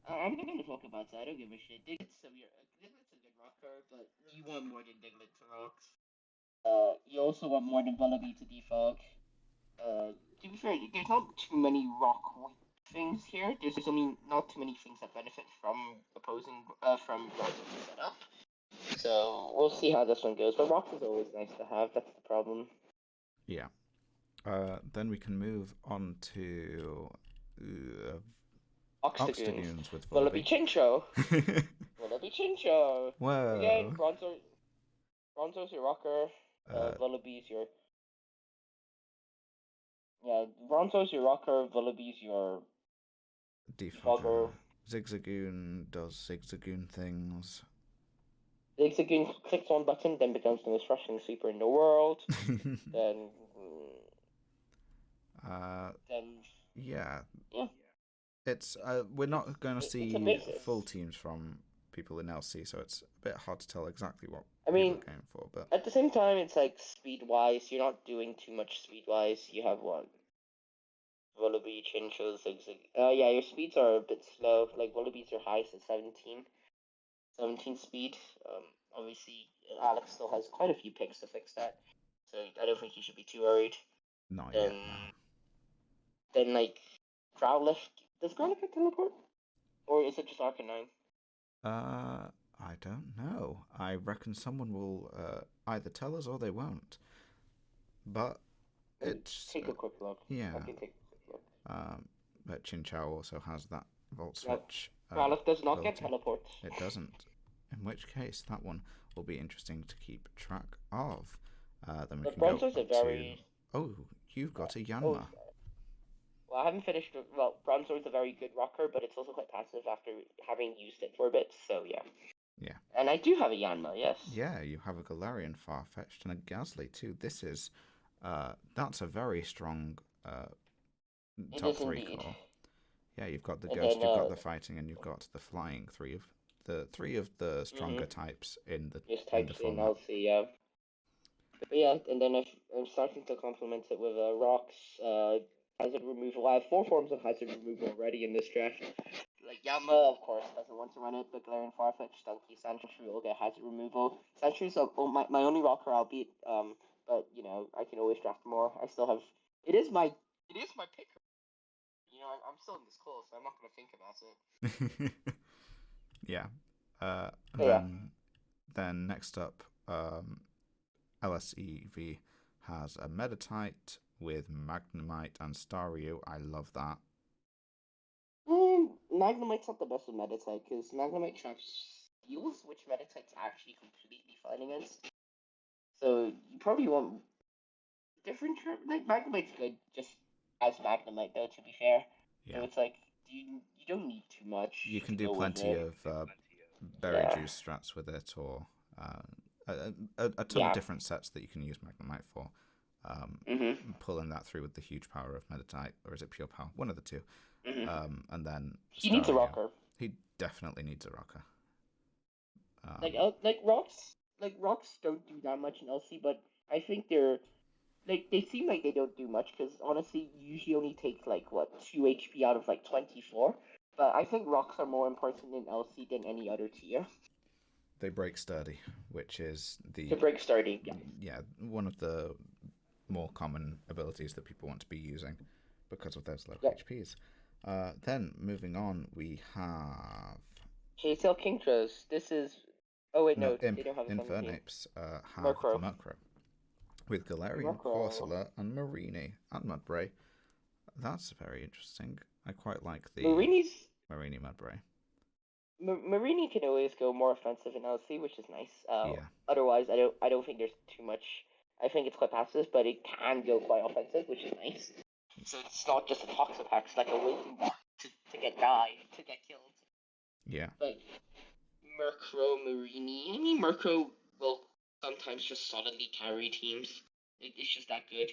I'm not gonna talk about that. I don't give a shit. Diglett's a good rocker, but you want more than Diglett to rocks. You also want more than Vullaby to defog. To be fair, there's not too many rock things here. There's not too many things that benefit from from rock setup. So we'll see how this one goes. But rocks is always nice to have. That's the problem. Yeah. Then we can move on to Oxtagoons with Vullaby Chincho. Vullaby Chincho. Whoa. Again, Bronzo's your rocker. Vullaby's your... Yeah, Bronzo's your rocker, Vullaby's your... defogger. Zigzagoon does Zigzagoon things. Zigzagoon clicks one button, then becomes the most frustrating sweeper in the world. then... Yeah. It's we're not going to see full teams from people in LC, so it's a bit hard to tell exactly what people are going for. But at the same time, it's like speed-wise, you're not doing too much speed-wise. You have one. Vullaby, Chincho, Zigzag. Yeah, your speeds are a bit slow. Like Vullaby's your highest at 17 speed. Obviously, Alex still has quite a few picks to fix that, so I don't think you should be too worried. Not yet. Then like Growlithe. Does Growlithe get teleport? Or is it just Arcanine? I don't know. I reckon someone will either tell us or they won't. But it's take a quick look. Yeah. I can take a quick look. But Chinchou also has that Volt Nope. Switch. Growlithe does not ability. get teleports. It doesn't. In which case, that one will be interesting to keep track of. Then we But can go Bronzor's up a very... to... Oh, you've got a Yanma. Oh, well, I haven't finished... Well, Bronzor's a very good rocker, but it's also quite passive after having used it for a bit, so yeah. Yeah. And I do have a Yanma, yes. Yeah, you have a Galarian Farfetch'd and a Gastly too. This is... that's a very strong top three core. Yeah, you've got the Ghost, you've got the Fighting, and you've got the Flying. Three of the stronger types in the format. LC, yeah. But yeah, and then I'm starting to complement it with Rocks, hazard removal. I have 4 forms of hazard removal already in this draft. Like Yama, of course, doesn't want to run it, but Galarian Farfetch, Stunky, Sandshrew will get hazard removal. Sandshrew's my only rocker I'll beat, but you know, I can always draft more. I still have it is my pick. You know, I'm still in this call, so I'm not gonna think about it. Yeah. Then next up, LSEV has a Meditite with Magnemite and Staryu. I love that. Magnemite's not the best with Meditite, because Magnemite traps heals, which Meditite's actually completely fine against. So you probably want different trap. Like Magnemite's good just as Magnemite, though, to be fair. Yeah. So it's like you don't need too much. You can do plenty of berry juice strats with it, or a ton of different sets that you can use Magnemite for. Pulling that through with the huge power of Meditite, or is it pure power? One of the two. And then he needs a rocker. He definitely needs a rocker. Rocks don't do that much in LC, but I think they seem like they don't do much because honestly, you usually only take 2 HP out of 24. But I think rocks are more important in LC than any other tier. They break sturdy, which is one of the more common abilities that people want to be using because of those low HPs. Then moving on, we have K-Tail Kingdras. This is they don't have Infernape's have the Murkrow with Galarian, Corsola, and Marini and Mudbray. That's very interesting. I quite like the Marini Mudbray. Marini can always go more offensive in LC, which is nice. Otherwise, I don't think there's too much. I think it's quite passive, but it can go quite offensive, which is nice. So it's not just a Toxapex, it's like a waiting to get killed. Yeah. But Marini, Murkrow will sometimes just solidly carry teams. It's just that good.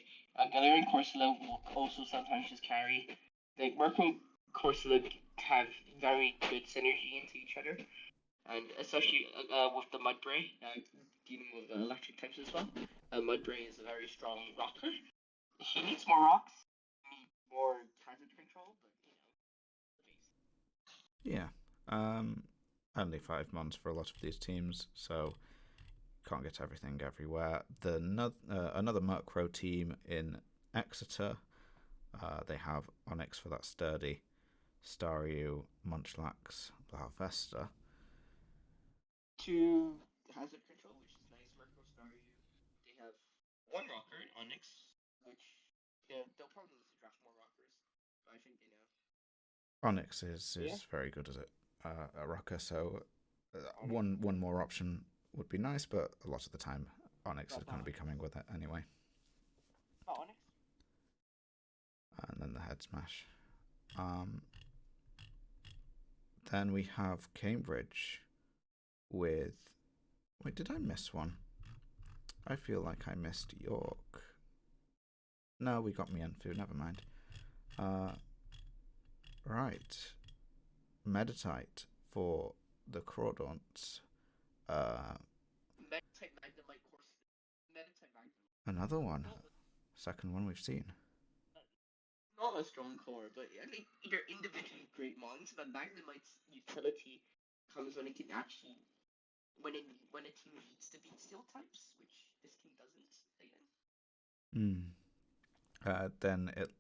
Galarian Corsola will also sometimes just carry. Like Murkrow, Corsola have very good synergy into each other, and especially with the Mudbray, dealing with electric types as well. Mudbray is a very strong rocker. He needs more rocks, more hazard control, but only 5 months for a lot of these teams, so can't get everything everywhere. Another Murkrow team in Exeter. They have Onyx for that sturdy, Staryu, Munchlax, Larvesta. 2 hazard control, which is nice. Murkrow, Staryu. They have 1 rocker, Onyx, which they'll probably need to draft more rockers, but I think they know. Onyx is very good as a rocker, so one more option would be nice, but a lot of the time Onyx is going to be coming with it anyway. Onyx. And then the head smash. Then we have Cambridge with... Wait, did I miss one? I feel like I missed York. No, we got Mienfoo, never mind. Right. Meditite for the Crawdonts. Another one. Second one we've seen. Not a strong core, but I think they're individually great mons, but Magnemite's utility comes when it can actually when a team needs to beat steel types, which this team doesn't again. Then it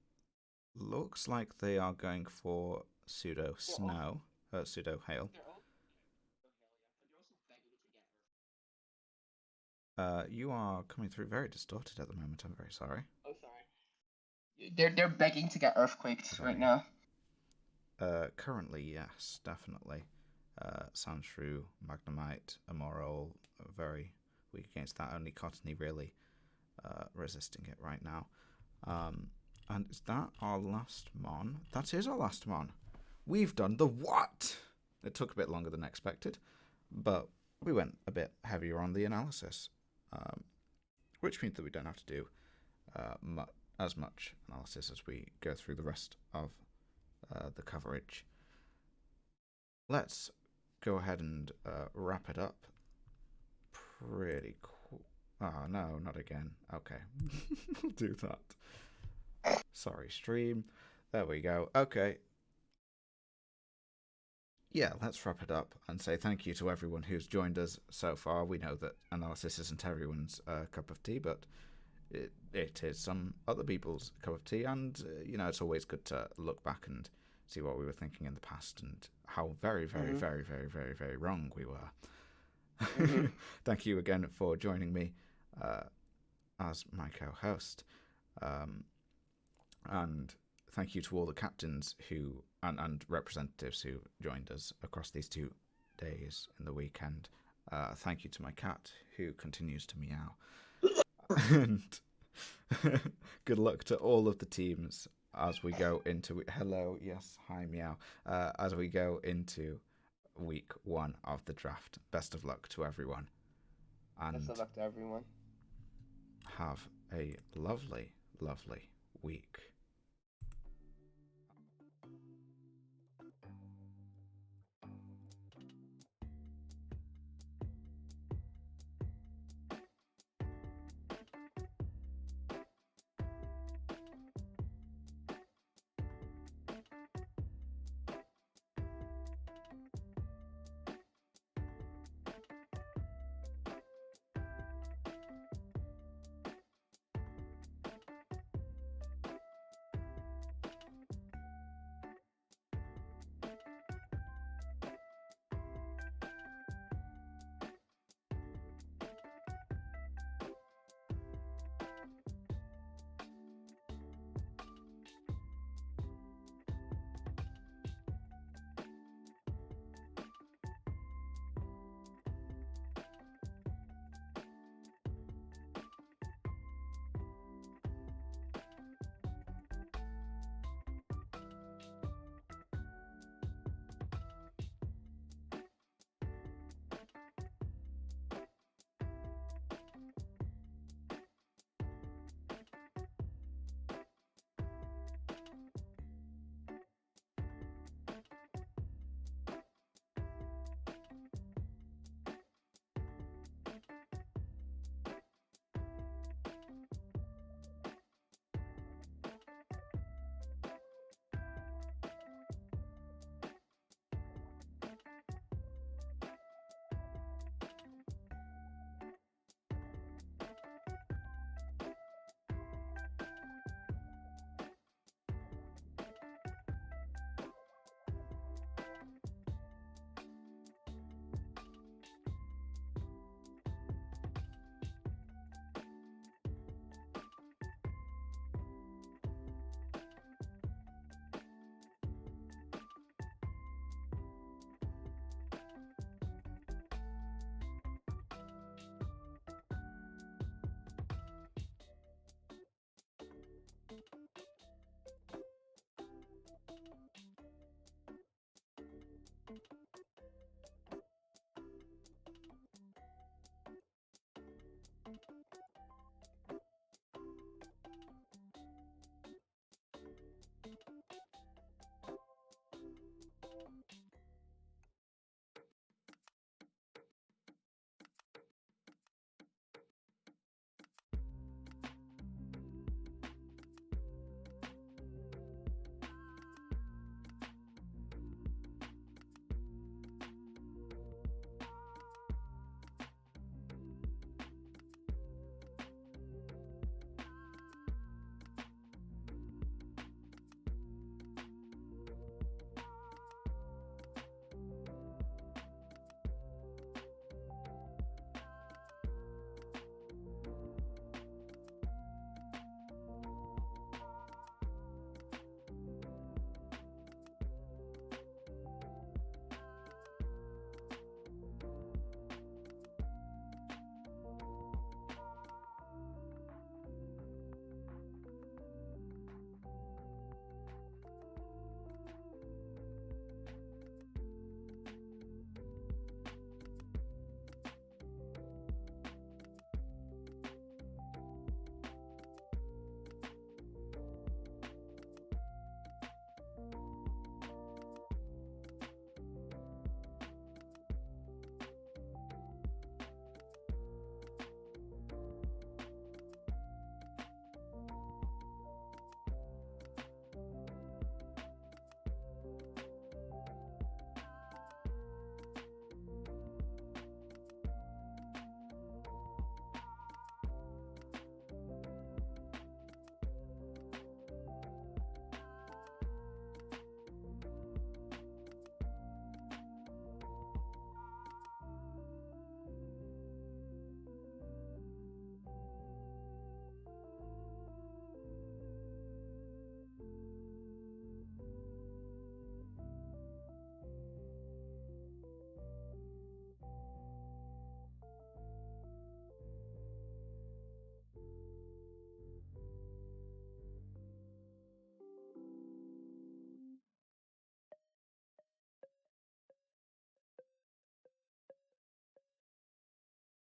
looks like they are going for Pseudo Snow. Pseudo Hail. You are coming through very distorted at the moment. I'm very sorry. Oh, sorry. They're begging to get earthquaked right now. Currently, yes, definitely. Sandshrew, Magnemite, Amoral, very weak against that. Only Cottony really resisting it right now. And is that our last mon? That is our last mon. We've done the what? It took a bit longer than expected, but we went a bit heavier on the analysis, which means that we don't have to do as much analysis as we go through the rest of the coverage. Let's go ahead and wrap it up pretty cool. Oh, no, not again. Okay, we'll do that. Sorry, stream. There we go. Okay. Yeah, let's wrap it up and say thank you to everyone who's joined us so far. We know that analysis isn't everyone's cup of tea, but it is some other people's cup of tea, and it's always good to look back and see what we were thinking in the past and how very, very, very, very, very, very wrong we were. Thank you again for joining me as my co-host, and thank you to all the captains who and representatives who joined us across these 2 days in the weekend. Thank you to my cat who continues to meow. And good luck to all of the teams as we go into hello, yes, hi, meow. As we go into week 1 of the draft. Best of luck to everyone. And best of luck to everyone. Have a lovely, lovely week.